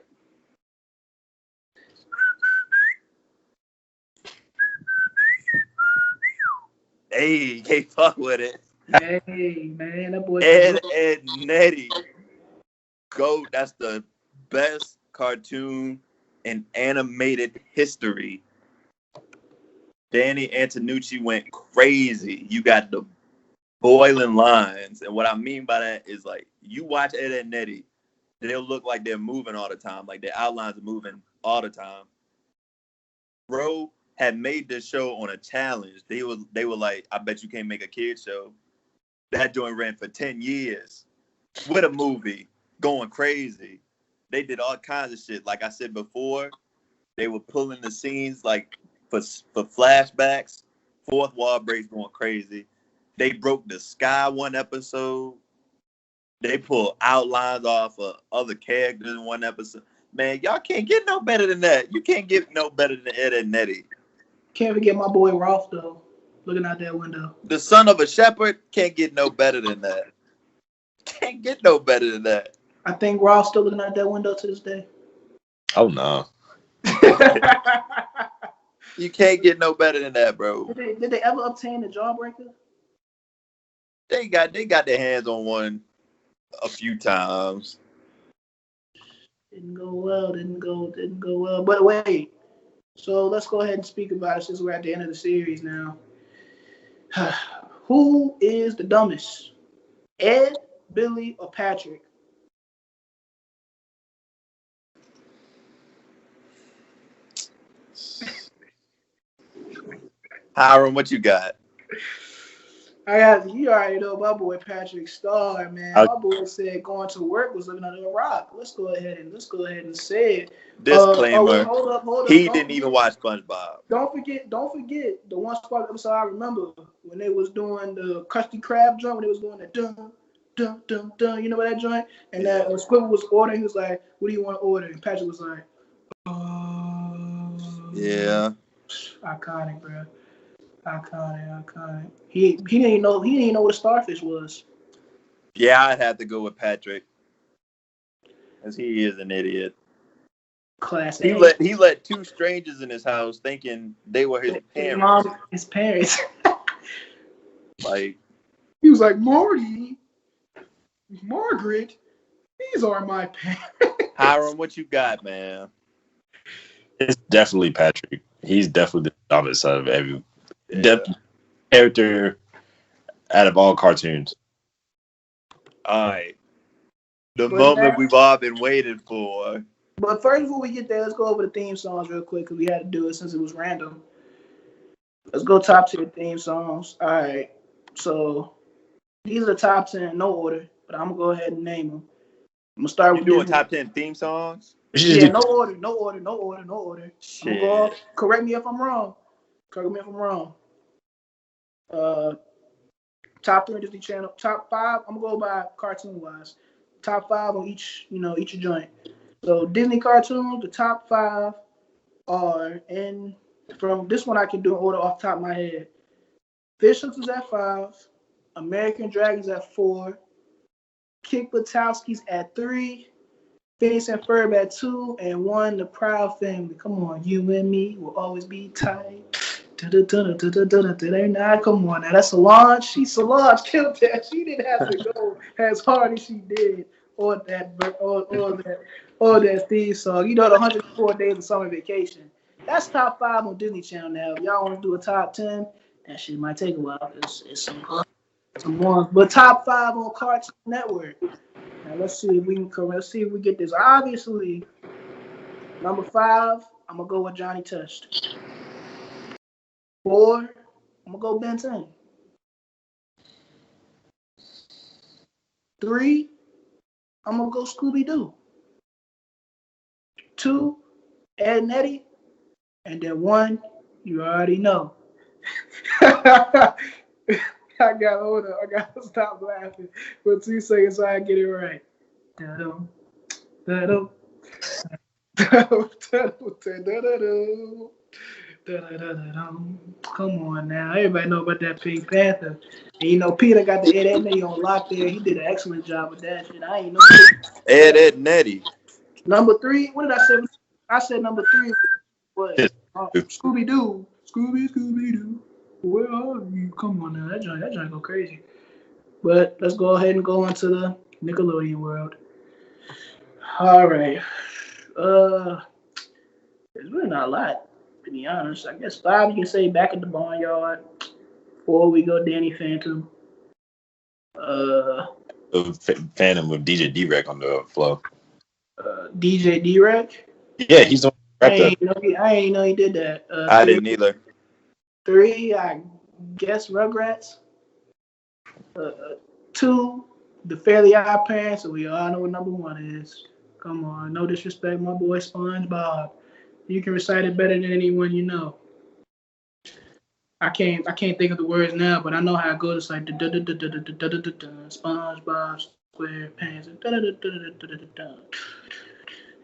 Hey, can't fuck with it. Hey, man, that boy. Ed and Eddy. GOAT. That's the best cartoon in animated history. Danny Antonucci went crazy. You got the boiling lines. And what I mean by that is like you watch Ed and Eddy, they'll look like they're moving all the time. Like their outlines are moving all the time. Bro had made this show on a challenge. They were like, I bet you can't make a kid show. That joint ran for 10 years with a movie going crazy. They did all kinds of shit. Like I said before, they were pulling the scenes like for flashbacks, fourth wall breaks going crazy. They broke the sky one episode. They pulled outlines off of other characters in one episode. Man, y'all can't get no better than that. You can't get no better than Ed and Eddy. Can't forget my boy Rolf though, looking out that window. The son of a shepherd can't get no better than that. Can't get no better than that. I think Rolf's still looking out that window to this day. Oh no. You can't get no better than that, bro. Did they ever obtain the Jawbreaker? They got their hands on one a few times. Didn't go well. But wait. So let's go ahead and speak about it since we're at the end of the series now. Who is the dumbest? Ed, Billy, or Patrick? Hiram, what you got? You already know my boy Patrick Star, man. My boy said going to work was looking under a rock. Let's go ahead and say it. Disclaimer. Hold up. He didn't even watch SpongeBob. Don't forget the one SpongeBob episode I remember when they was doing the Krusty Krab joint, when they was doing the dun dun dun dun. You know what that joint? And that Squidward was ordering. He was like, "What do you want to order?" And Patrick was like, Yeah. Iconic, bro. Iconic. He didn't even know what a starfish was. Yeah, I'd have to go with Patrick, as he is an idiot. Classic. He let two strangers in his house thinking they were his parents. His parents. Like he was like, Morty, Margaret, these are my parents. Hiram, what you got, man? It's definitely Patrick. He's definitely the dumbest out of every character out of all cartoons. All right. The moment we've all been waiting for. But first, before we get there, let's go over the theme songs real quick because we had to do it since it was random. Let's go top tier theme songs. All right. So These are the top 10, no order, but I'm gonna go ahead and name them. I'm gonna start with doing top 10 theme songs. Yeah, no order. Shit. I'm gonna go off. Correct me if I'm wrong. Top 3 Disney Channel. Top 5. I'm gonna go by cartoon wise. Top 5 on each joint. So Disney cartoons, the top 5 are in. From this one, I can do an order off the top of my head. Fish Hooks is at 5. American Dragons at 4. Kick Buttowski's at 3. Phineas and Ferb at 2, and 1, The Proud Family. Come on, you and me will always be tight. Come on now, that's Solange. Solange killed that. She didn't have to go as hard as she did on that theme song. You know, the 104 Days of Summer Vacation. That's top 5 on Disney Channel now. If y'all want to do a top 10, that shit might take a while. It's some ones, but top 5 on Cartoon Network. Now let's see if we get this. Obviously, number 5, I'm gonna go with Johnny Test. 4, I'm gonna go Ben 10. 3, I'm gonna go Scooby-Doo. 2, Ed and Eddy, and then 1, you already know. I gotta stop laughing for 2 seconds so I get it right. Come on now. Everybody know about that Pink Panther. And you know, Peter got the Ed and Eddy on lock there. He did an excellent job with that shit. I ain't know. Ed and Eddy. Number 3, what did I say? I said number 3 was Scooby-Doo. Scooby-Doo. Where are you? Come on now. That joint go crazy. But let's go ahead and go into the Nickelodeon world. All right. There's really not a lot, to be honest. I guess 5 you can say Back at the Barnyard. 4 we go Danny Phantom. Phantom with DJ D-Rec on the flow. DJ D-Rec? Yeah, he's the one. I ain't know he did that. I didn't either. 3, I guess Rugrats. 2, The Fairly Odd Parents, so we all know what number 1 is. Come on, no disrespect, my boy SpongeBob. You can recite it better than anyone you know. I can't think of the words now, but I know how it goes. It's like SpongeBob SquarePants.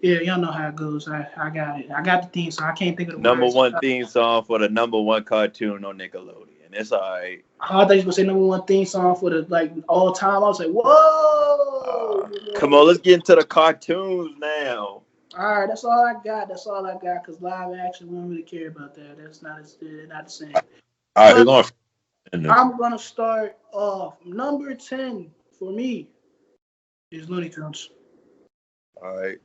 Yeah, y'all know how it goes. I got it. I got the theme, so I can't think of the number words. Number 1 theme song for the number 1 cartoon on Nickelodeon. It's all right. I thought you were going to say number 1 theme song for the all time. I was like, whoa! Come on, let's get into the cartoons now. All right, that's all I got. Because live action, we don't really care about that. That's not the same. All right, I'm going to start off. Number 10 for me is Looney Tunes. All right.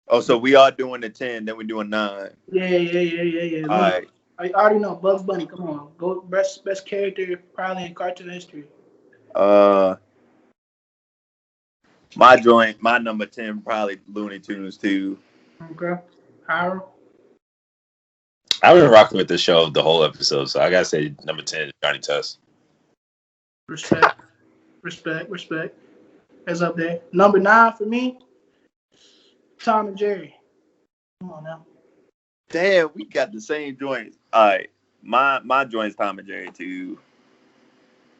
Oh, so we are doing the 10, then we're doing 9. Yeah. All right. I already know Bugs Bunny. Come on, go best character probably in cartoon history. My number 10 probably Looney Tunes too. Okay, Harold. I've been rocking with this show the whole episode, so I gotta say number 10 is Johnny Test. Respect. That's up there. Number 9 for me, Tom and Jerry. Come on now. Damn, we got the same joints. All right, my joint's Tom and Jerry too.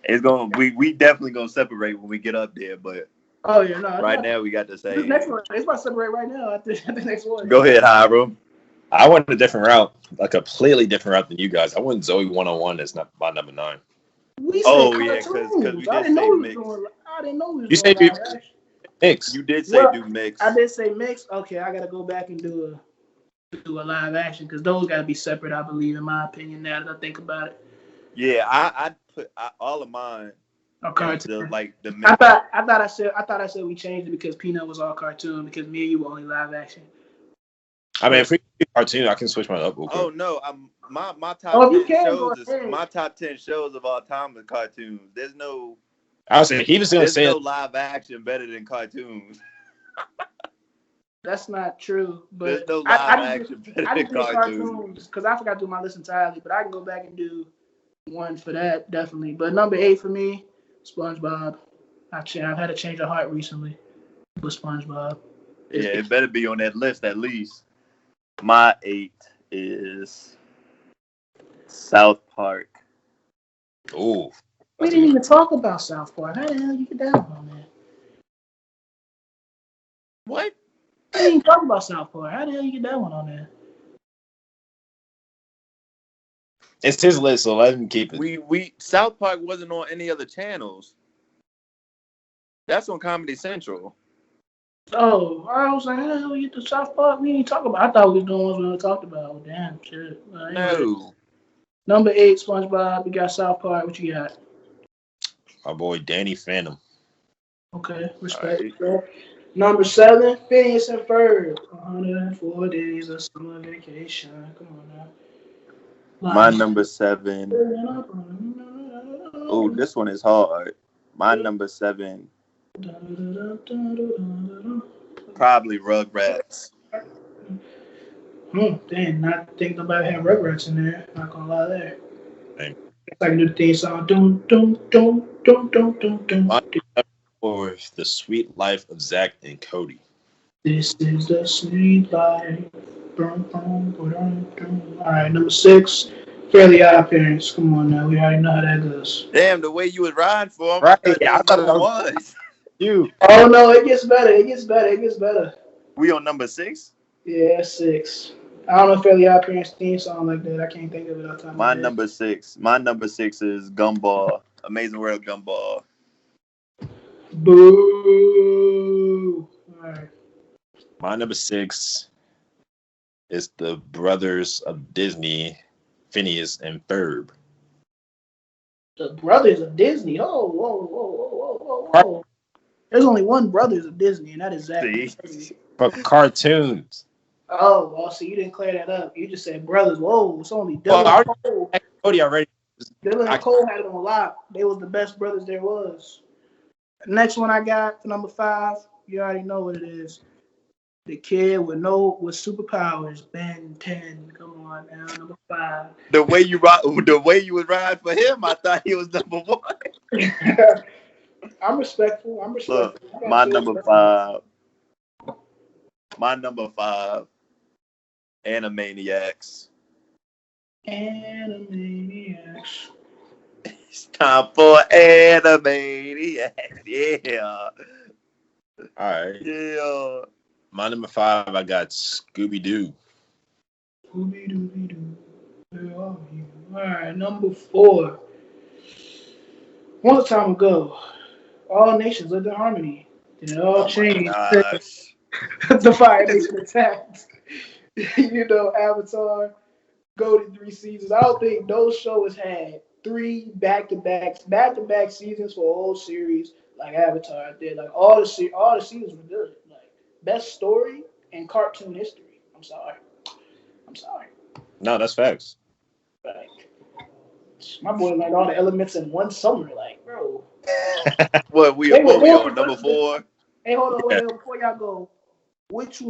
It's we definitely gonna separate when we get up there, but now we got the same. This next one, it's about to separate right now at the next one. Go ahead, Hiram. I went a different route, a completely different route than you guys. I went Zoe 101 as my number 9. Because we did say mix. I didn't know we was you said mix. You did say do mix. I did say mix. Okay, I gotta go back and do a live action because those gotta be separate. I believe, in my opinion, now that I think about it. Yeah, I put all of mine. Cartoon. The mix. I thought I said we changed it because Peanut was all cartoon because me and you were only live action. I mean, if we do cartoon, I can switch mine up real quick. Oh no, my top 10 shows is my top 10 shows of all time is cartoons. There's no. I was saying he was gonna say no live action better than cartoons. That's not true, but there's no live action better than cartoons. Because I forgot to do my list entirely, but I can go back and do one for that definitely. But number 8 for me, SpongeBob. I've had a change of heart recently with SpongeBob. Yeah, it better be on that list at least. My 8 is South Park. Oh, We didn't even talk about South Park. How the hell you get that one on there? What? We didn't even talk about South Park. How the hell you get that one on there? it's his list, so let him keep it. We South Park wasn't on any other channels. That's on Comedy Central. Oh, I was like, how the hell you get the South Park? We didn't talk about. I thought we was doing ones we talked about. Oh, damn shit. Anyway. No. Number 8, SpongeBob. We got South Park. What you got? My boy Danny Phantom. Okay, respect. Right. Number 7, Phineas and Ferb. 104 days of summer vacation. Come on now. My number 7. Oh, this one is hard. My number 7. Probably Rugrats. Damn, not think nobody had Rugrats in there. Not gonna lie there. Hey. I can do the theme song. Dum dum dum dum dum dum dum. For The Sweet Life of Zach and Cody. This is the sweet life. All right, number 6, Fairly Odd Parents. Come on now, we already know how that goes. Damn, the way you was riding for him. Right, I thought it was. You. Oh no, it gets better. It gets better. It gets better. We on number 6? Yeah, 6. I don't know Fairly Odd Parents theme song like that. I can't think of it off the top of my head. Number 6. My number 6 is Gumball. Amazing World Gumball. Boo. All right. My number 6 is the Brothers of Disney, Phineas and Ferb. The Brothers of Disney. Oh, whoa. There's only one Brothers of Disney, and that is Zach. For cartoons. Oh, well, see, you didn't clear that up. You just said Brothers. Whoa, it's only Dylan and Cole. Cody already. Dylan and Cole had it on lock. They was the best brothers there was. The next one I got, number 5, you already know what it is. The kid with superpowers, Ben 10. Come on now, number 5. The way you was riding for him, I thought he was number 1. I'm respectful. Look, my number 5. Animaniacs. It's time for Animaniacs. Yeah. All right. Yeah. My number 5, I got Scooby-Doo. Scooby-Doo. Where are you? All right, number 4. Once a time ago, all nations lived in harmony. Then it all changed. The Fire Nation attacked. Avatar, go to 3 seasons. I don't think those shows had 3 back-to-back seasons for a whole series like Avatar did. Like all the seasons were good. Like best story in cartoon history. I'm sorry. No, that's facts. Like my boy learned all the elements in one summer. Like, bro. What we on number 4? Hey, hold on, wait, before y'all go. Which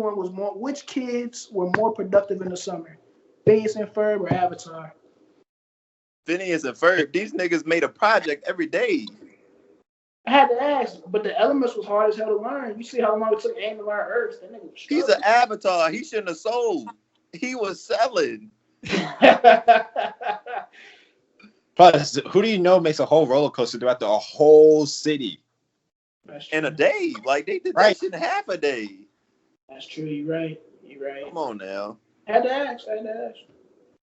kids were more productive in the summer? Phineas and Ferb or Avatar? Phineas and Ferb, these niggas made a project every day. I had to ask, but the elements was hard as hell to learn. You see how long it took AIM to learn Earth? That nigga was He's an Avatar. He shouldn't have sold. He was selling. Plus, who do you know makes a whole roller coaster throughout the whole city? In a day. Like, they did that shit in half a day. That's true. You're right. Come on now. Had to ask.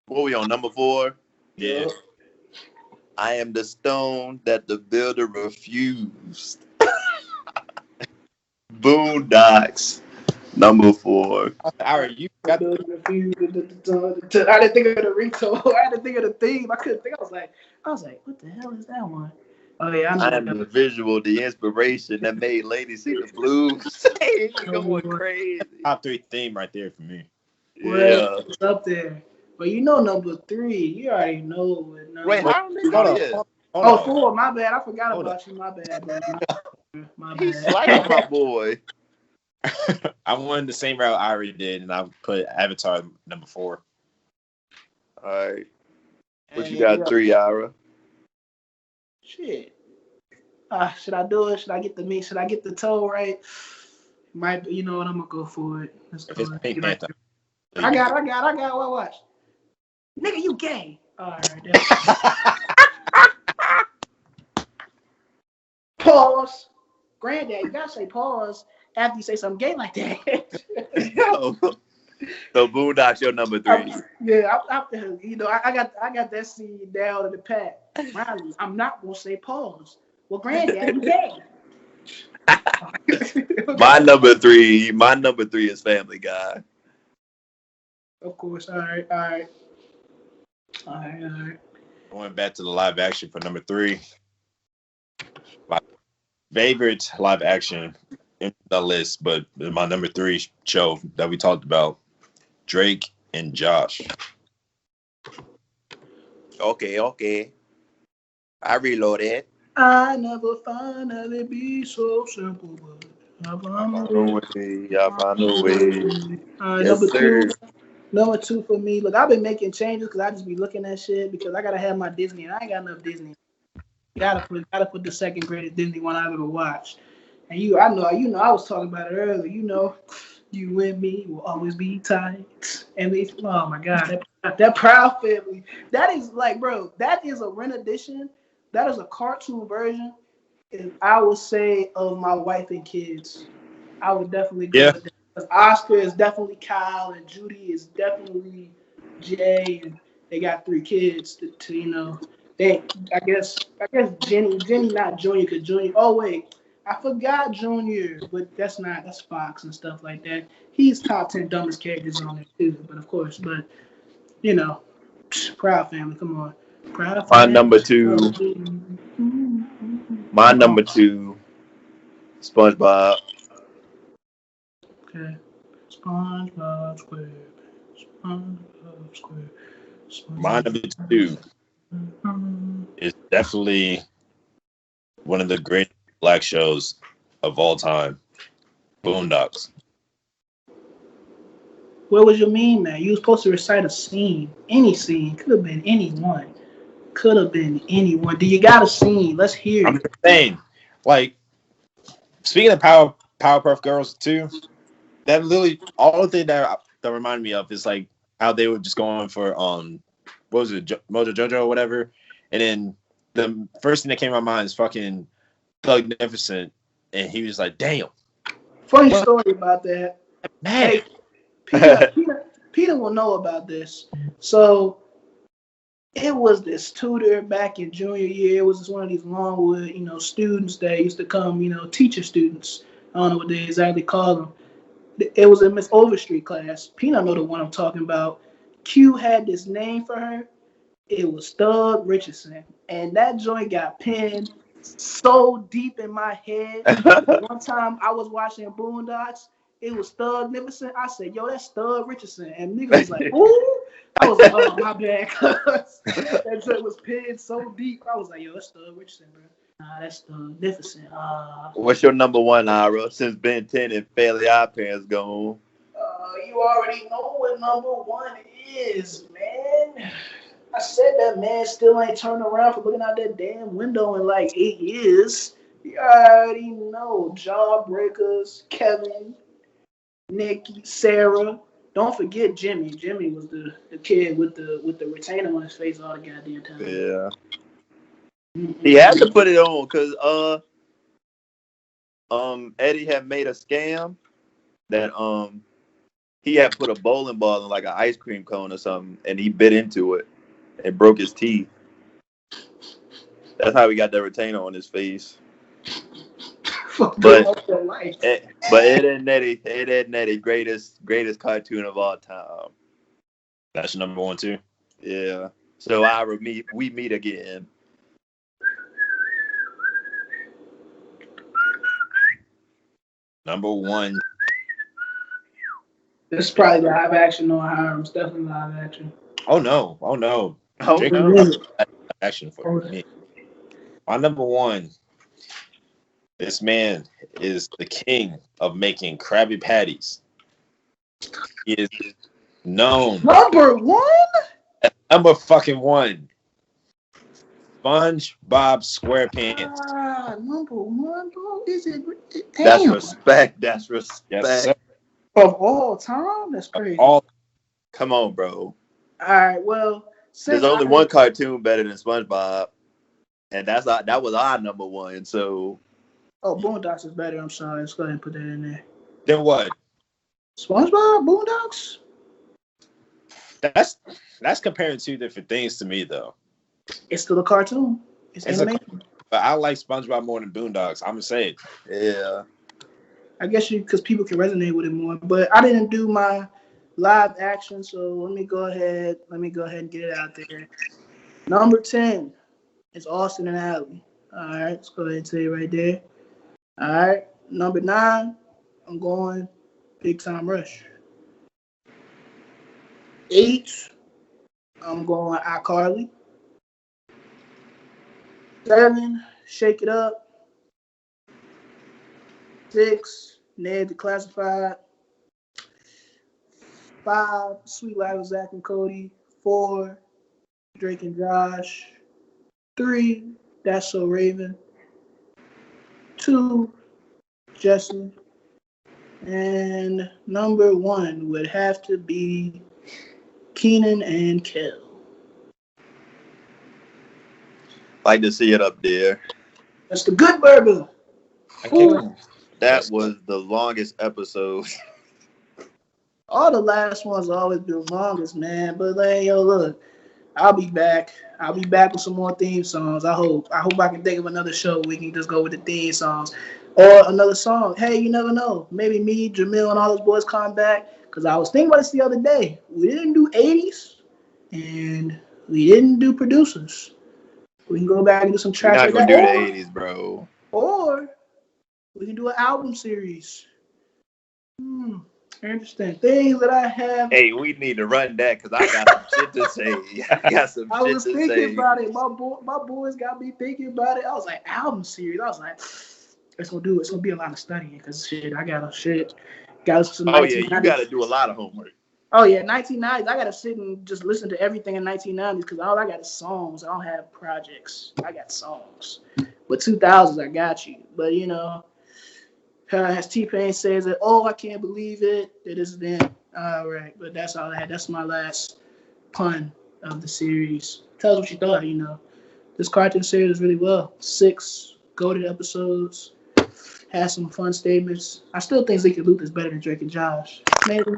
What we on, number 4? Yeah. I am the stone that the builder refused. Boondocks, number 4. You got I didn't think of the ringtone. I had to think of the theme. I couldn't think. I was like, what the hell is that one? Oh yeah, I am the visual, the inspiration that made ladies see the blues. Hey, going crazy. Top 3 theme right there for me. Yeah, it's up there. But number 3, you already know what number. Wait, how many? Hold on. 4. My bad. I forgot about you. My bad, bro. My bad. He's like my boy. I went the same route I already did, and I put Avatar number 4. All right. What you got 3, Ira? Shit. Should I do it? Should I get the meat? Should I get the toe right? Might be, you know what? I'm gonna go for it. Let's go. Pink Panther. I got. Watch. Nigga, you gay. All right. Pause. Granddad, you gotta say pause after you say something gay like that. Yo. So Boondocks, your number 3. I got that scene down to the pat. I'm not gonna say pause. Well, Granddad, you gay. My number three is Family Guy. Of course. All right. Going back to the live action for number 3. My favorite live action in the list, but my number 3 show that we talked about, Drake and Josh. Okay. I reloaded. I never find that it be so simple, but I find a way. Yes, sir. Number 2 for me. Look, I've been making changes because I just be looking at shit because I gotta have my Disney and I ain't got enough Disney. Gotta put the second greatest Disney one I've ever watched. And I was talking about it earlier. You know, you and me will always be tight. And oh my God, that Proud Family. That is like, bro, that is a rendition. That is a cartoon version, I would say, of my wife and kids. I would definitely go with that. Because Oscar is definitely Kyle and Judy is definitely Jay, and they got 3 kids to you know. I guess Jenny not Junior because Junior. Oh wait, I forgot Junior, but that's Fox and stuff like that. He's top 10 dumbest characters on there too, but of course, you know, Proud Family. Come on. My number 2, SpongeBob. Okay. SpongeBob SquarePants. My number 2 is definitely one of the great black shows of all time, Boondocks. What was your meme, man? You were supposed to recite a scene. Any scene. Could have been anyone. Do you got a scene? Let's hear it. I'm just saying, like, speaking of Powerpuff Girls too, that literally all the thing that reminded me of is like how they were just going for what was it, Mojo Jojo or whatever, and then the first thing that came to my mind is fucking Thugnificent, and he was like, "Damn." Funny story about that. Man, hey, Peter will know about this. So it was this tutor back in junior year. It was just one of these Longwood, students that used to come, teacher students. I don't know what they exactly call them. It was a Miss Overstreet class. Peanut know the one I'm talking about. Q had this name for her. It was Thug Richardson. And that joint got pinned so deep in my head. One time I was watching Boondocks. It was Thugnificent. I said, yo, that's Thug Richardson. And nigga was like, ooh. I was like, oh, my bad. That joint was pinned so deep. I was like, yo, that's Thug Richardson, bro. Nah, that's Thugnificent. What's your number 1, Ira? Since Ben 10 and Fairly Odd Parents gone. You already know what number 1 is, man. I said that man still ain't turned around for looking out that damn window in like 8 years. You already know. Jawbreakers, Kevin, Nikki, Sarah. Don't forget Jimmy. Jimmy was the kid with the retainer on his face all the goddamn time. Yeah. He had to put it on because Eddy had made a scam that he had put a bowling ball in like an ice cream cone or something, and he bit into it and broke his teeth. That's how he got the retainer on his face. But Ed, Edd n Eddy, greatest cartoon of all time. That's your number 1 too. Yeah. So we meet again. Number 1. This is probably live action or Hiram. It's definitely live action. Oh no. Action for me. My number 1. This man is the king of making Krabby Patties. He is known. Number 1? Number fucking 1. SpongeBob SquarePants. Number one, bro. Is it? Damn. That's respect. That's respect. Yes, sir. Of all time? That's crazy. Come on, bro. All right, well, there's only one cartoon better than SpongeBob, and that was our number one. So, Boondocks is better. I'm sorry. Let's go ahead and put that in there. Then what? SpongeBob, Boondocks. That's comparing two different things to me, though. It's still a cartoon. It's animation. But I like SpongeBob more than Boondocks. I'm gonna say it. Yeah. I guess because people can resonate with it more. But I didn't do my live action, so let me go ahead and get it out there. Number 10 is Austin and Ally. All right, let's go ahead and say it right there. All right, number 9, I'm going Big Time Rush. 8, I'm going iCarly. 7, Shake It Up. 6, Ned Declassified. 5, Sweet Life of Zach and Cody. 4, Drake and Josh. 3, That's So Raven. 2, Jesse. And number 1 would have to be Keenan and Kel. Like to see it up there. That's the good burger. That was the longest episode. All the last ones always been longest, man. But look, I'll be back. I'll be back with some more theme songs. I hope I can think of another show we can just go with the theme songs. Or another song. Hey, you never know. Maybe me, Jamil, and all those boys come back. Because I was thinking about this the other day. We didn't do 80s. And we didn't do producers. We can go back and do some tracks. We're not going to do the 80s, bro. Or we can do an album series. Interesting. Things that I have. Hey, we need to run that because I got some shit to say. I was thinking about it. My boys got me thinking about it. I was like, album series. I was like, it's gonna be a lot of studying because I got some. Oh yeah, you got to do a lot of homework. Oh yeah, 1990s. I gotta sit and just listen to everything in 1990s because all I got is songs. I don't have projects. I got songs. But 2000s, I got you. But as T-Pain says that, I can't believe it. It is then. All right, but that's all I had. That's my last pun of the series. Tell us what you thought. This cartoon series is really well. 6 goated episodes. Had some fun statements. I still think Zeke and Luke is better than Drake and Josh. Maybe.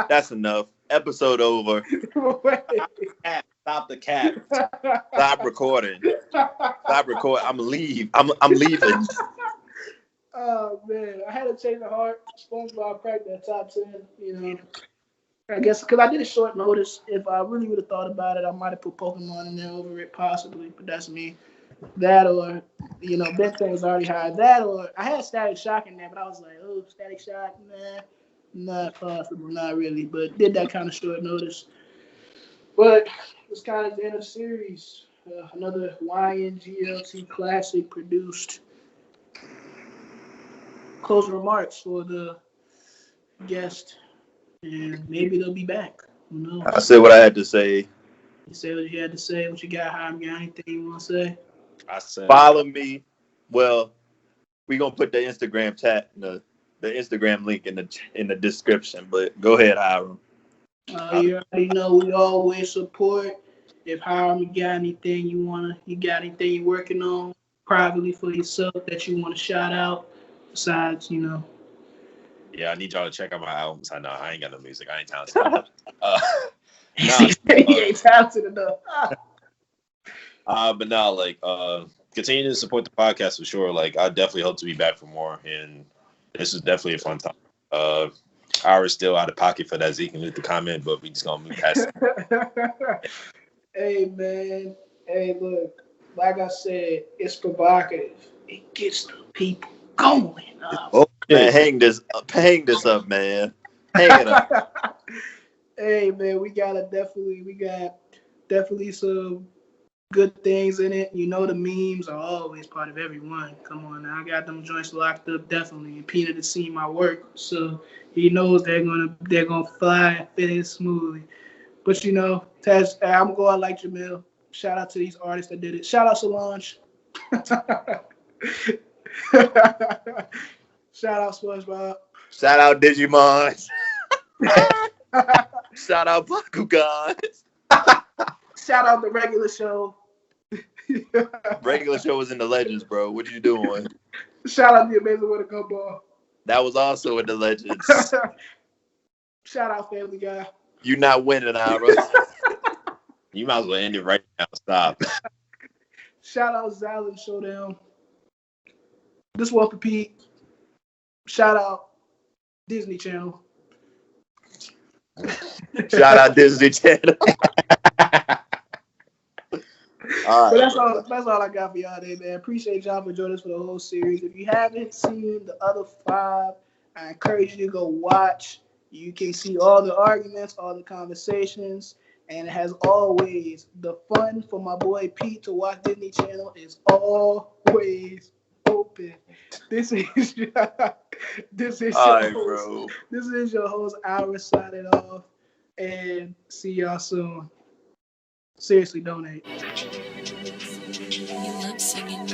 That's enough. Episode over. Stop the cap. Stop recording. I'm leaving. Oh man, I had to change the heart. SpongeBob cracked that top 10. I guess because I did a short notice. If I really would have thought about it, I might have put Pokemon in there over it, possibly. But that's me. That or Ben 10 was already high. That or I had Static Shock in there, but I was like, Static Shock, nah, not possible, not really. But did that kind of short notice. But it's kind of the end of the series. Another YNGLT classic produced. Closing remarks for the guest, and maybe they'll be back. Who knows? I said what I had to say. You say what you had to say. What you got, Hiram? Got anything you want to say? I said follow me. Well, we're gonna put the Instagram chat, the Instagram link in the description. But go ahead, Hiram. You already know we always support. If Hiram, you got anything you're working on privately for yourself that you want to shout out. Besides, Yeah, I need y'all to check out my albums. I know I ain't got no music. I ain't talented. He ain't talented enough. But no, continue to support the podcast for sure. I definitely hope to be back for more, and this is definitely a fun time. Ira's still out of pocket for that Zeke and Luther comment, but we just gonna move past it. Hey man, look, like I said, it's provocative. It gets the people going. Man, hang this up, man. Hang it up. Hey man, we got definitely some good things in it. The memes are always part of everyone. Come on now, I got them joints locked up definitely. And Peanut has seen my work, so he knows they're gonna fly and fit in smoothly. But Taz, I'm going like Jamil. Shout out to these artists that did it. Shout out Solange. Shout out SpongeBob. Shout out Digimon. Shout out Bakugan. Shout out the regular show. Regular show was in the Legends, bro. What you doing? Shout out the Amazing World of Gumball. That was also in the Legends. Shout out Family Guy. You not winning, Ira. You might as well end it right now. Stop. Shout out Xiaolin Showdown. This one for Pete. Shout out Disney Channel. Shout out Disney Channel. All right, that's all I got for y'all today, man. Appreciate y'all for joining us for the whole series. If you haven't seen the other 5, I encourage you to go watch. You can see all the arguments, all the conversations, and as always, the fun for my boy Pete to watch Disney Channel is always open. This is your host, Ira, signing off, and see y'all soon. Seriously, donate. You love singing.